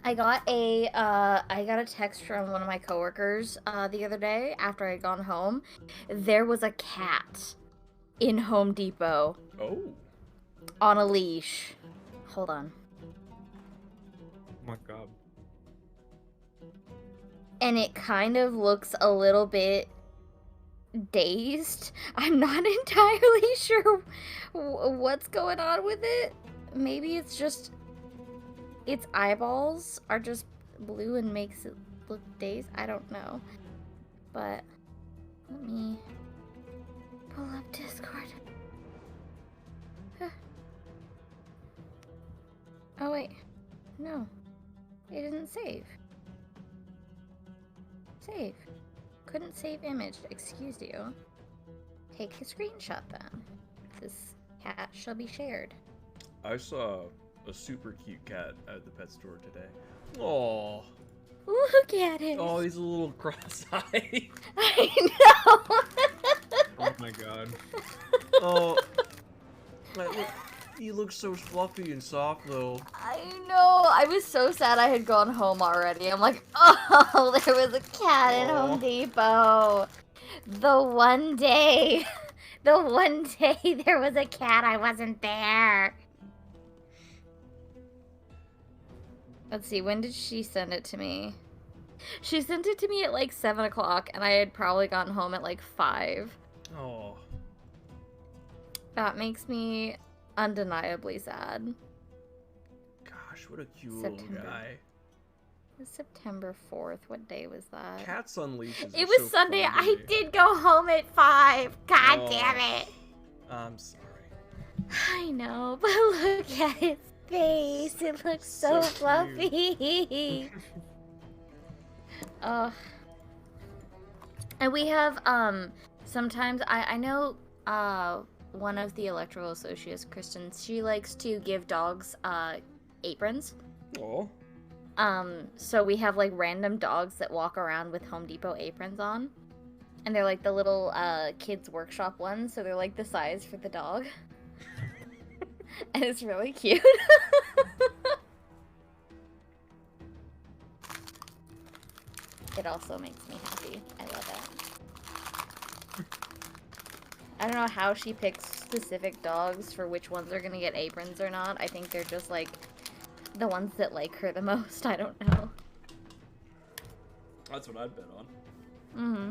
I got a text from one of my coworkers the other day after I'd gone home. There was a cat in Home Depot Oh. on a leash. Hold on. Oh my god. And it kind of looks a little bit dazed. I'm not entirely sure what's going on with it. Maybe it's just its eyeballs are just blue and makes it look dazed. I don't know. But let me pull up Discord. Oh wait. No. It didn't save. Save. Couldn't save image. Excuse you. Take a screenshot then. This cat shall be shared. I saw a super cute cat at the pet store today. Oh. Look at it. Oh, he's a little cross-eyed. I know. Oh my god. Oh. He looks so fluffy and soft, though. I know. I was so sad I had gone home already. I'm like, oh, there was a cat in Home Depot. The one day there was a cat, I wasn't there. Let's see, when did she send it to me? She sent it to me at like 7 o'clock, and I had probably gotten home at like 5. Oh. That makes me undeniably sad. Gosh, what a cute September. little guy. It was September 4th. What day was that? Cats on leashes. It are was so Sunday. fun to I me. did go home at 5. God Oh. damn it. I'm sorry. I know, but look at its face. It looks so, So fluffy. Oh. And we have, sometimes, I know, one of the electrical associates, Kristen, she likes to give dogs, aprons. Oh. So we have, like, random dogs that walk around with Home Depot aprons on. And they're, like, the little, kids' workshop ones, so they're, like, the size for the dog. And it's really cute. It also makes me happy. I love it. I don't know how she picks specific dogs for which ones are gonna get aprons or not. I think they're just, like, the ones that like her the most. I don't know. That's what I'd bet on. Mm-hmm.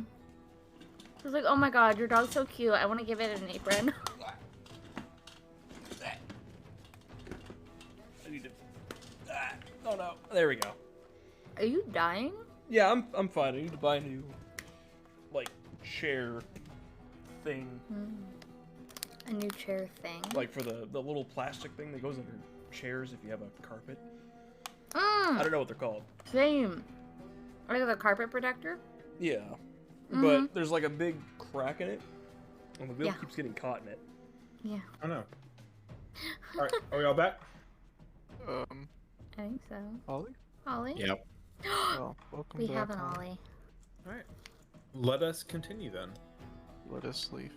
She was like, oh my god, your dog's so cute. I want to give it an apron. I need to... Oh no. There we go. Are you dying? Yeah, I'm fine. I need to buy a new, like, chair thing. A new chair thing. Like for the little plastic thing that goes under chairs if you have a carpet. I don't know what they're called. Same. Like the carpet protector? Yeah. Mhm. But there's like a big crack in it. And the wheel Yeah. keeps getting caught in it. Yeah. Oh no. Alright, are we all back? I think so. Ollie? Ollie? Yep. Well, welcome We back. have an Ollie. Ollie. Alright. Let us continue then. Let us leave.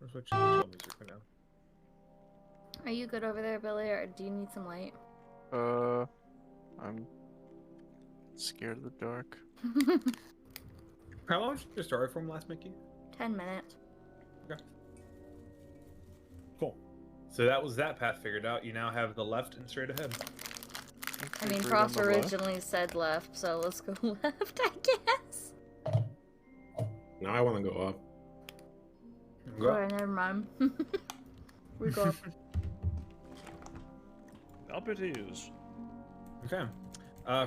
We're switching to chill music for now. Are you good over there, Billy, or do you need some light? I'm scared of the dark. How long was your story from last, Mickey? 10 minutes. Cool. So that was that path figured out. You now have the left and straight ahead. I mean, Right on Frost the left. originally said left, so let's go left, I guess. Now I want to go up. Go. Alright, never mind. We go up. Up it is. Okay.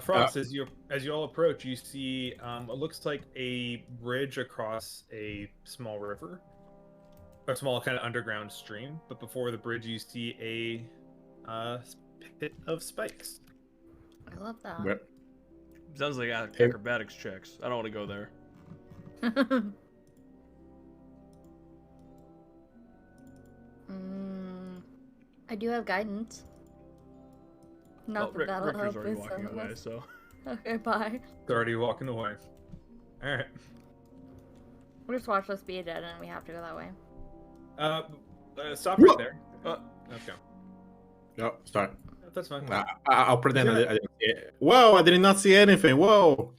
Frost, as you all approach, you see it looks like a bridge across a small river, a small kind of underground stream. But before the bridge, you see a pit of spikes. I love that. Where, Sounds like Hey. acrobatics checks. I don't want to go there. I do have guidance. Not that that'll Richter's help already with walking some of away, us. so. Okay, bye. They're already walking away. All right. We'll just watch us be dead and we have to go that way. Stop right there. Okay. Oh, sorry. That's fine. I'll pretend I didn't see it. Whoa, I did not see anything. Whoa.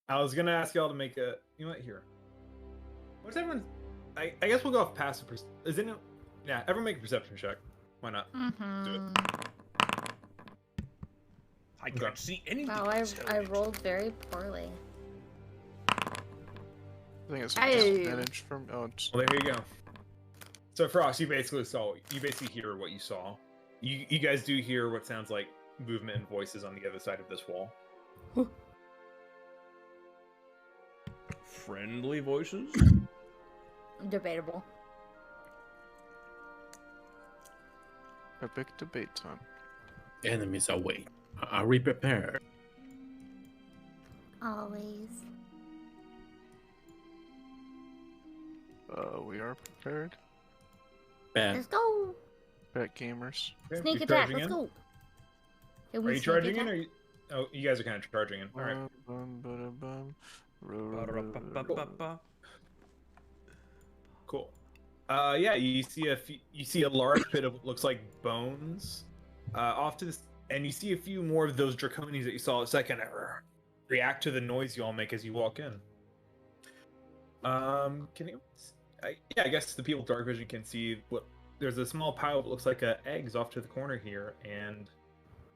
I was gonna ask y'all to make a. You know what? Here. What's everyone? I guess we'll go off passive. Is it? Yeah. Everyone make a perception check. Why not? Do it. I can't see anything. Wow, I rolled very poorly. I think it's a Hey. disadvantage from. Oh, it's, Well, there you go. So Frost, you basically hear what you saw. You guys do hear what sounds like movement and voices on the other side of this wall. Friendly voices? Debatable. epic debate time. Enemies await. Are we prepared? Always. We are prepared. Bad. Let's go. Bet gamers. Okay, Sneak you're attack. charging Let's in? go. Can Are we you sneak charging in? attack? Or you... Oh, you guys are kind of charging in. All right. Ba-da-ba-ba-ba-ba. Cool. Yeah, you see a large pit of looks like bones off to this, and you see a few more of those draconies that you saw a second react to the noise you all make as you walk in. Can you? Yeah, I guess the people with dark vision can see what. There's a small pile of what looks like eggs off to the corner here, and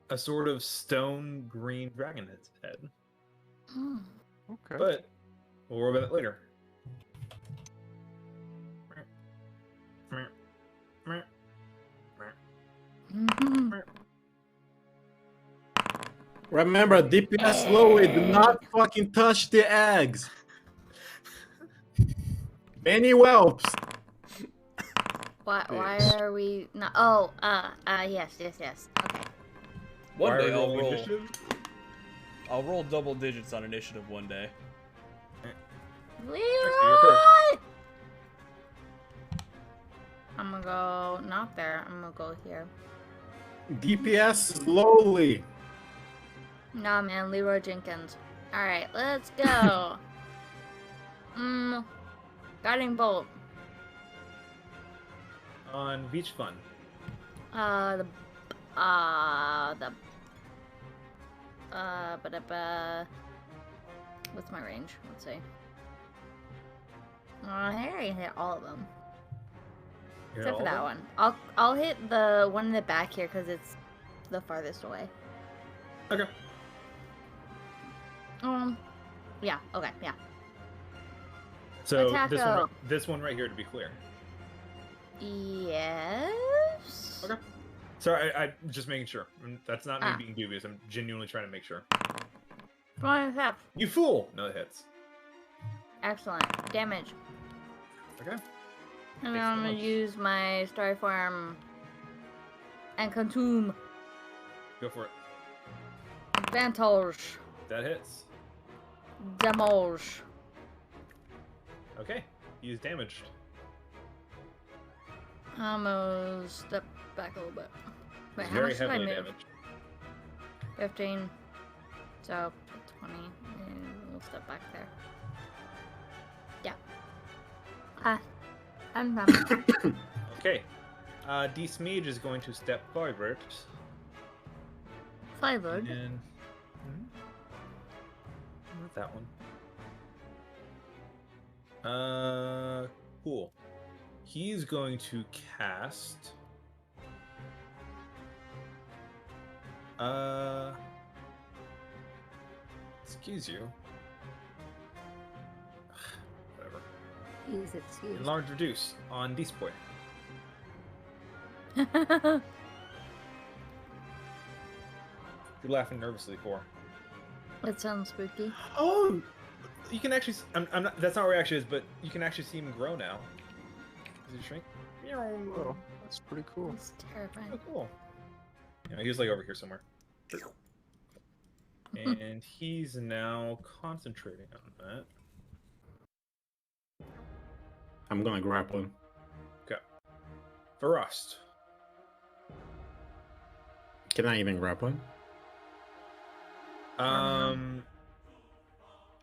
a sort of stone green dragon head. Hmm. Okay. But we'll worry about that later. Mhm. Remember, DPS slowly. Do not fucking touch the eggs. Many whelps. Why are we not? Oh, yes. Okay. One Why are day we I'll rolling roll. initiative? I'll roll double digits on initiative one day. Leroy! I'm gonna go not there. I'm gonna go here. DPS slowly. Nah, man, Leroy Jenkins. All right, let's go. Guiding bolt. On Beach Fun. What's my range? Let's see. I already hit all of them. Except for that one. I'll hit the one in the back here because it's the farthest away. Okay. Yeah. Okay. Yeah. So Attack-o. this one right here, to be clear. Yes. Okay. Sorry, I'm just making sure. That's not me Ah. being dubious. I'm genuinely trying to make sure. 25. You fool! No, it hits. Excellent. Damage. Okay. And Thanks then so I'm gonna much. use my Starry Farm and Consume. Go for it. Advantage. That hits. Damage. Okay. He is damaged. I'm gonna step back a little bit. Wait, He's how very much did I heavily move? damaged. 15. So, 20. And we'll step back there. Yeah. I'm done. Okay. D Smage is going to step forward. Flavored. And. Not that one. Cool. He's going to cast. Excuse you. Whatever. Use excuse. Enlarge reduce on Beast Boy. You're laughing nervously for. It sounds spooky. Oh, you can actually. I'm not. That's not where he actually is, but you can actually see him grow now. Does he shrink? Oh, that's pretty cool. It's terrifying. Oh, cool. Yeah, he was like over here somewhere. And he's now concentrating on that. I'm gonna grapple him. Okay. For Rust. Can I even grapple him?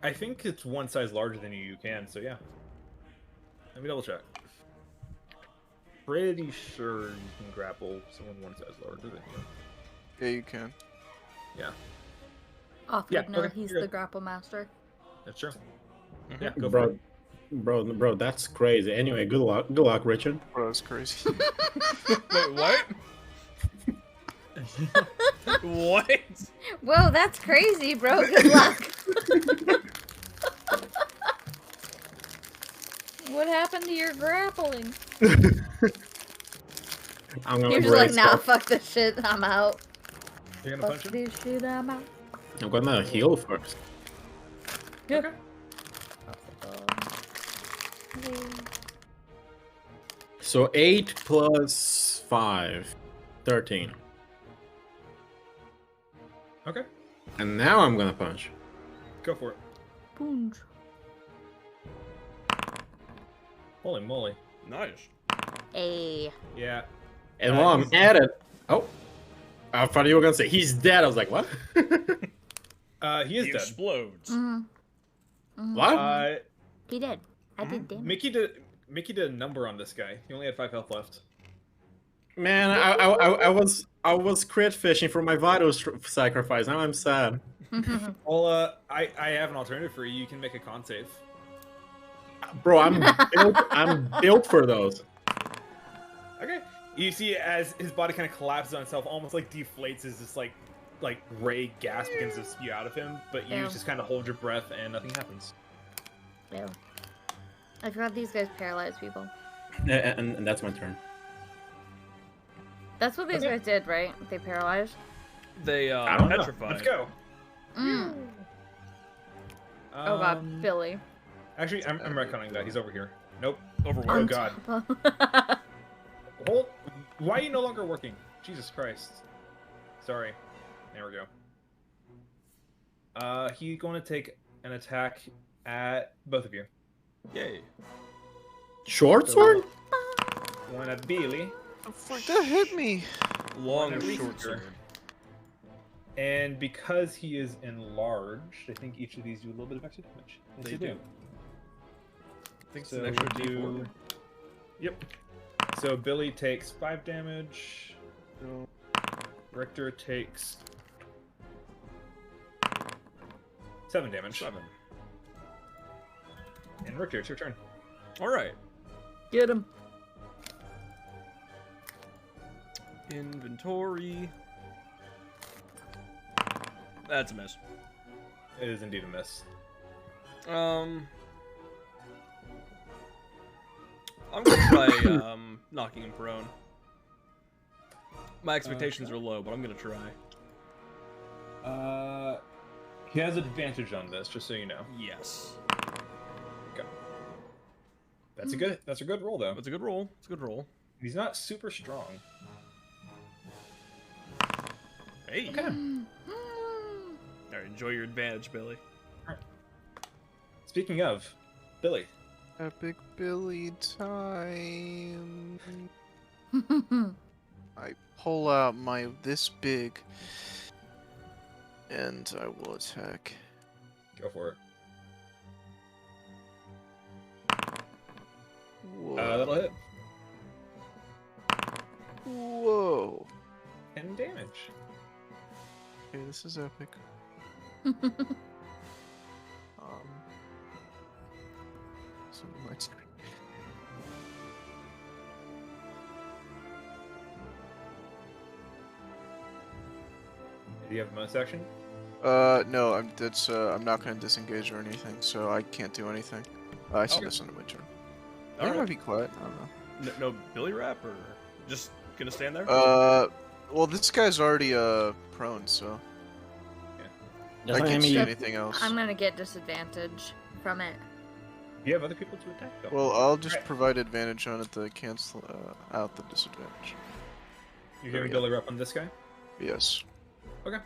I think it's one size larger than you can, so yeah. Let me double check. Pretty sure you can grapple someone one size larger than you. Yeah, you can. Yeah, Off Yeah, would know okay, he's you're the good. grapple master. that's true. Mm-hmm. Yeah, go for it. Bro, that's crazy. Anyway, good luck, Richard. Bro, that's crazy. Wait, what? What? Whoa, that's crazy, bro. Good luck. What happened to your grappling? I'm gonna You're just like, brace nah, up. fuck this shit. I'm out. You're gonna Fuck punch him? this shit. I'm out. I'm gonna heal first. Okay. So 8 plus 5, 13. Okay. And now I'm gonna punch. Go for it. Punch. Holy moly. Nice. Hey. Yeah. And while I'm at it, oh, I thought you were gonna say he's dead. I was like, what? He is He dead. explodes. What? He did. I did damage. Mickey did a number on this guy. He only had 5 health left. Man, I was crit fishing for my vital sacrifice. Now I'm sad. Well, I have an alternative for you. You can make a con save. Bro, I'm built for those. Okay. You see as his body kind of collapses on itself, almost like deflates as this like gray gas begins to spew out of him, but you Ew. just kind of hold your breath and nothing happens. Ew. I forgot these guys paralyze people. And that's my turn. That's what these Okay. guys did, right? They paralyzed. They I don't know. petrify. Let's go. Mm. Oh god, Billy. Actually, I'm retconning that. He's over here. Nope. Overwhelmed. Oh On god. top of- Hold. Why are you no longer working? Jesus Christ. Sorry. There we go. He's going to take an attack at both of you. Yay. Short sword? One at Billy, Oh, fuck, that hit me. Long One or at short Reese's. sword. and because he is enlarged, I think each of these do a little bit of extra damage. Yes, They do. I think it's So an extra we'll do- D4. Yep. So Billy takes 5 damage. Richter takes 7 damage. 7. And Richter, it's your turn. Alright. Get him. Inventory. That's a miss. It is indeed a miss. I'm gonna try knocking him prone. My expectations are low, but I'm gonna try. He has advantage on this, just so you know. Yes. That's a good roll though. That's a good roll. It's a good roll. He's not super strong. Hey. Okay. Alright, enjoy your advantage, Billy. Speaking of, Billy. Epic Billy time. I pull out my this big, and I will attack. Go for it. Whoa. That'll hit. Whoa. 10 damage. Okay, this is epic. So my screen. Do you have a bonus action? No, I'm not gonna disengage or anything, so I can't do anything. I see Okay. this on my turn. I Alright. might be quiet. I don't know. No Billy rap, or just gonna stand there? Well, this guy's already prone, so Just I let can't me- see anything else. I'm gonna get disadvantage from it. Do you have other people to attack though? Well, I'll just Alright. provide advantage on it to cancel out the disadvantage. You're there giving we go. Billy rep on this guy? Yes. Okay.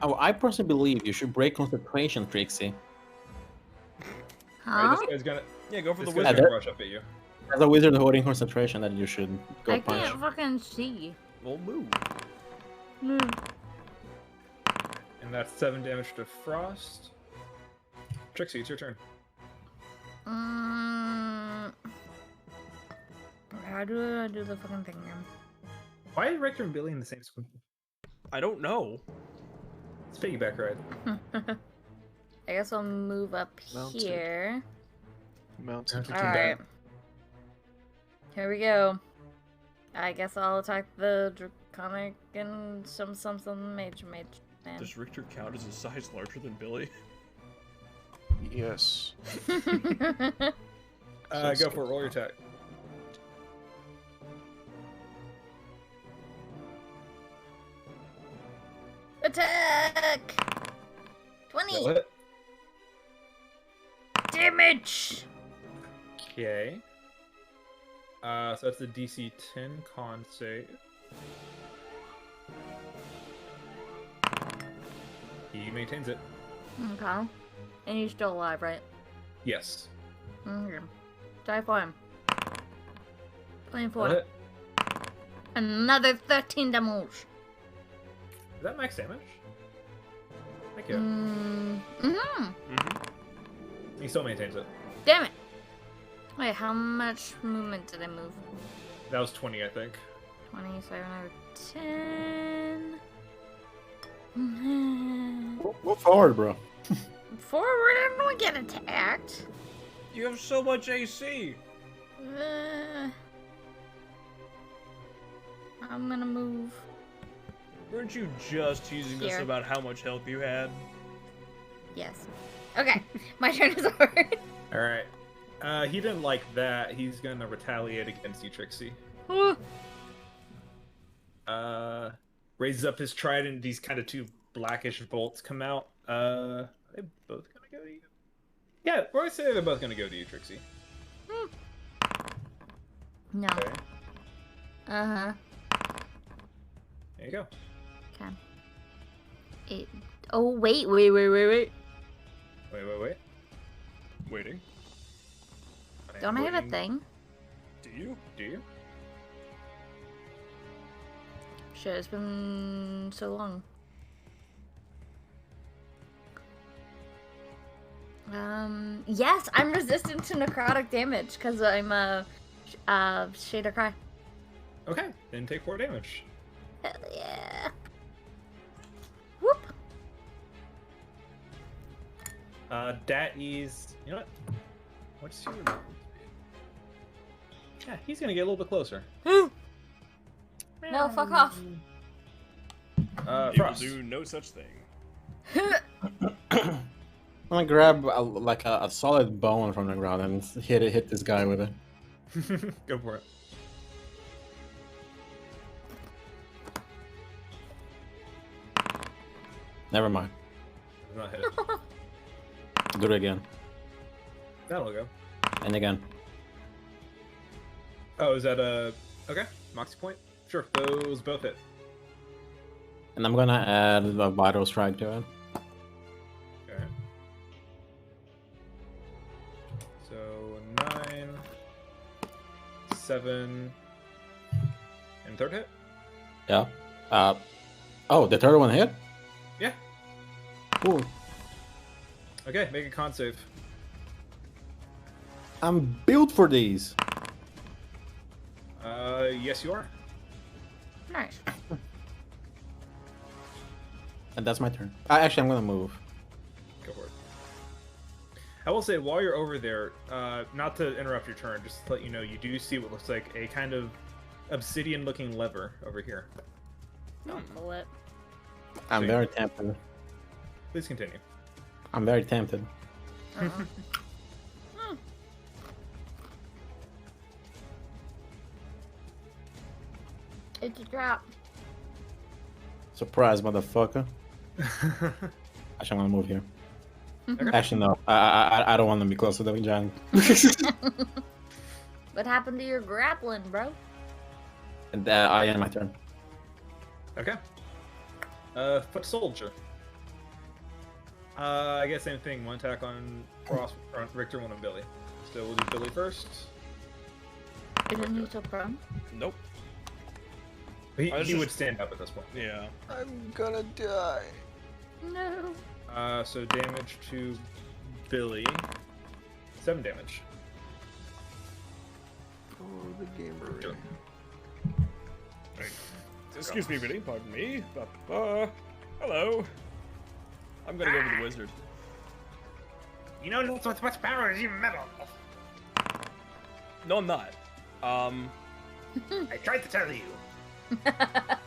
Oh, I personally believe you should break concentration, Trixie. Alright, Huh? this guy's gonna Yeah, go for this the guy's wizard. gonna rush up at you. As a wizard holding concentration, that you should go I punch. can't fucking see. Well, move. Hmm. And that's 7 damage to Frost. Trixie, it's your turn. How do I do the fucking thing again? Why are Richter and Billy in the same squad? I don't know. It's piggyback ride. I guess I'll move up Mounted. here. Mounted. Turn Alright. down. Here we go. I guess I'll attack the Draconic and some mage man. Does Richter count as a size larger than Billy? Yes. Go for it. Roll your attack. Attack! 20 Roll it. damage! Okay. So that's a DC 10 con save. He maintains it. Okay. And you're still alive, right? Yes. Okay. Die for him. 24. Roll it. Another 13 damage. Is that max damage? Thank you. He still maintains it. Damn it. Wait, how much movement did I move? That was 20, I think. 20, so another 10. Mhm. Move forward, bro. Forward, I'm gonna get attacked. You have so much AC. I'm gonna move. Weren't you just teasing us Here. about how much health you had? Yes. Okay, my turn is over. Alright. He didn't like that. He's gonna retaliate against you, Trixie. Ooh. Raises up his trident. These kind of two blackish bolts come out. Are they both gonna go to you? Yeah, we're gonna say they're both gonna go to you, Trixie. No. Okay. Uh-huh. There you go. Okay. Oh, wait. Wait. Waiting. Don't I have a waiting. thing? Do you? Do you? Shit, it's been so long. Yes, I'm resistant to necrotic damage because I'm a Shader Cry. Okay, then take 4 damage. Hell yeah. Whoop. That is... You know what? What's your... Yeah, he's gonna get a little bit closer. No, fuck off. It will Frost. do no such thing. I'm gonna grab a solid bone from the ground and hit this guy with it. Go for it. Never mind. Does not hit. Do it again. That'll go. And again. Oh, is that a... Okay, Moxie point? Sure, those both hit. And I'm gonna add a vital strike to it. Okay. So, 9... 7... And third hit? Yeah. Oh, the third one hit? Yeah. Cool. Okay, make a con save. I'm built for these. Yes you are. Nice. And that's my turn. Actually, I'm gonna move. Go for it. I will say, while you're over there, not to interrupt your turn, just to let you know, you do see what looks like a kind of obsidian-looking lever over here. Don't pull it. I'm Sweet. very tempted. Please continue. I'm very tempted. It's a trap. Surprise, motherfucker. Actually, I'm gonna move here. Okay. Actually, no. I don't want to be close to the giant. What happened to your grappling, bro? And I end my turn. Okay. Foot soldier. I guess same thing. One attack on Frost, on Richter, one on Billy. So we'll do Billy first. Isn't he still prone? Nope. He I was would just- stand up at this point. Yeah. I'm gonna die. No. So damage to Billy. 7 damage. Oh, the gamer. Sure. Excuse me, Billy. Pardon me. Hello. I'm gonna go with the wizard. You know not so much power as you metal. No, I'm not. I tried to tell you. I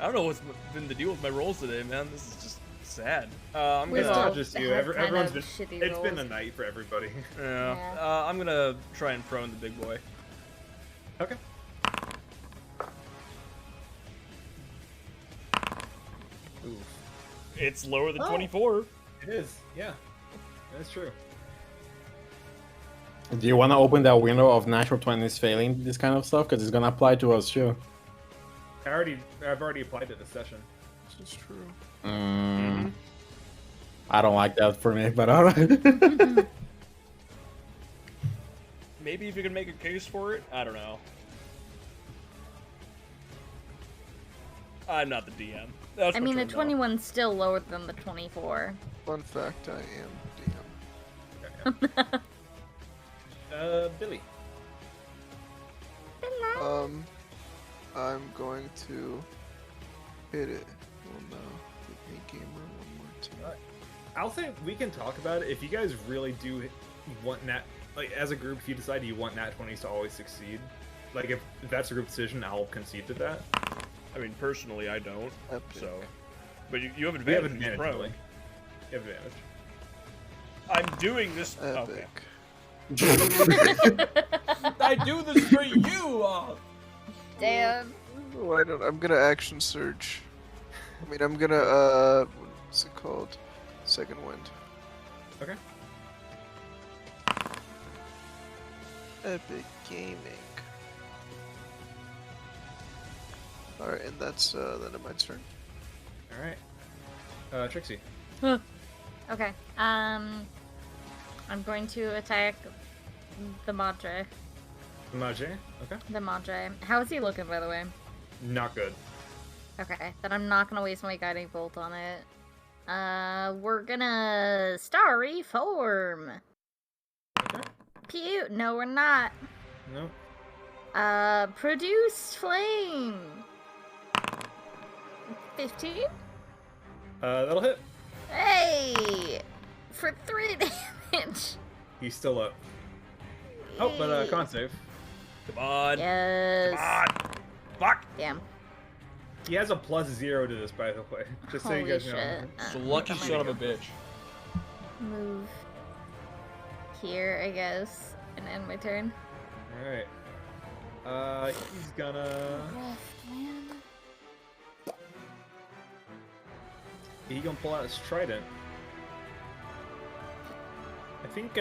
don't know what's been the deal with my rolls today, man. This is just sad. I'm We It's gonna. all not just you. have kind Everyone's of been. shitty It's been a rolls. night for everybody. Yeah. Yeah. I'm gonna try and prone the big boy. Okay. Ooh. It's lower than Oh. 24. It is. Yeah. That's true. Do you want to open that window of natural 20s failing this kind of stuff? Because it's gonna apply to us too. I've already applied it this session. This is true. I don't like that for me, but alright. Maybe if you can make a case for it. I don't know. I'm not the DM. That's I my mean, the turn, though. 21's still lower than the 24. Fun fact, I am Billy. DM. I'm going to hit it. Well, no. Hit me, gamer, one more time. I'll say we can talk about it if you guys really do want like as a group. If you decide you want nat 20s to always succeed, like if that's a group decision, I'll concede to that. I mean, personally, I don't. Epic. So, but you have We have advantage. advantage. Pro. Billy. You have advantage. I'm doing this. Okay. Epic. I do this for you. Damn. Why don't I'm gonna action surge. I mean, I'm gonna what's it called? Second wind. Okay. Epic gaming. All right, and that's the end of my turn. All right. Trixie. Okay. I'm going to attack the Madre. Mage. Okay. The Madre. How is he looking, by the way? Not good. Okay, then I'm not gonna waste my guiding bolt on it. We're gonna starry form. Okay. Pew. No, we're not. No. Produce flame. 15. That'll hit. Hey, for 3 damage. He's still up. Oh, but con save. Come on. Yes. Come on. Fuck. Damn. He has a +0 to this, by the way. Just so you Holy guys shit. know. So lucky I'm son of gonna a bitch. move here, I guess, and end my turn. All right. He's gonna. He's gonna pull out his trident. I think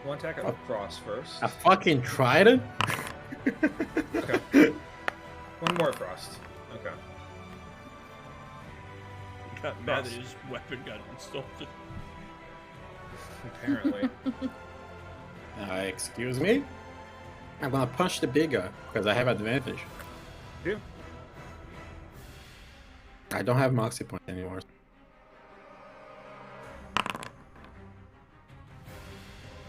one attack at Frost first. I fucking tried it. Okay. One more Frost. Okay. Got mad that his weapon got insulted. Apparently. Excuse me? I'm gonna punch the big guy because I have advantage. Do. I don't have Moxie point anymore.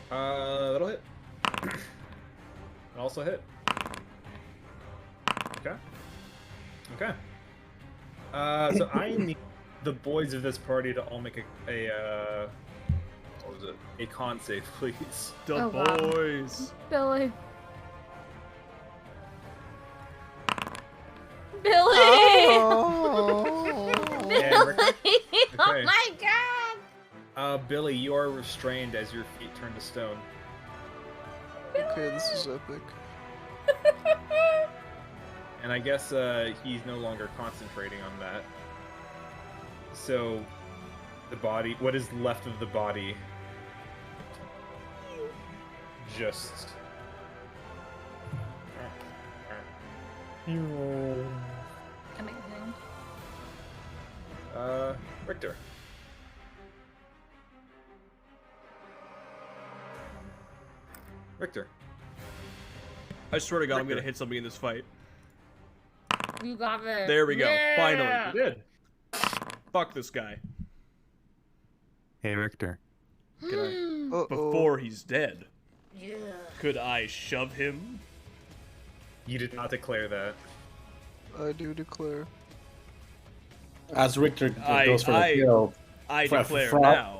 That'll hit. Also hit. Okay. Okay. So I need the boys of this party to all make a what was it? A con save, please. The Oh, wow. boys. Billy. Billy! Oh. Yeah, Rick- Billy! Oh Okay. my god! Billy, you are restrained as your feet turn to stone. Okay, this is epic. And I guess he's no longer concentrating on that. So, the body, what is left of the body, just. Amazing. Richter. Richter. I swear to God, I'm Richter. gonna hit somebody in this fight. You got it. There we go. Yeah! Finally. You did. Fuck this guy. Hey, Richter. Can I, Uh-oh. before he's dead, Yeah. could I shove him? You did not declare that. I do declare. As Richter I- goes for the I- kill. I Fra- declare fra- now.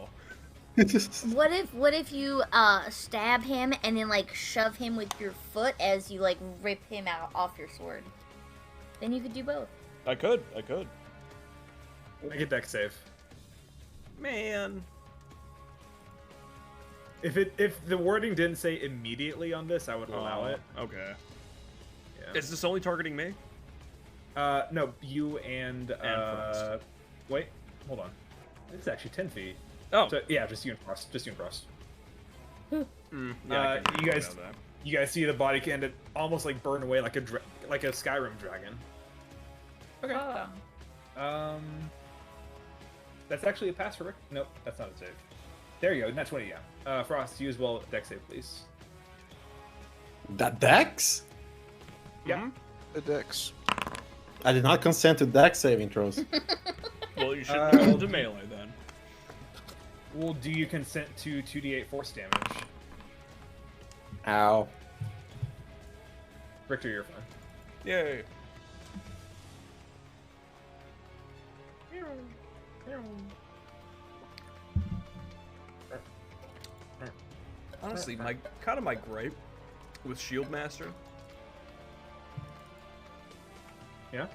What if you stab him and then like shove him with your foot as you like rip him out off your sword? Then you could do both. I could. Make a deck save. Man. If the wording didn't say immediately on this, I would allow it. Okay. Yeah. Is this only targeting me? No, you and Frost. wait, hold on. It's actually 10 feet. Oh. So, yeah, just you and Frost. Just you and Frost. Yeah, I can you guys- know that. You guys see the body kind of almost like burn away like a Skyrim dragon. Okay. That's actually a pass for Rick. Nope, that's not a save. There you go. That's 20. Yeah. Frost, you as well. Deck save, please. That Dex? Yeah. The dex. I did not consent to Dex saving throws. Well, you should go to melee then. Well, do you consent to 2d8 force damage? Ow. Richter, you're fine. Yay. Honestly, my gripe with Shield Master.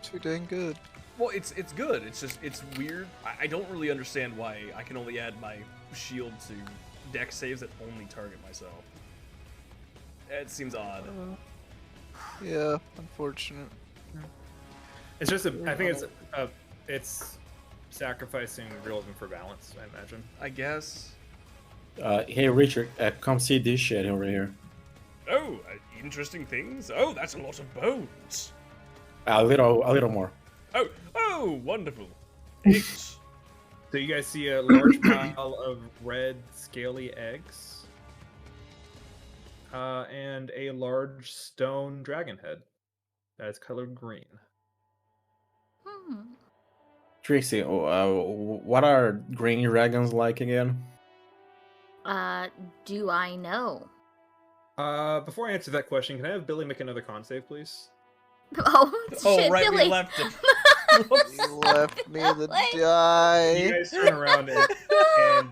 Too dang good. Well, it's good. It's just it's weird. I don't really understand why I can only add my shield to deck saves that only target myself. It seems odd. Yeah, unfortunate. It's just I think it's sacrificing realism for balance. I imagine. I guess. Hey, Richard, come see this shit over here. Oh, interesting things. Oh, that's a lot of bones. A little more. Oh, wonderful. Eggs. So you guys see a large pile of red scaly eggs, and a large stone dragon head that is colored green. Trixie, what are green dragons like again? Do I know? Before I answer that question, can I have Billy make another con save, please? Oh, Oh, shit, right, Billy. we left him. You left me to You die. guys turn around and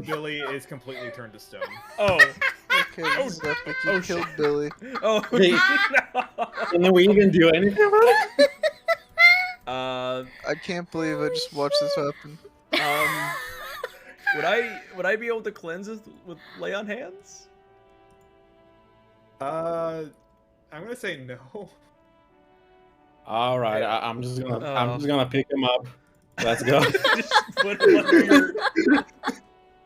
Billy is completely turned to stone. Oh. Okay, this is epic. You oh, killed shit. Billy. Oh. Wait. No. Can we even do anything about it? I can't believe I just watched this happen. Would I be able to cleanse it with lay on hands? I'm gonna say no. All right, I'm just Oh. gonna pick him up. Let's go. Just put him under your...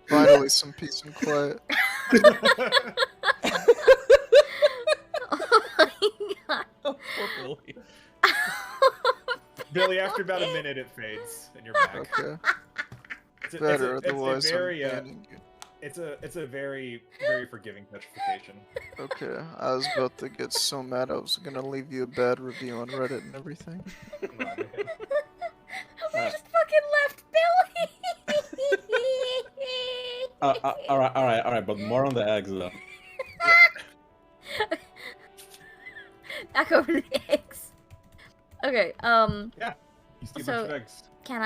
Finally, some peace and quiet. Oh my god. Oh, poor Billy. Billy, after about a minute, it fades and you're back. Okay, It's a, better. it's a Otherwise, very, I'm banning you. it's a very, very forgiving petrification. Okay, I was about to get so mad I was gonna leave you a bad review on Reddit and everything. We just fucking left Billy. All right, but more on the eggs though. Back over to the eggs. Okay. Yeah, you see a So- bunch of eggs. Can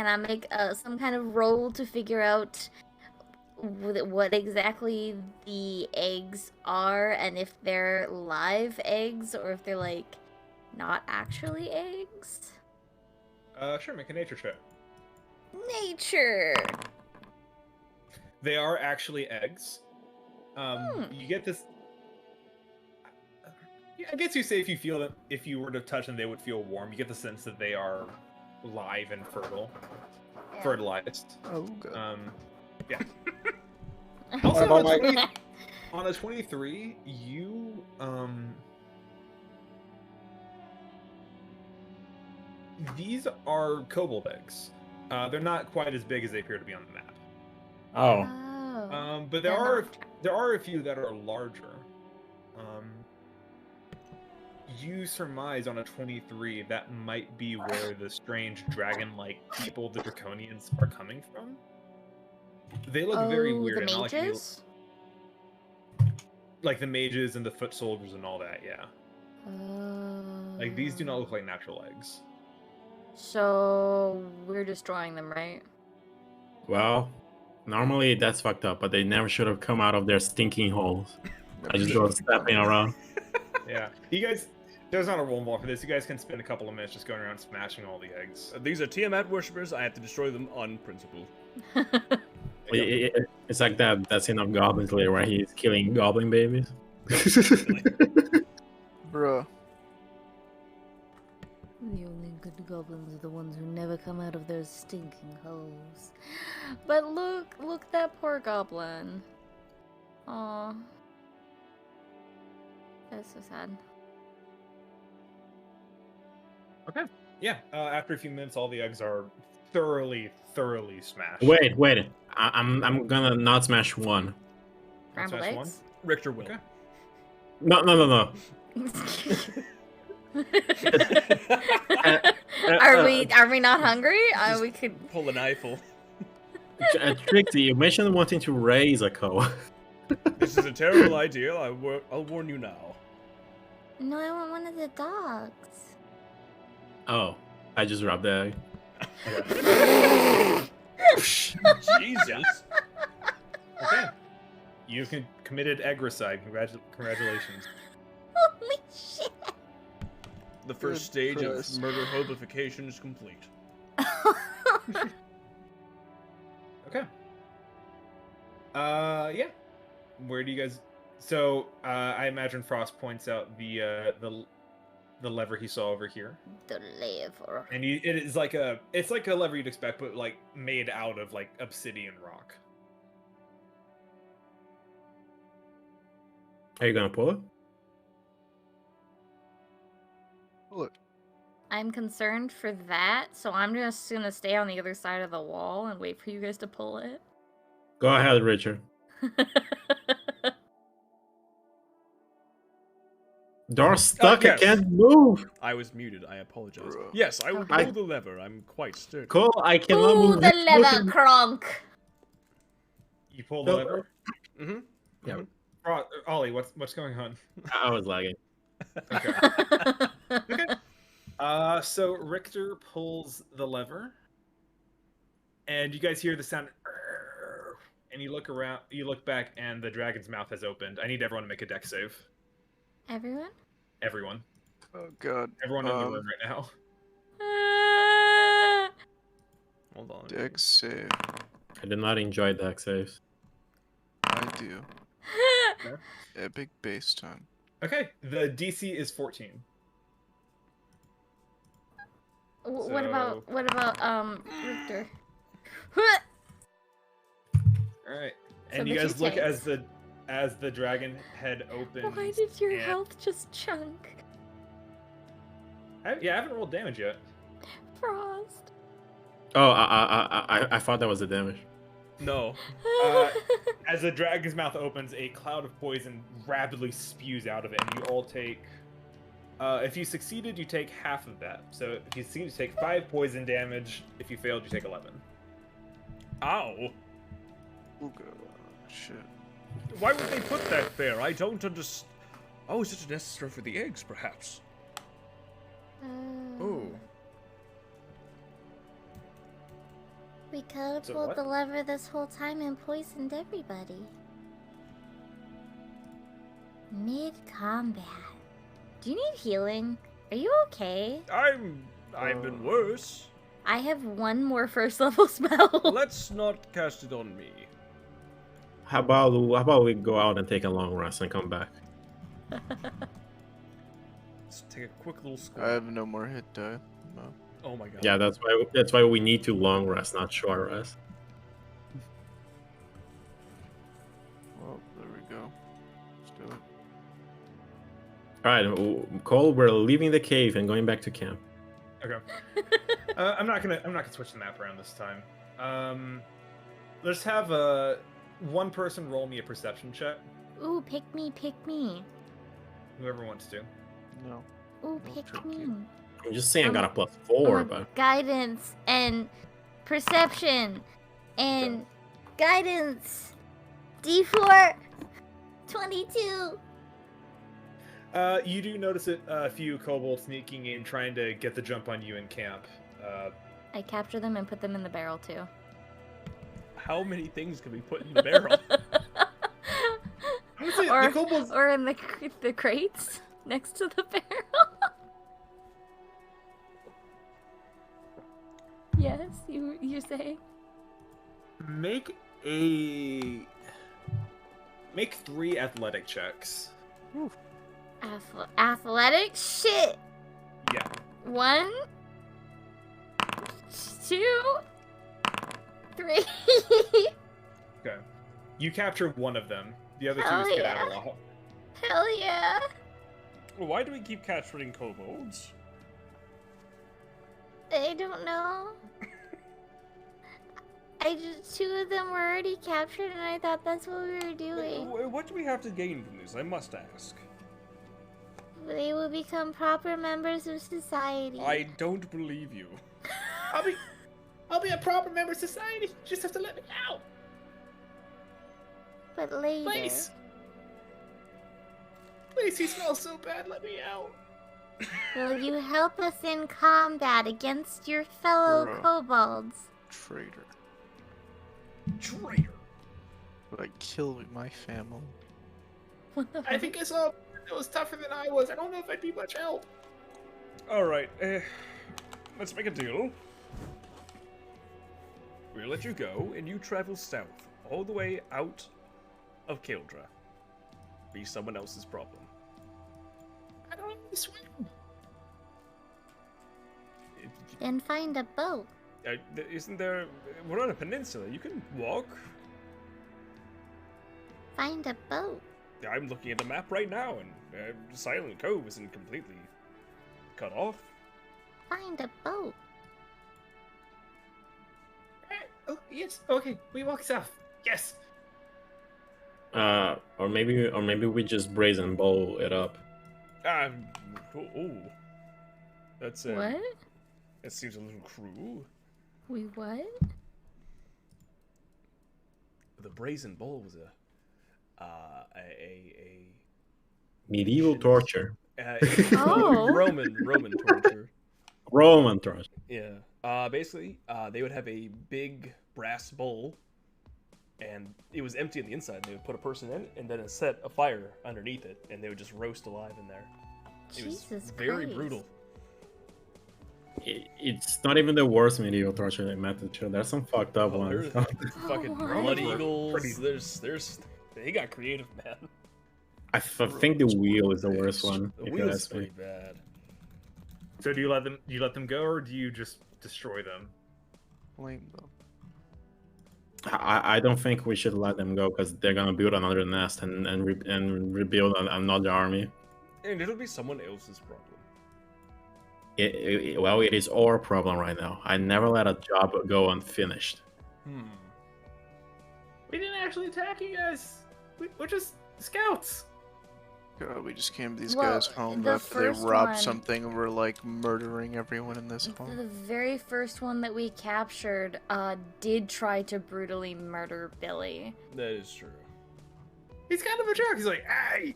I make some kind of roll to figure out what exactly the eggs are, and if they're live eggs or if they're like not actually eggs? Sure, make a nature check. Nature. They are actually eggs. You get this. Yeah, I guess you say if you feel that if you were to touch them, they would feel warm. You get the sense that they are live and fertilized. Oh god. Yeah. What Also, about on, a my- 20 on a 23, you these are kobold eggs. They're not quite as big as they appear to be on the map. Oh, Oh. But They're there not. are a few that are larger. You surmise on a 23 that might be where the strange dragon-like people, the Draconians, are coming from. They look very weird. The and not like any- mages? like the mages and the foot soldiers and all that, yeah. Like, these do not look like natural eggs. So we're destroying them, right? Well, normally that's fucked up, but they never should have come out of their stinking holes. I just go stepping around. Yeah. You guys, there's not a roll involved for this. You guys can spend a couple of minutes just going around smashing all the eggs. These are Tiamat worshippers. I have to destroy them on principle. It's like that scene of Goblin Slayer where he's killing goblin babies. Bruh. The only good goblins are the ones who never come out of their stinking holes. But look that poor goblin. Aw. That's so sad. Okay. Yeah. After a few minutes, all the eggs are thoroughly smashed. Wait. I'm gonna not smash one. Scrambled smash one? eggs? Richter will. Okay. No. Are we not hungry? We could. Pull an eyeful. Trixie, you mentioned wanting to raise a co. This is a terrible idea. I'll warn you now. No, I want one of the dogs. Oh, I just rubbed the egg. Jesus. Okay. You've committed eggicide. Congratulations. Holy shit! The first stage of murder hobification is complete. Okay. Yeah. Where do you guys? So I imagine Frost points out the lever he saw over here, The lever. and it is like it's like a lever you'd expect, but like made out of like obsidian rock. Are you gonna pull it? Look. I'm concerned for that, so I'm just gonna stay on the other side of the wall and wait for you guys to pull it. Go ahead, Richard. Door's stuck. yes. I can't move. I was muted. I apologize. Bruh. Yes, I will I- pull the lever. I'm quite sturdy. Cole, I cannot Ooh, move. the this lever, motion. Kronk! You pull the No. lever. Mm-hmm. Yeah. Ollie, what's going on? I was lagging. Okay. So Richter pulls the lever, and you guys hear the sound. And you look around. You look back, and the dragon's mouth has opened. I need everyone to make a deck save. Everyone? Everyone. Oh god. Everyone in the room right now. Hold on. Deck save. I did not enjoy deck saves. I do. Epic base time. Okay, the DC is 14. What about Richter? All right, So and the you guys two look tanks. as the dragon head opens. Why did your and- health just chunk? I haven't rolled damage yet. Frost. Oh, I thought that was the damage. No. As the dragon's mouth opens, a cloud of poison rapidly spews out of it, and you all take. If you succeeded, you take half of that. So if you succeeded, you take 5 poison damage. If you failed, you take 11. Ow. Oh god. Shit. Why would they put that there? I don't understand. Oh, is it necessary for the eggs, perhaps? Oh. We could have So pulled what? the lever this whole time and poisoned everybody. Mid-combat. Do you need healing? Are you okay? I've been worse. I have one more first level spell. Let's not cast it on me. How about we go out and take a long rest and come back? Let's take a quick little score. I have no more hit die. No. Oh my god. Yeah, that's why we need to long rest, not short rest. Well, there we go. Let's do it. All right, Cole, we're leaving the cave and going back to camp. Okay. I'm not gonna switch the map around this time. Let's have one person roll me a perception check. Ooh, pick me. Whoever wants to. No. Ooh, No, pick thank me. you. I'm just saying I got a +4, but Guidance and perception and Guidance. D4. 22. You do notice a few kobolds sneaking in, trying to get the jump on you in camp. I capture them and put them in the barrel too. How many things can we put in the barrel? Honestly, or, the kobolds. or in the crates next to the barrel. Yes, you're saying? Make 3 athletic checks. Athletic shit. Yeah. 1, 2, 3. Okay. You capture one of them. The other two Hell is yeah. skedaddle. Hell yeah. Well, why do we keep capturing kobolds? I don't know. Two of them were already captured, and I thought that's what we were doing. What do we have to gain from this? I must ask. They will become proper members of society. I don't believe you. I'll be a proper member of society. You just have to let me out. But later. Please. Please, he smells so bad. Let me out. Will you help us in combat against your fellow Bruh. kobolds? Traitor. Traitor. Would I kill my family? What the I think I saw it was tougher than I was. I don't know if I'd be much help. All right, let's make a deal. We'll let you go, and you travel south, all the way out of Kildra. Be someone else's problem. I don't even swim. Then find a boat. Isn't there... We're on a peninsula. You can walk. Find a boat. I'm looking at the map right now, and Silent Cove isn't completely cut off. Find a boat. Oh, yes. Okay, we walk south. Yes. Or maybe we just brazen bowl it up. Ooh. That's What? That seems a little cruel. We what? The brazen bowl was a Medieval torture. Oh. Roman torture. Roman torture. Yeah. Basically, they would have a big brass bowl, and it was empty on the inside. They would put a person in it, and then set a fire underneath it, and they would just roast alive in there. It was Jesus very Christ. brutal. It's not even the worst medieval torture method. Sure, there's some fucked up ones. There's fucking what? blood Pretty- eagles. There's they got creative, man. I think the wheel is the worst one. The if you wheel's ask me. pretty bad. So do you let them go, or do you just destroy them? Blame them. I don't think we should let them go because they're gonna build another nest and rebuild another army. And it'll be someone else's problem. Well, it is our problem right now. I never let a job go unfinished. We didn't actually attack you guys. We're just scouts. God, we just came to these Well, guys' home the after they first robbed one- something and were like murdering everyone in this The home. very first one that we captured did try to brutally murder Billy. That is true. He's kind of a jerk. He's like, hey.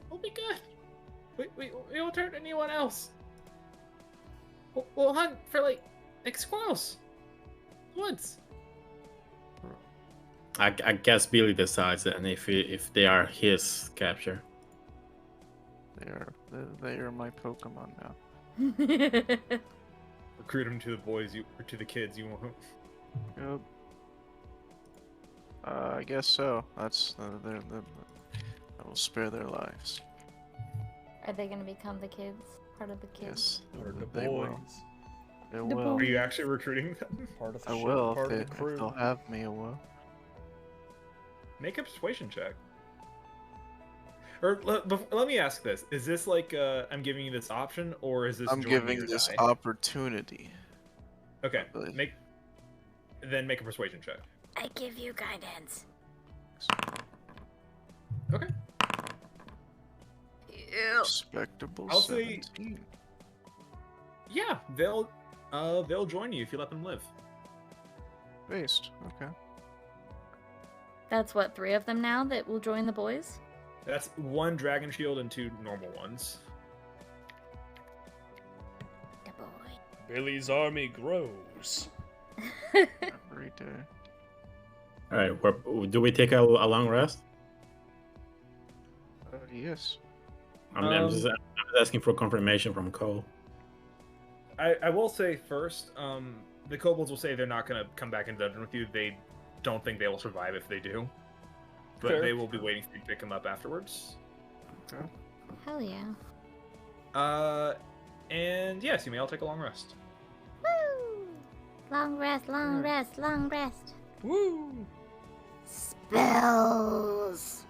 We'll be good. We won't hurt anyone else. We'll hunt for like squirrels. Woods. I guess Billy decides, and if they are his capture. They are my Pokemon now. Recruit them to the boys, or to the kids you want. Yep. I guess so. That's I will spare their lives. Are they gonna become the kids? Part of the kids? Yes, Or the they will. boys. They The will. Are you actually recruiting them? Part of the I ship, will part if of the crew. they'll have me. I will. Make a persuasion check. Or let me ask this: is this like I'm giving you this option, or is this? I'm join giving me or this die? opportunity. Okay, Really? make a persuasion check. I give you guidance. Okay. Ew. Respectable I'll say- 17. Yeah, they'll They'll join you if you let them live. Based. Okay. That's what, 3 of them now that will join the boys? That's 1 dragon shield and 2 normal ones. The boy. Billy's army grows. Every day. All right, do we take a long rest? Yes. I'm just asking for confirmation from Cole. I will say first, the kobolds will say they're not going to come back in dungeon with you. They don't think they will survive if they do. But Fair. they will be waiting for you to pick them up afterwards. Okay. Hell yeah. And yes, you may all take a long rest. Woo! Long rest, long rest, long rest. Woo! Spells.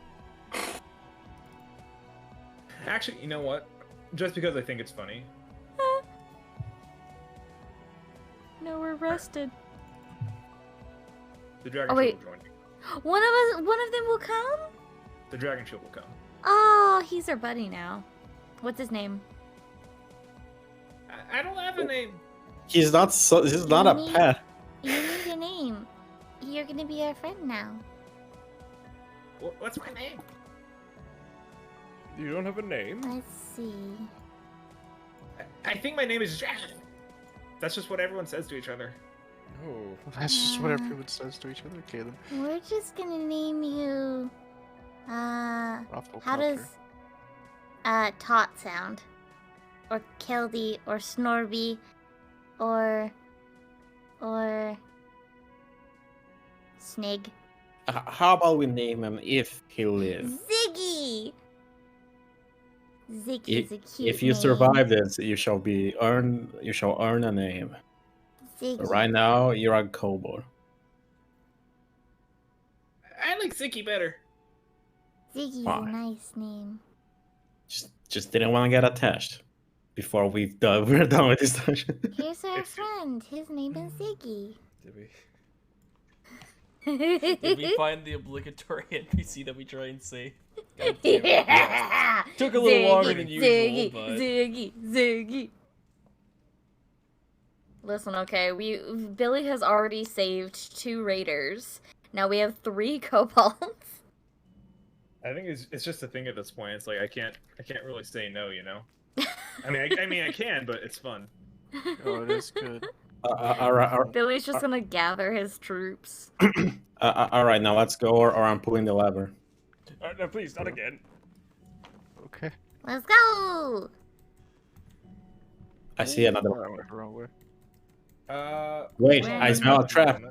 Actually, you know what? Just because I think it's funny, No, we're rested. the dragon Oh, shield wait. will join you. One of them will come? The dragon shield will come. Oh, he's our buddy now. What's his name? I don't have a name. He's not. This is not a Me? pet. You need a name. You're gonna be our friend now. What's my name? You don't have a name? Let's see. I think my name is Dragon. That's just what everyone says to each other. Oh. That's just what everyone says to each other, Caleb. We're just gonna name you. Awful How does tot sound? Or Keldy, or Snorby, or Snig. How about we name him if he lives? Ziggy. Ziggy's a cute If you name. survive this, you shall earn a name. Ziggy. But right now, you're a kobold. I like Ziki better. Ziggy's Why? a nice name. Just didn't want to get attached before we're done with this dungeon. Here's our friend. His name is Ziggy. Did we find the obligatory NPC that we try and say? God damn it. Yeah. Took a little longer than usual, Ziggy, but Ziggy. Listen, okay, Billy has already saved 2 raiders. Now we have 3 kobolds. I think it's just a thing at this point. It's like I can't really say no, you know. I mean I can, but it's fun. Oh, it is good. Billy's just gonna gather his troops. All right, now let's go, or I'm pulling the lever. no, please, not again. Okay. Let's go! I see another. I went the wrong way. Wait, Where I is smell a it? trap.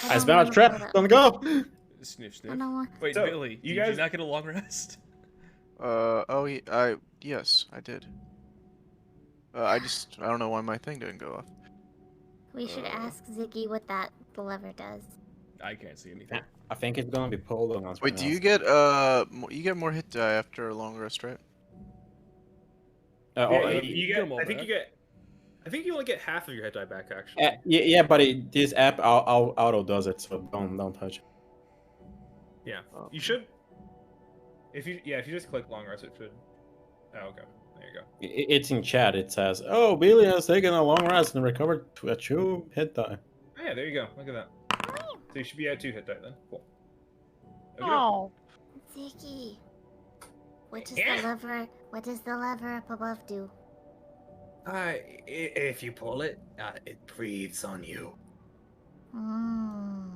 I don't smell a wanna trap. put it- Don't go. Sniff, I sniff. don't want... Wait, So, Billy, you did you guys- not get a long rest? Yes, I did. I don't know why my thing didn't go off. We should ask Ziggy what the lever does. I can't see anything. I think it's gonna be pulled on us. Wait, do you get you get more hit die after a long rest, right? You get 'em get. all I think back. you get. I think you only get half of your hit die back actually. yeah, but this app auto does it, so don't touch it. Yeah, Oh. you should. If you just click long rest, it should. Oh, okay. There you go. It's in chat. It says, "Oh, Billy has taken a long rest and recovered a 2 hit die." Oh, yeah, there you go. Look at that. So you should be at 2 hit die then. Cool. Okay. Oh. Ziggy. What does Yeah. what does the lever up above do? If you pull it, it breathes on you. Mmm.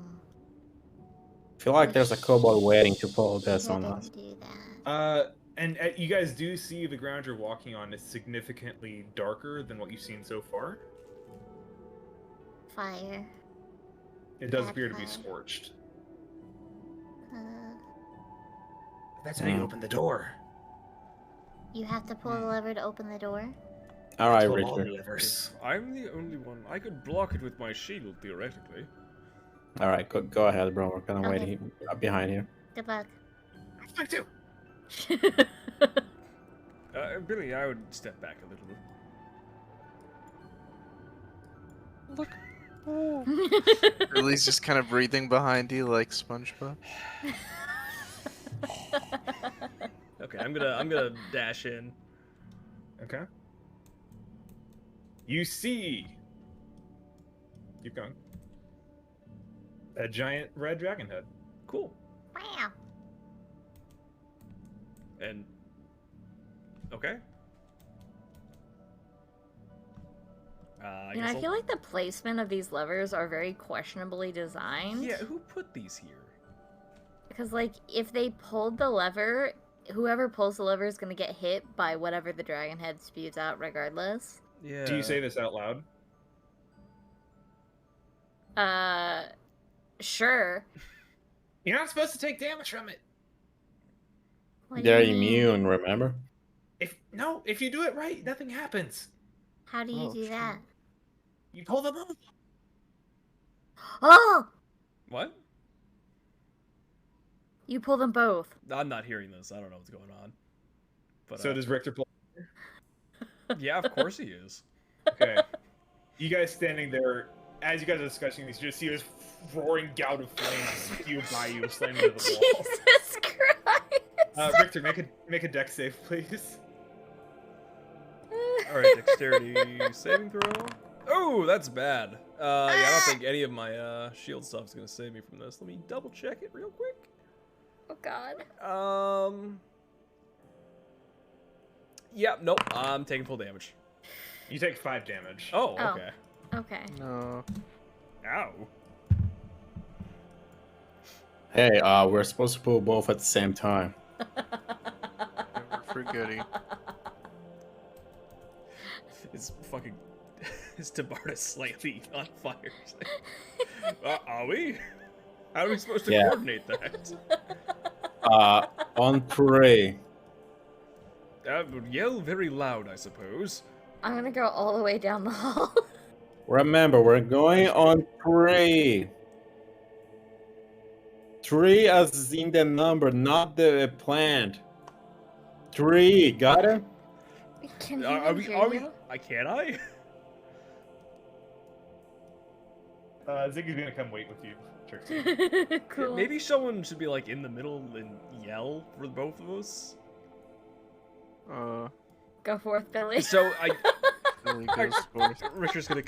I feel like there's a kobold waiting to pull this on Shouldn't us. do that. And you guys do see the ground you're walking on is significantly darker than what you've seen so far. Fire. It does Bad appear to be fire. scorched. Uh, That's how you Mm. open the door. you have to pull the lever to open the door? All right, Pull all the Richard. levers. I'm the only one. I could block it with my shield, theoretically. All right, go ahead, bro. We're kind of Okay. waiting behind here. Good luck. I do. Billy, I would step back a little bit. Lily's just kind of breathing behind you like SpongeBob. Okay, I'm gonna dash in. Okay. You see Keep going. A giant red dragon head. Cool. Wow. And okay. I feel like the placement of these levers are very questionably designed. Yeah, who put these here? Because, like, if they pulled the lever, whoever pulls the lever is going to get hit by whatever the dragon head spews out regardless. Yeah. Do you say this out loud? Sure. You're not supposed to take damage from it. What do They're you mean? immune, remember? If you do it right, nothing happens. How do you do that? You pull them up. Oh! What? You pull them both. I'm not hearing this. I don't know what's going on. But So does Richter pull? yeah, of course he is. Okay. You guys standing there, as you guys are discussing these, you just see this roaring gout of flames spew by you, slam into the wall. Jesus Christ! Richter, make a dex save, please. All right, dexterity saving throw. Oh, that's bad. Yeah, I don't think any of my shield stuff's gonna save me from this. Let me double check it real quick. Oh God. Yeah, nope. I'm taking full damage. You take 5 damage. Oh, Oh. okay. Okay. No. Ow. Hey, we're supposed to pull both at the same time. Never forgetting. It's fucking. His Tabardus slightly on fire. Are we? How are we supposed to Yeah. coordinate that? On prey. Would yell very loud, I suppose. I'm gonna go all the way down the hall. Remember, we're going on prey. 3 as in the number, not the plant. 3, got it? Can he Are even we? hear Are we? you? Can I? Ziggy's gonna come wait with you, Trixie. Cool. Maybe someone should be like in the middle and yell for both of us. Go forth, Billy. So I. Billy goes forth. Richard's gonna.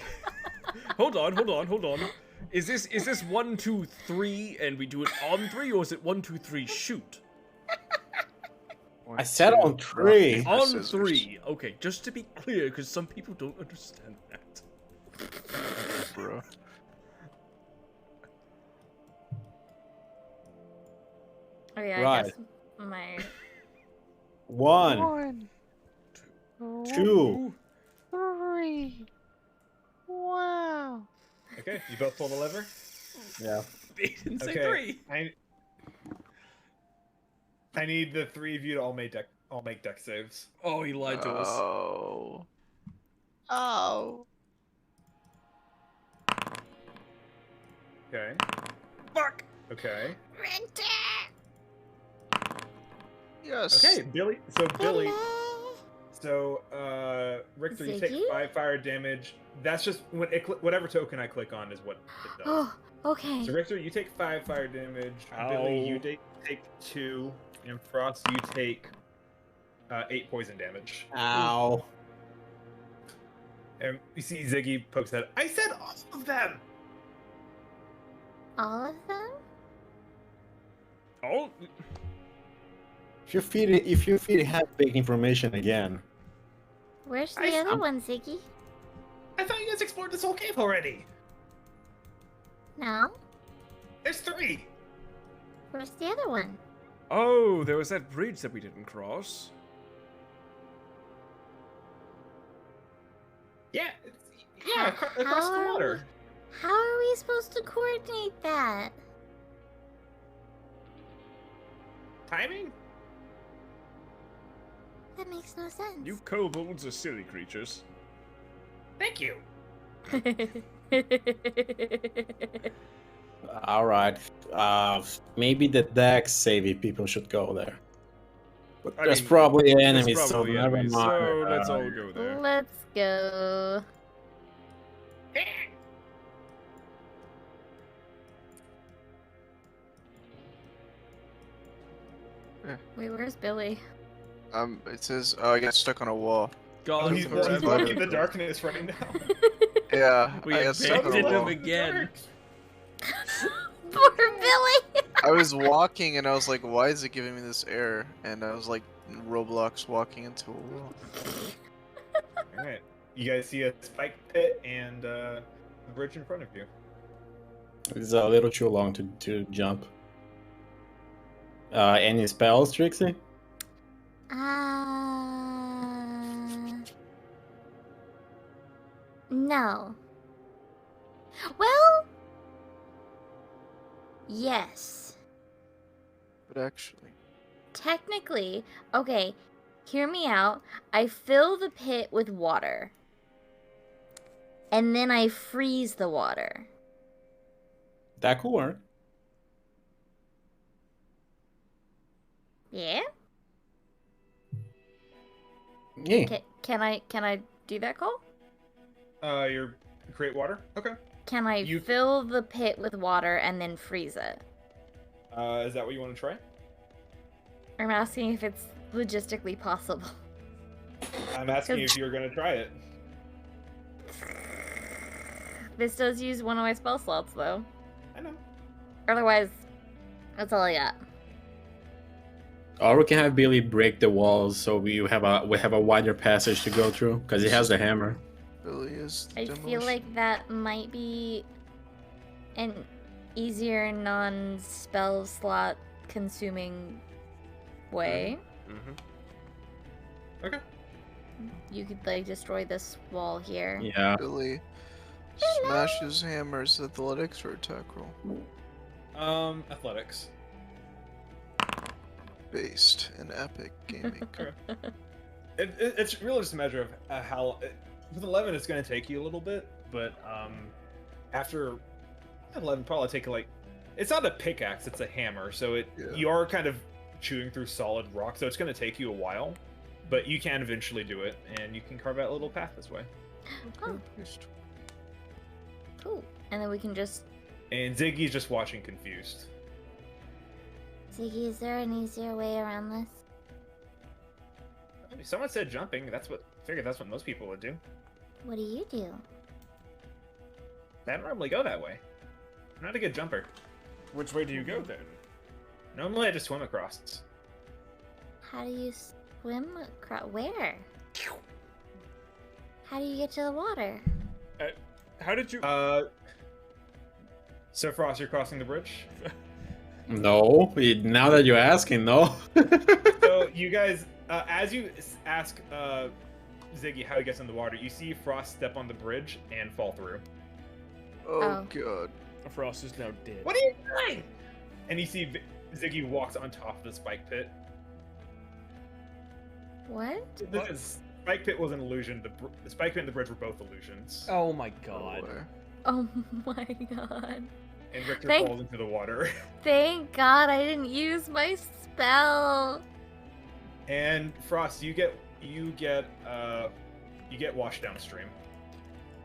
Hold on. Is this 1, 2, 3, and we do it on 3, or is it 1, 2, 3, shoot? I said on 3. Rock, paper, On scissors. 3. Okay, just to be clear, because some people don't understand that. Bro. Oh yeah, I Right. guess my 1, 2. 3. Wow. Okay, you both pull the lever? Yeah. They didn't say Okay. 3. I need the 3 of you to all make deck saves. Oh, he lied to us. Oh. Oh. Okay. Fuck. Okay. Yes. Okay, Billy. So Billy. So Richter, you take Ziggy? 5 fire damage. That's just when whatever token I click on is what it does. Oh, okay. So Richter, you take 5 fire damage. Ow. Billy, you take 2, and Frost, you take 8 poison damage. Ow. And you see Ziggy pokes at it. I said all of them. All of them? Oh. If you feed half-baked information again. Where's the I- other one, Ziggy? I thought you guys explored this whole cave already. No. There's 3. Where's the other one? Oh, there was that bridge that we didn't cross. Yeah. Yeah, Across the how are water. How are we supposed to coordinate that? Timing? That makes no sense. You kobolds are silly creatures. Thank you. Alright. Maybe the deck savvy people should go there. But I there's mean, probably There's enemies, so probably never enemies, mind. so let's all go there. Let's go. Wait, where's Billy? It says, I got stuck on a wall. God, He's forever. walking in the darkness running down. Yeah, We I guess so. abandoned him again. Poor Billy. I was walking and I was like, why is it giving me this error? And I was like, Roblox walking into a wall. All right. You guys see a spike pit and a bridge in front of you. It's a little too long to jump. Any spells, Trixie? No. Well, yes. But actually, Technically, okay, hear me out. I fill the pit with water. And then I freeze the water. That could work. Yeah? Yeah. Can I do that, Cole? Your create water. Okay. Can I You- fill the pit with water and then freeze it? Is that what you want to try? I'm asking if it's logistically possible. I'm asking if you're gonna try it. This does use one of my spell slots, though. I know. Otherwise, that's all I got. Or we can have Billy break the walls so we have a wider passage to go through because he has the hammer. Billy is the I feel demolition. like that might be an easier non-spell slot consuming way. Mm-hmm. Okay. You could like destroy this wall here. Yeah. Billy smashes hammers, athletics, or attack roll. Athletics. Based in epic gaming. It's really just a measure of how. With 11, it's going to take you a little bit, but after 11, probably take like. It's not a pickaxe; it's a hammer. So you are kind of chewing through solid rock, so it's going to take you a while, but you can eventually do it, and you can carve out a little path this way. Oh, cool. And then we can just... And Ziggy's just watching, confused. Ziggy, is there an easier way around this? If someone said jumping, figured that's what most people would do. What do you do? I don't normally go that way. I'm not a good jumper. Which way do you go then? Normally, I just swim across. How do you swim across? Where? How do you get to the water? How did you? So Frost, you're crossing the bridge. No. Now that you're asking, no. So you guys, as you ask Ziggy how he gets in the water, you see Frost step on the bridge and fall through. Oh god. Frost is now dead. What are you doing? And you see Ziggy walks on top of the spike pit. What? The spike pit was an illusion. The spike pit and the bridge were both illusions. Oh my god. Oh my god. And Richter Thank- falls into the water. Thank god I didn't use my spell. And Frost, you get washed downstream.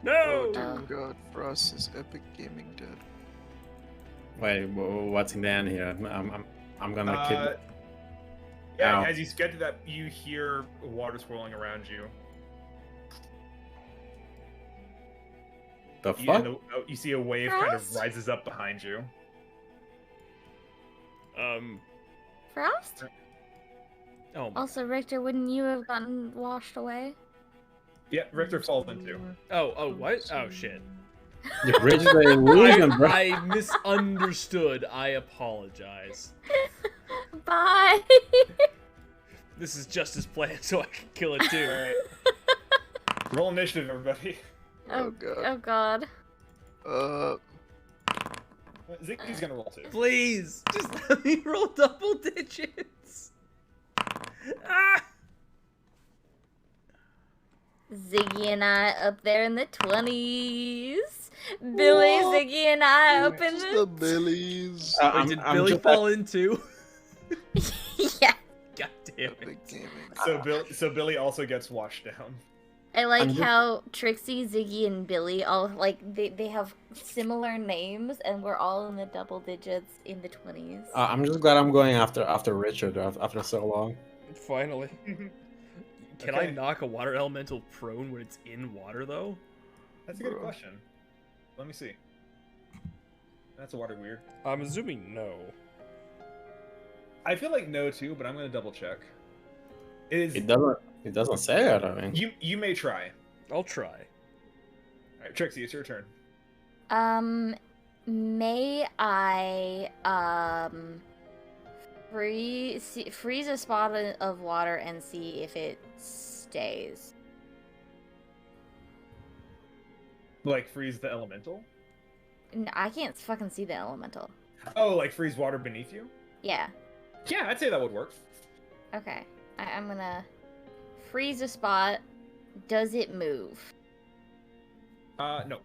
No! Oh dear god, Frost is epic gaming dead. Wait, what's in the end here? I'm gonna keep. Yeah, Ow. as you get to that, you hear water swirling around you. The You, fuck? you see a wave kind of Frost? rises up behind you. Frost? Oh. Also, Richter, wouldn't you have gotten washed away? Yeah, Richter falls into. Oh, what? Oh, shit. The bridge is an illusion, bro. I misunderstood. I apologize. Bye. This is just his plan, so I can kill it too. Roll initiative, everybody. Oh god. Oh god. Ziggy's gonna roll too. Please, just let me roll double digits. Ah! Ziggy and I up there in the 20s. Billy, Ziggy, and I up in Just the... the Billies. Wait, did Billy just fall in too? Yeah. God damn it. Epic gaming. So Billy also gets washed down. I like I'm just- how Trixie, Ziggy, and Billy all, like, they have similar names, and we're all in the double digits in the 20s. I'm just glad I'm going after Richard after so long. Finally. Can I Okay. knock a water elemental prone when it's in water, though? That's a good Bro. question. Let me see. That's a water weird. I'm assuming no. I feel like no too, but I'm gonna double check. It is. It doesn't say it. I mean, You may try. I'll try. All right, Trixie, it's your turn. May I freeze a spot of water and see if it stays? Like freeze the elemental? I can't fucking see the elemental. Oh, like freeze water beneath you? Yeah. Yeah, I'd say that would work. Okay. I'm gonna freeze a spot. Does it move? No.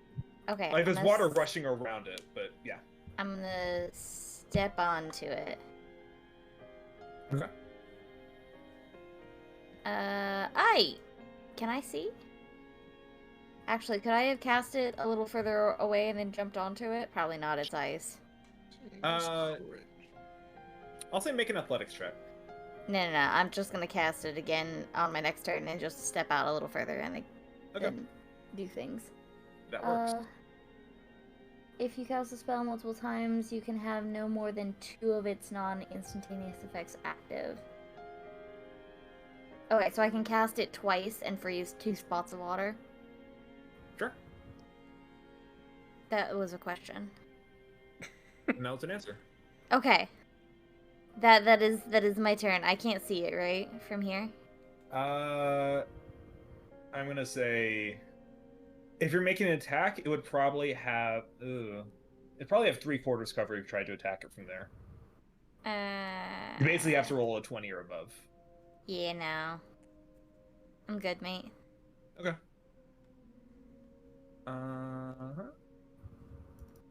Okay. Like there's I'm water gonna rushing around it, but yeah. I'm gonna step onto it. Okay. Can I see? Actually, could I have cast it a little further away and then jumped onto it? Probably not, it's ice. I'll say make an athletics check. No, I'm just gonna cast it again on my next turn and just step out a little further and Okay. then do things. That works. If you cast a spell multiple times, you can have no more than 2 of its non-instantaneous effects active. Okay, so I can cast it twice and freeze 2 spots of water. Sure. That was a question. No, it's an answer. Okay. That is my turn. I can't see it, right? From here? I'm gonna say if you're making an attack, it would probably have it'd probably have 3/4 cover if you tried to attack it from there. You basically have to roll a 20 or above. Yeah, no. I'm good, mate. Okay.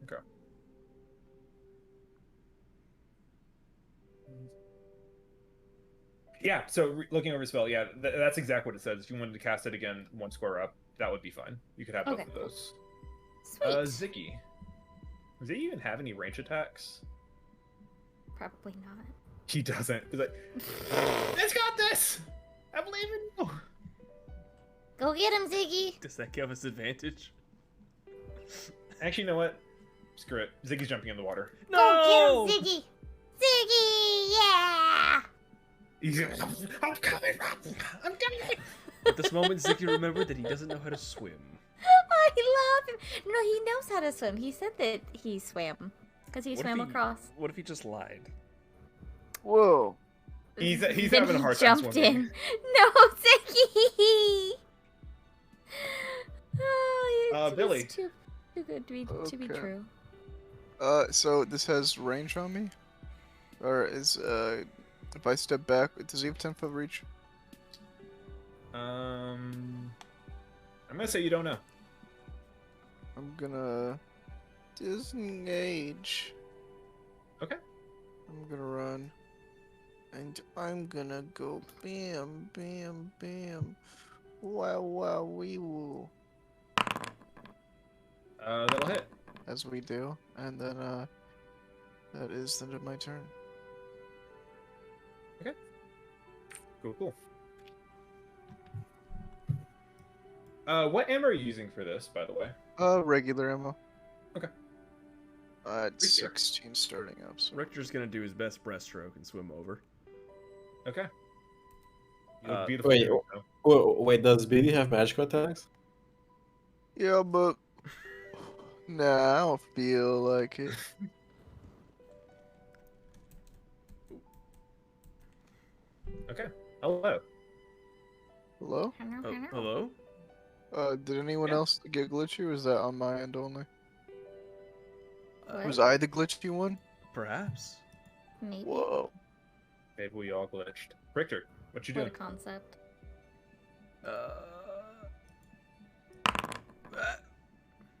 Okay. Yeah, so looking over the spell, yeah, that's exactly what it says. If you wanted to cast it again 1 square up, that would be fine. You could have both Okay, of those. Sweet. Ziggy. Does he even have any range attacks? Probably not. He doesn't. He's like, it's got this! I believe in you! Go get him, Ziggy! Does that give us advantage? Actually, you know what? Screw it. Ziggy's jumping in the water. Go get him, Ziggy! Ziggy! Yeah! He's I'm coming, I'm coming! At this moment, Ziggy remembered that he doesn't know how to swim. I love him! No, he knows how to swim. He said that he swam. Because he What if swam he- across. What if he just lied? Whoa. He's Then having a he hard time jumped swimming. in. No, Ziggy! Oh, it's Billy. too good to be Okay. true. So this has range on me? Or is, if I step back, does he have 10-foot reach? I'm gonna say you don't know. I'm gonna disengage. Okay. I'm gonna run. And I'm gonna go bam, bam, bam. Wow, wow, wee woo. That'll hit. As we do. And then, that is the end of my turn. Cool. What ammo are you using for this, by the way? Regular ammo. Okay. It's Richter. 16 starting up, so. Richter's gonna do his best breaststroke and swim over. Okay. You look beautiful. wait, though. wait, does BD have magical attacks? Yeah, but. Nah, I don't feel like it. Okay. Hello. Hello? Oh, hello? Did anyone Yeah. else get glitchy, or was that on my end only? What? Was I the glitchy one? Perhaps. Maybe. Whoa. Maybe we all glitched. Richter, what you What a doing? concept.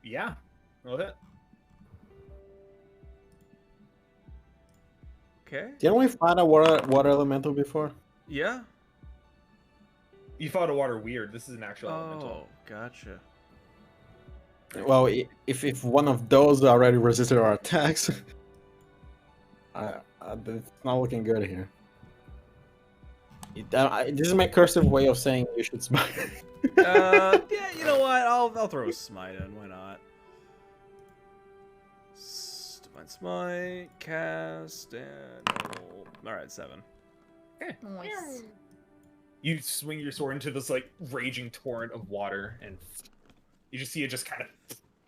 Yeah. Well hit. Okay. Didn't we find a water elemental before? Yeah. You fought a water weird. This is an actual Oh, elemental. gotcha. Well, if one of those already resisted our attacks, it's not looking good here. This is my cursive way of saying you should smite. Yeah, you know what? I'll throw a smite in. Why not? Divine smite, cast, and roll. All right, 7. Nice. You swing your sword into this like raging torrent of water, and you just see it just kind of.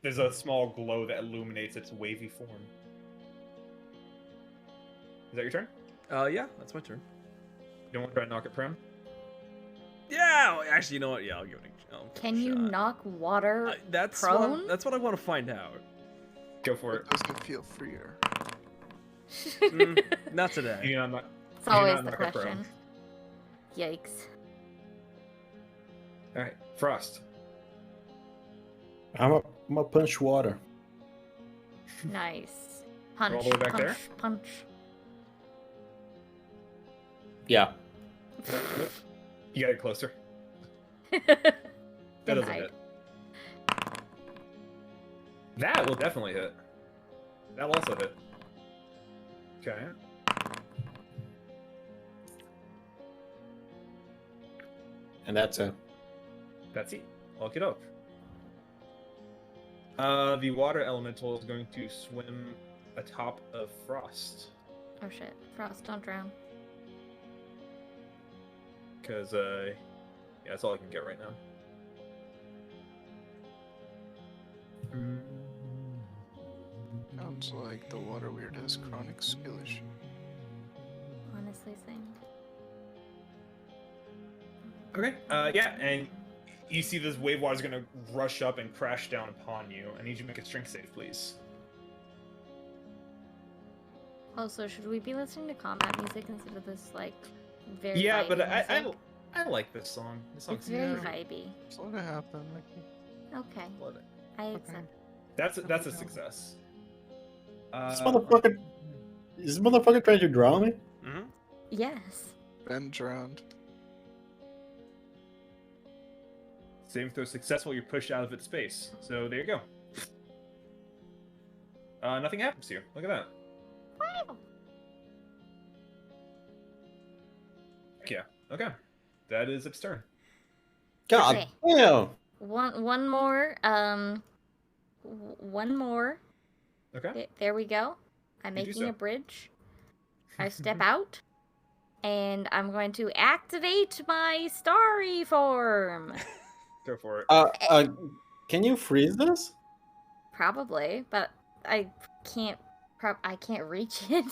There's a small glow that illuminates its wavy form. Is that your turn? Yeah, that's my turn. You don't want to try to knock it prone? Yeah, actually, you know what? Yeah, I'll give it a Can you shot. knock water That's prone? that's what I want to find out. Go for it. Does it feel freer? Not today. You know, It's always not the knock it prone. question. Yikes. All right, Frost. I'm a punch water. Nice. Punch, all the way back punch, there? punch. Yeah. You got it closer. That doesn't Denied. hit. That will definitely hit. That'll also hit. Okay. And that's it. That's it. Look it up. The water elemental is going to swim atop of Frost. Oh shit. Frost, don't drown. Because, yeah, that's all I can get right now. Sounds like the water weird has chronic skill issue. Honestly, same. Okay, yeah, and you see this wave water is going to rush up and crash down upon you. I need you to make a strength save, please. Also, should we be listening to combat music instead of this, like, very Yeah, vibey but music? I like this song. This song's It's very Yeah. vibey. Slow to happen. Okay, Love it. I Okay. accept. That's a success. This motherfucker trying to drown me? Mm-hmm. Yes. Ben drowned. Saving throw successful, you're pushed out of its space. So there you go. Nothing happens to you. Look at that. Wow. Yeah. Okay. That is its turn. God Okay. damn! One more. One more. Okay. There we go. I'm You do making so. a bridge. I step out, and I'm going to activate my starry form. Go for it. Can you freeze this? Probably, but I can't. I can't reach it.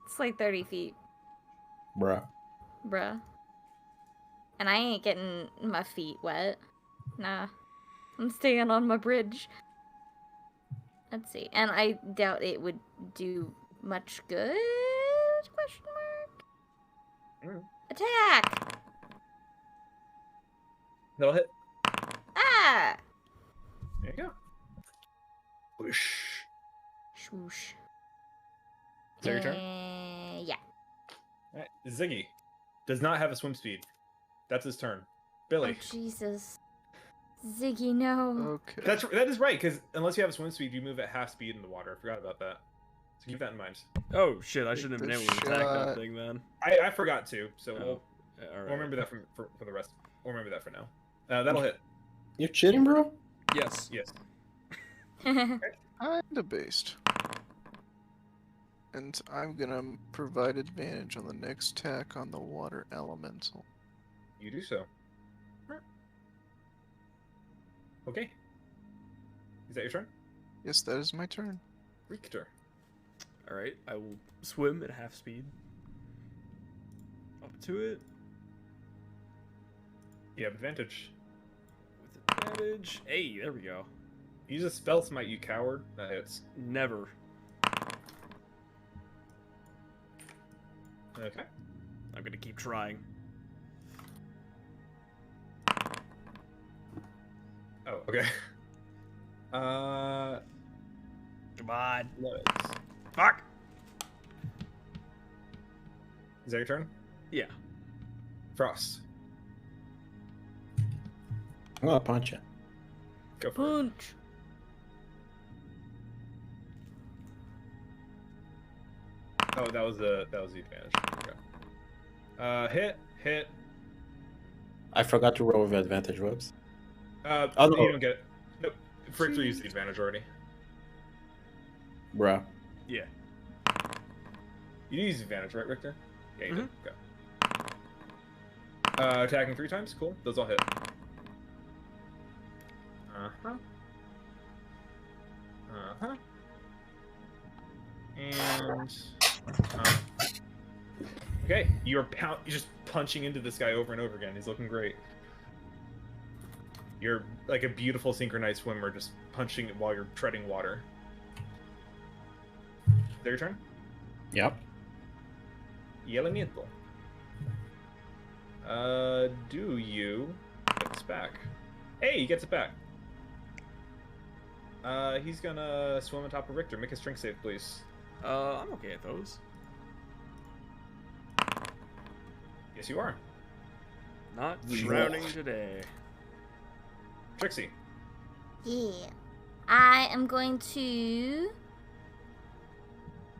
It's like 30 feet, Bruh. bruh. And I ain't getting my feet wet. Nah, I'm staying on my bridge. Let's see, and I doubt it would do much good. Question mark. Mm. Attack! That'll hit. Ah! There you go. Whoosh. Swoosh. Is that your turn? Yeah. Alright. Ziggy does not have a swim speed. That's his turn. Billy. Oh, Jesus. Ziggy, no. Okay. That is right, because unless you have a swim speed, you move at half speed in the water. I forgot about that. So keep that in mind. Oh shit! I shouldn't have been Take able to the attack that shot. thing then. I forgot to, so Oh, we'll all right. remember that for the rest. We'll remember that for now. That'll hit. You cheating, bro? Yes. Yes. Kinda based. And I'm gonna provide advantage on the next attack on the water elemental. You do so. Okay. Is that your turn? Yes, that is my turn. Richter. All right. I will swim at half speed. Up to it You have advantage. with advantage. Hey, there we go. Use a spell smite, you coward. That hits. Never. Okay. I'm gonna keep trying. Oh, okay. Come on. Let's... Fuck. Is that your turn? Yeah. Frost. I'm gonna punch it. Go for it. Punch. Oh, that was the advantage. Okay. Hit. I forgot to roll with advantage. Whoops. Oh, Oh, you no. don't get it. Nope. Richter used the advantage already. Bruh. Yeah. You use the advantage, right, Richter? Yeah, you did. Okay. Attacking 3 times? Cool. Those all hit. Uh-huh. Uh-huh. And... okay, you're just punching into this guy over and over again. He's looking great. You're like a beautiful synchronized swimmer, just punching it while you're treading water. Is that your turn? Yep. Yelamiento. Do you get this back? Hey, he gets it back. He's gonna swim on top of Richter. Make a strength save, please. I'm okay at those. Yes, you are. Not drowning today. Trixie. Yeah. I am going to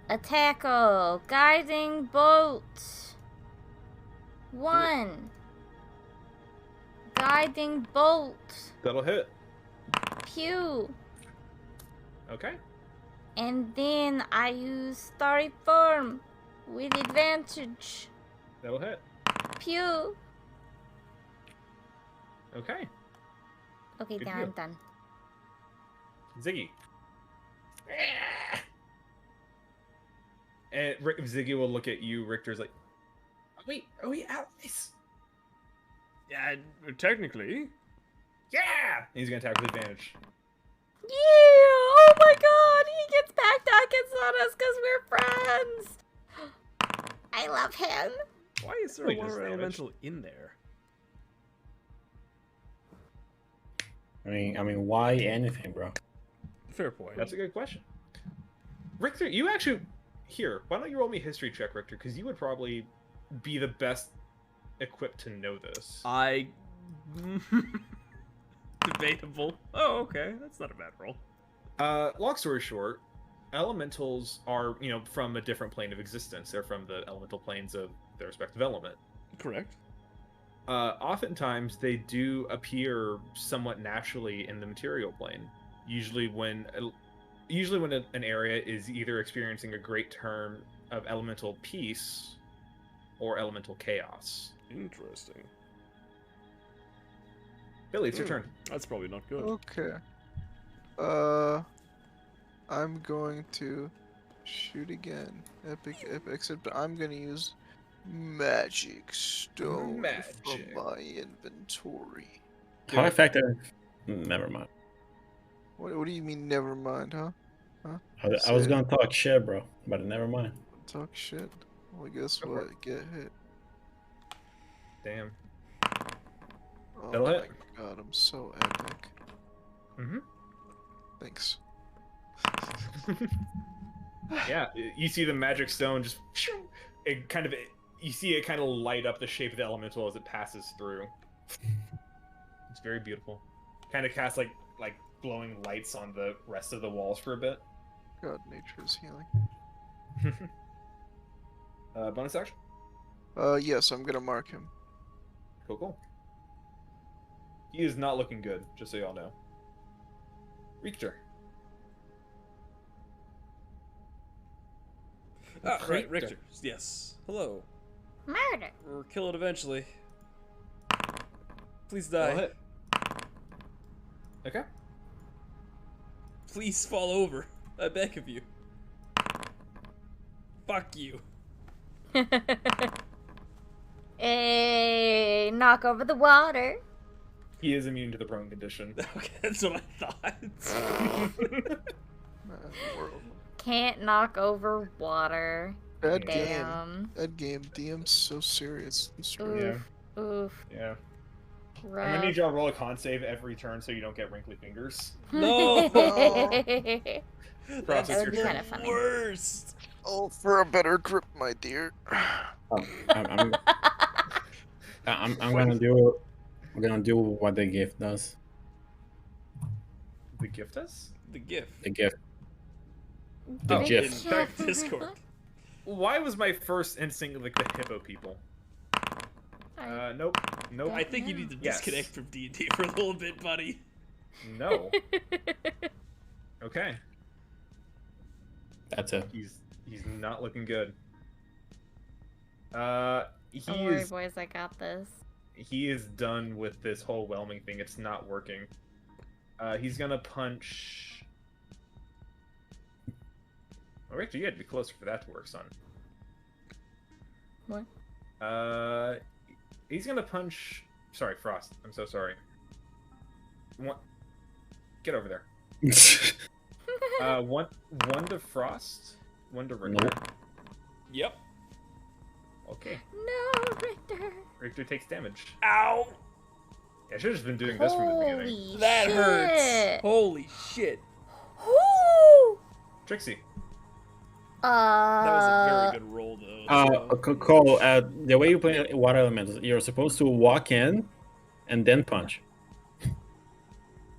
attack a guiding bolt. 1. Guiding bolt. That'll hit. Pew. Okay. And then I use Starry Form with advantage. That'll hit. Pew. Okay. Okay, Good then deal. I'm done. Ziggy. And Ziggy will look at you. Richter's like, are we allies? Yeah, technically. Yeah! And he's gonna attack with advantage. Yeah! Oh my god! He gets back dockets on us because we're friends! I love him! Why is there Wait, a does water damage? elemental in there? I mean, why anything, bro? Fair point. That's a good question. Richter, you actually... Here, why don't you roll me a history check, Richter? Because you would probably be the best equipped to know this. I... Debatable. Oh, okay. That's not a bad roll. Long story short, elementals are, from a different plane of existence. They're from the elemental planes of their respective element. Correct. Oftentimes, they do appear somewhat naturally in the material plane. Usually when an area is either experiencing a great term of elemental peace or elemental chaos. Interesting. Billy, it's your turn. That's probably not good. Okay. I'm going to shoot again. Epic, except I'm gonna use magic stone Magic. from my inventory. How effective? Never mind. What do you mean? Never mind, huh? I was gonna talk shit, bro, but never mind. Talk shit. Well, guess Go for what? Get hit. Damn. Oh That'll my hit. god, I'm so epic. Mm-hmm. Thanks. Yeah, you see the magic stone just... You see it kind of light up the shape of the elemental as it passes through. It's very beautiful. Kind of casts like glowing lights on the rest of the walls for a bit. God, nature is healing. Bonus action? Yes, I'm gonna mark him. Cool. He is not looking good, just so y'all know. Richter. Right, Richter. Yes. Hello. Murder! Or kill it eventually. Please That'll die. hit. Okay. Please fall over. I beg of you. Fuck you. Hey, knock over the water. He is immune to the prone condition. Okay, that's what I thought. Man, world. Can't knock over water. That Damn. game, DM's so serious. It's true. Yeah. Oof. Yeah. I'm Rough. gonna need y'all to roll a con save every turn so you don't get wrinkly fingers. No! That Process would your be turn. kind of funny. Worst. Oh, for a better grip, my dear. I'm gonna do. I'm gonna do what the gift does. The gift us? The gift. The gift. The The GIF. In fact, Discord. Why was my first instinct like the hippo people? Nope. Nope. I think you need to Yes. disconnect from D&D for a little bit, buddy. No. Okay. That's it. He's not looking good. He Don't worry, is boys, I got this. he is done with this whole whelming thing. It's not working. He's gonna punch. Oh, Richter, you had to be closer for that to work, son. What? He's gonna punch. Sorry, Frost. I'm so sorry. Get over there. One to Frost, one to Richter. Nope. Yep. Okay. No, Richter. Richter takes damage. Ow! Yeah, I should have just been doing this from the beginning. Holy That shit. hurts. Holy shit. Woo! Trixie. That was a very good roll, though. Cole, the way you play water elementals, you're supposed to walk in and then punch.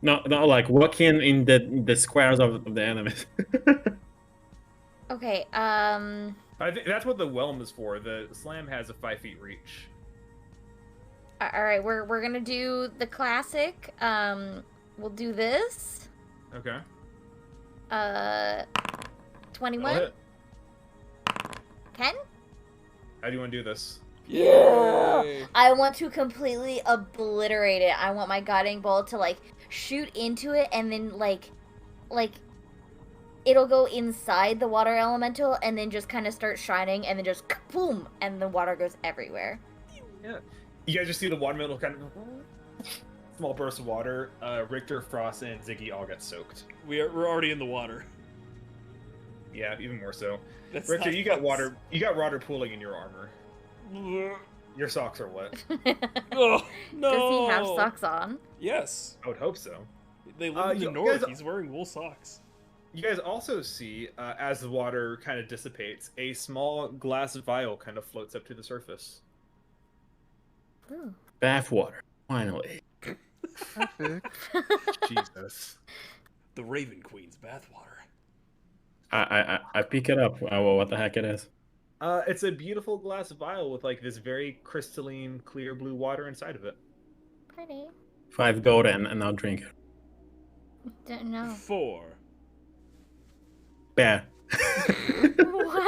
No, like walk in the squares of the enemies. Okay, I think that's what the whelm is for. The slam has a 5 feet reach. alright, we're gonna do the classic. We'll do this. Okay. 21? Hit. 10? How do you want to do this? Yay! I want to completely obliterate it. I want my guiding bolt to, like, shoot into it and then, like, it'll go inside the water elemental and then just kind of start shining and then just boom, and the water goes everywhere. Yeah. You guys just see the water metal kind of small burst of water. Richter, Frost, and Ziggy all get soaked. We're already in the water. Yeah, even more so. That's Richter, not you got fun. water. You got water pooling in your armor. Your socks are wet. Oh, no. Does he have socks on? Yes. I would hope so. They live in the you north. guys- He's wearing wool socks. You guys also see, as the water kind of dissipates, a small glass vial kind of floats up to the surface. Ooh. Bath water, finally. Epic. Jesus. The Raven Queen's bathwater. I pick it up. What the heck it is? It's a beautiful glass vial with like this very crystalline, clear blue water inside of it. Pretty. 5 gold and I'll drink it. Don't know. 4. Bad. What?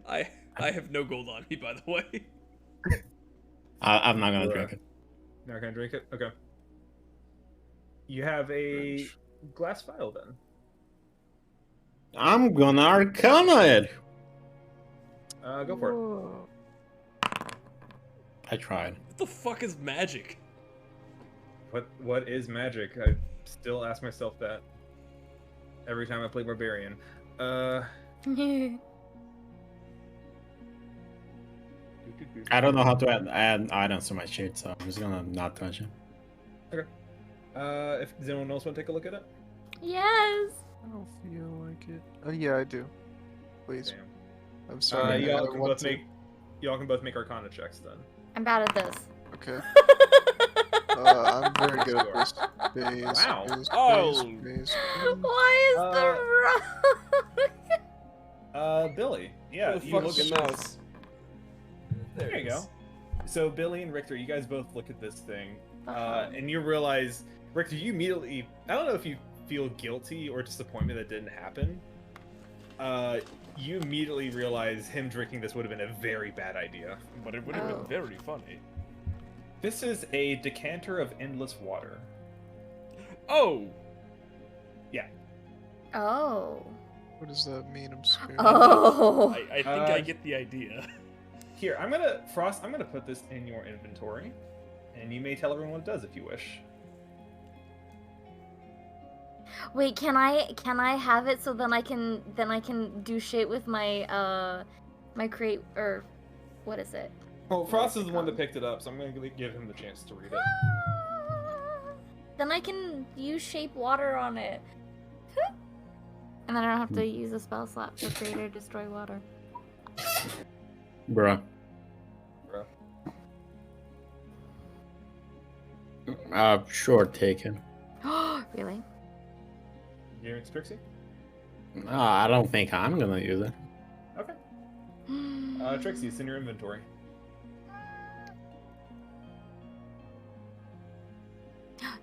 I have no gold on me, by the way. I'm not gonna drink it. Not gonna drink it? Okay. You have a glass vial then. I'm gonna arcana it. Go for it. I tried. What the fuck is magic? What is magic? I still ask myself that every time I play Barbarian. I don't know how to add items to my sheet, so I'm just gonna not touch it. Does anyone else want to take a look at it? Yes. I don't feel like it. Oh yeah, I do. Please. Damn. I'm sorry. Y'all I can want both to. make Arcana checks then. I'm bad at this. Okay. I'm very good at this. Base, Wow. base, Oh. base. Why is the rock? Billy. Yeah, Where the you fuck look is at the this. mouse? There it you go. is. So Billy and Richter, you guys both look at this thing, Uh-huh. and you realize, Richter, you immediately, I don't know if you feel guilty or disappointment that didn't happen. You immediately realize him drinking this would have been a very bad idea. But it would have Oh. been very funny. This is a decanter of endless water. Oh! Oh. What does that mean? I'm scared. Oh. I think I get the idea. Here, Frost, I'm gonna put this in your inventory, and you may tell everyone what it does if you wish. Wait, can I have it so then I can do shit with my my crate, or what is it? Well, Frost is the one that picked it up, so I'm gonna give him the chance to read it. Then I can use shape water on it. And then I don't have to use a spell slot to create or destroy water. Bruh. Sure, taken. Really? You it's Trixie? I don't think I'm gonna use it. Okay. Trixie, it's in your inventory.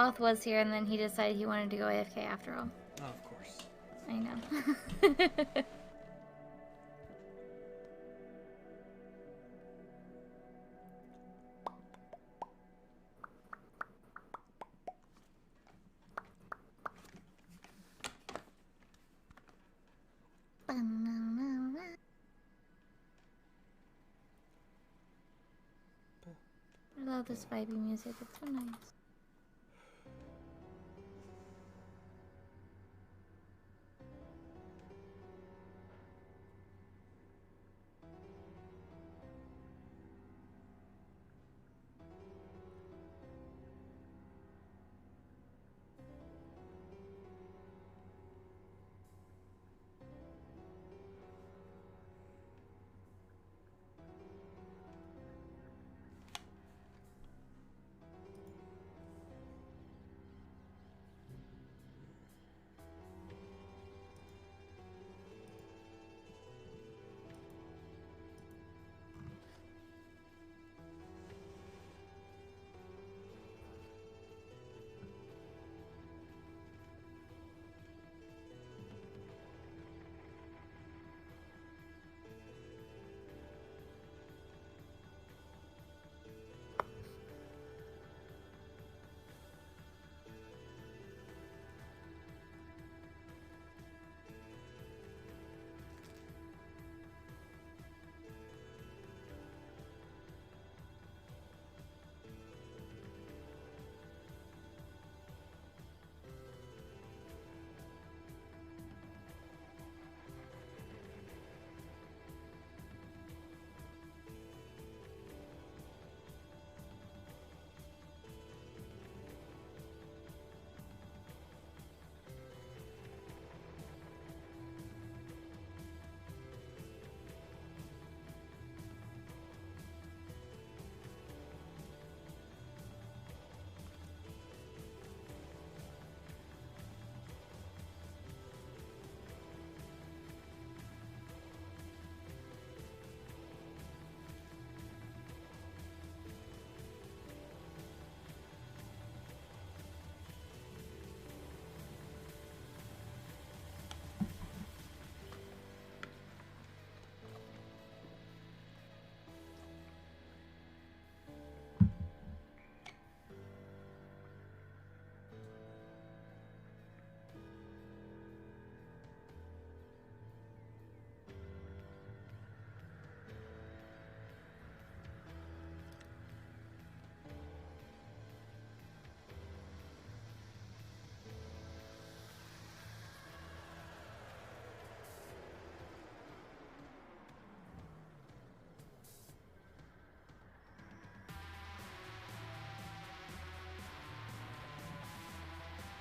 Oth was here, and then he decided he wanted to go AFK after all. Oh, of course. I know. I love this vibey music. It's so nice.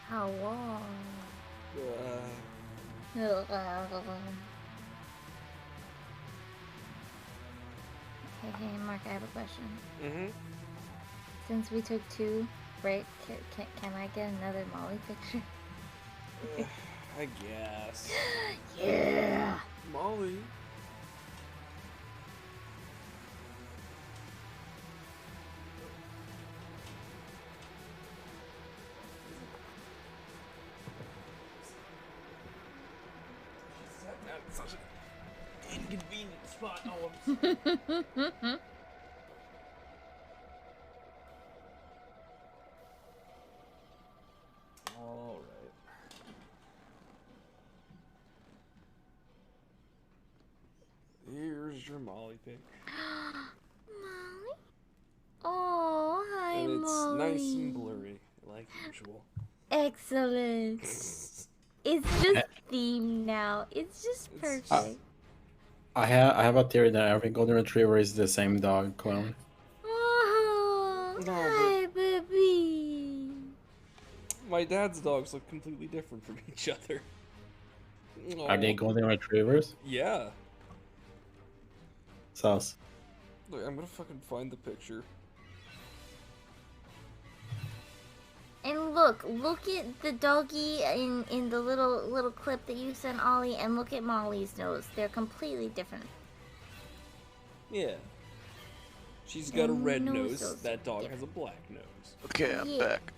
How long? Hey, Mark, I have a question. Mm-hmm. Since we took two, right, can I get another Molly picture? I guess. Yeah! Molly. That's such an inconvenient spot. Oh, all right. Here's your Molly pic. Molly? Oh, hi, And it's Molly. nice and blurry, like usual. Excellent. It's just themed now. It's just perfect. I have a theory that every golden retriever is the same dog clone. Oh, No, hi, baby. My dad's dogs look completely different from each other. Are they golden retrievers? Yeah. Sus. Look, I'm gonna fucking find the picture. And look at the doggy in the little clip that you sent Ollie, and look at Molly's nose. They're completely different. Yeah. She's got a red nose. nose That dog different. has a black nose. Okay, I'm Yeah. back.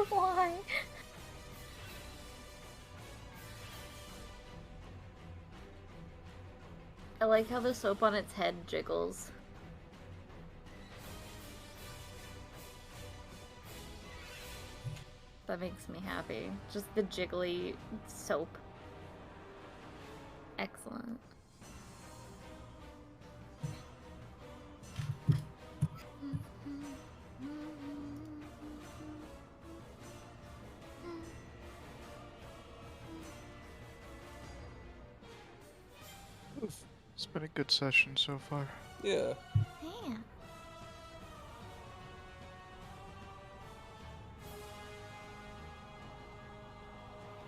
Why? I like how the soap on its head jiggles. That makes me happy. Just the jiggly soap. Excellent. It's been a good session so far. Yeah. Yeah.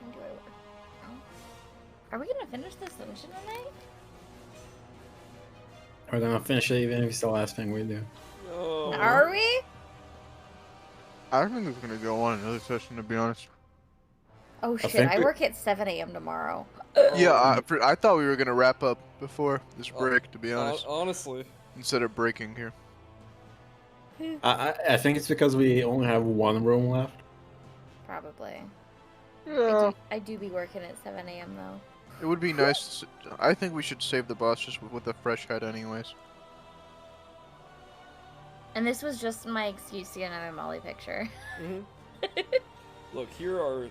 When do I work? Oh. Are we gonna finish this mission tonight? We're gonna finish it even if it's the last thing we do. Oh. Are we? I don't think it's gonna go on another session, to be honest. Oh shit, think I we- work at 7 a.m. tomorrow. Yeah, I thought we were gonna wrap up before this break, to be honest, Honestly. instead of breaking here. I think it's because we only have one room left. Probably. Yeah. I do be working at 7 a.m. though. It would be nice. I think we should save the boss just with a fresh head, anyways. And this was just my excuse to get another Molly picture. Look, here are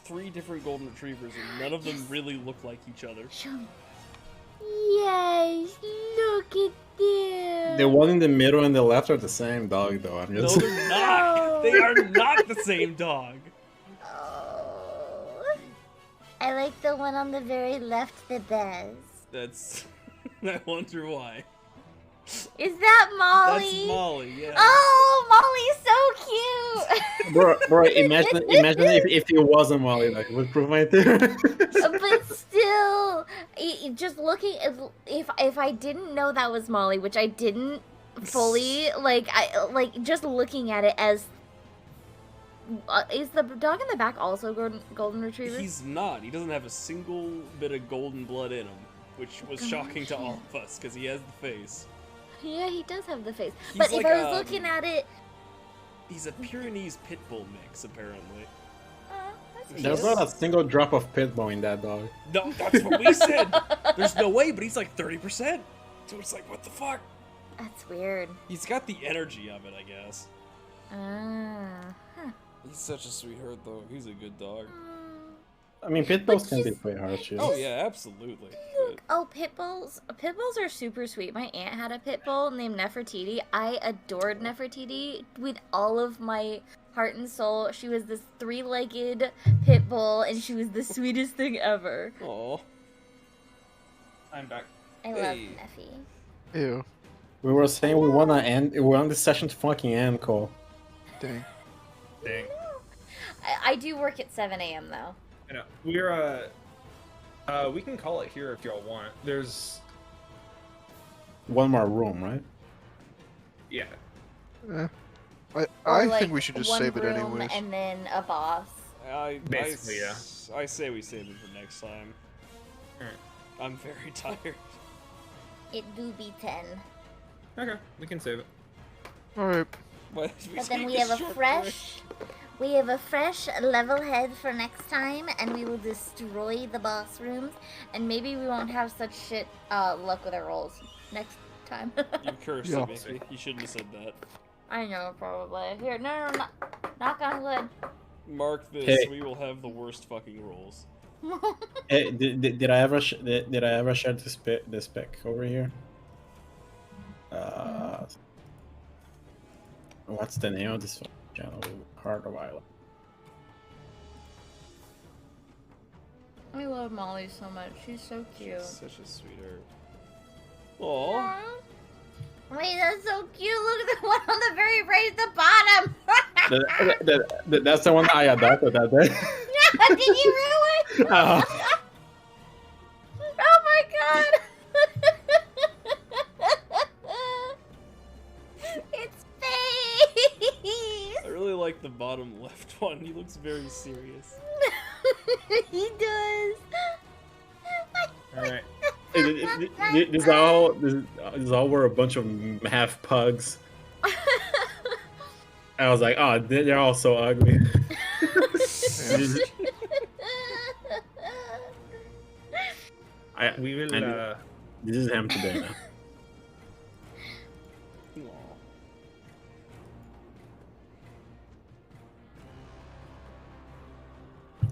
3 different golden retrievers, and none of them really look like each other. Show me. Yes, look at them. The one in the middle and the left are the same dog, though. I'm No, just. they're not. They are not the same dog. Oh. I like the one on the very left the best. That's. I wonder why. Is that Molly? That's Molly. Yeah. Oh, Molly's so cute. bro, imagine if it wasn't Molly, like, would prove my theory. But still, just looking, if I didn't know that was Molly, which I didn't fully, just looking at it as, is the dog in the back also golden retriever? He's not. He doesn't have a single bit of golden blood in him, which was shocking to all of us because he has the face. Yeah, he does have the face. He's But like, if I was looking at it, He's a Pyrenees pit bull mix, apparently. that's cute. There's not a single drop of pitbull in that dog. No, that's what we said. There's no way, but he's like 30%. So it's like, what the fuck? That's weird. He's got the energy of it, I guess. Huh. He's such a sweetheart, though. He's a good dog. I mean, pitbulls can be pretty harsh. Oh yeah, absolutely. Look, oh, pit bulls. Pit bulls are super sweet. My aunt had a pit bull named Nefertiti. I adored Nefertiti with all of my heart and soul. She was this 3-legged pit bull, and she was the sweetest thing ever. Aw. I'm back. I love Hey. Neffy. Ew. We were saying we want this session to fucking end, Cole. Dang. Dang. I do work at 7 a.m. though. I know. We can call it here if y'all want. There's, One more room, right? yeah. I Or, think we should just one save it room anyways. and then a boss. Basically, yeah. I say we save it for next time. Alright. I'm very tired. It do be 10. Okay, we can save it. Alright. But then we have a fresh level head for next time, and we will destroy the boss rooms, and maybe we won't have such shit luck with our rolls next time. You cursed Yeah. at me. You shouldn't have said that. I know, probably. Here, no, knock on wood. Mark this. Hey. We will have the worst fucking rolls. Hey, did I ever did I ever share this pic over here? What's the name of this channel? Heart of Island. I love Molly so much. She's so cute. Such a sweetheart. Aw. Wait, that's so cute. Look at the one on the very right at the bottom. That's the one I adopted that day. Yeah, did you really? Oh my god! It's face! I really like the bottom left soft one. He looks very serious. He does. All right. This all were a bunch of half pugs. I was like, oh, they're all so ugly. We will. This is him today now. Aw.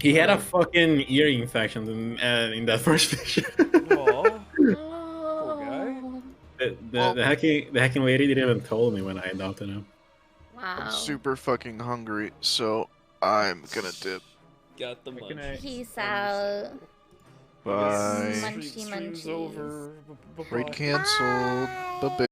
He had a fucking ear infection in that first picture. Aw. Oh. The hacking lady didn't even tell me when I adopted him. Wow. I'm super fucking hungry, so I'm gonna dip. Got the Good munchies. night. Peace out. Bye. Munchy Stream's munchies. over. Raid Bye-bye. canceled. Bye.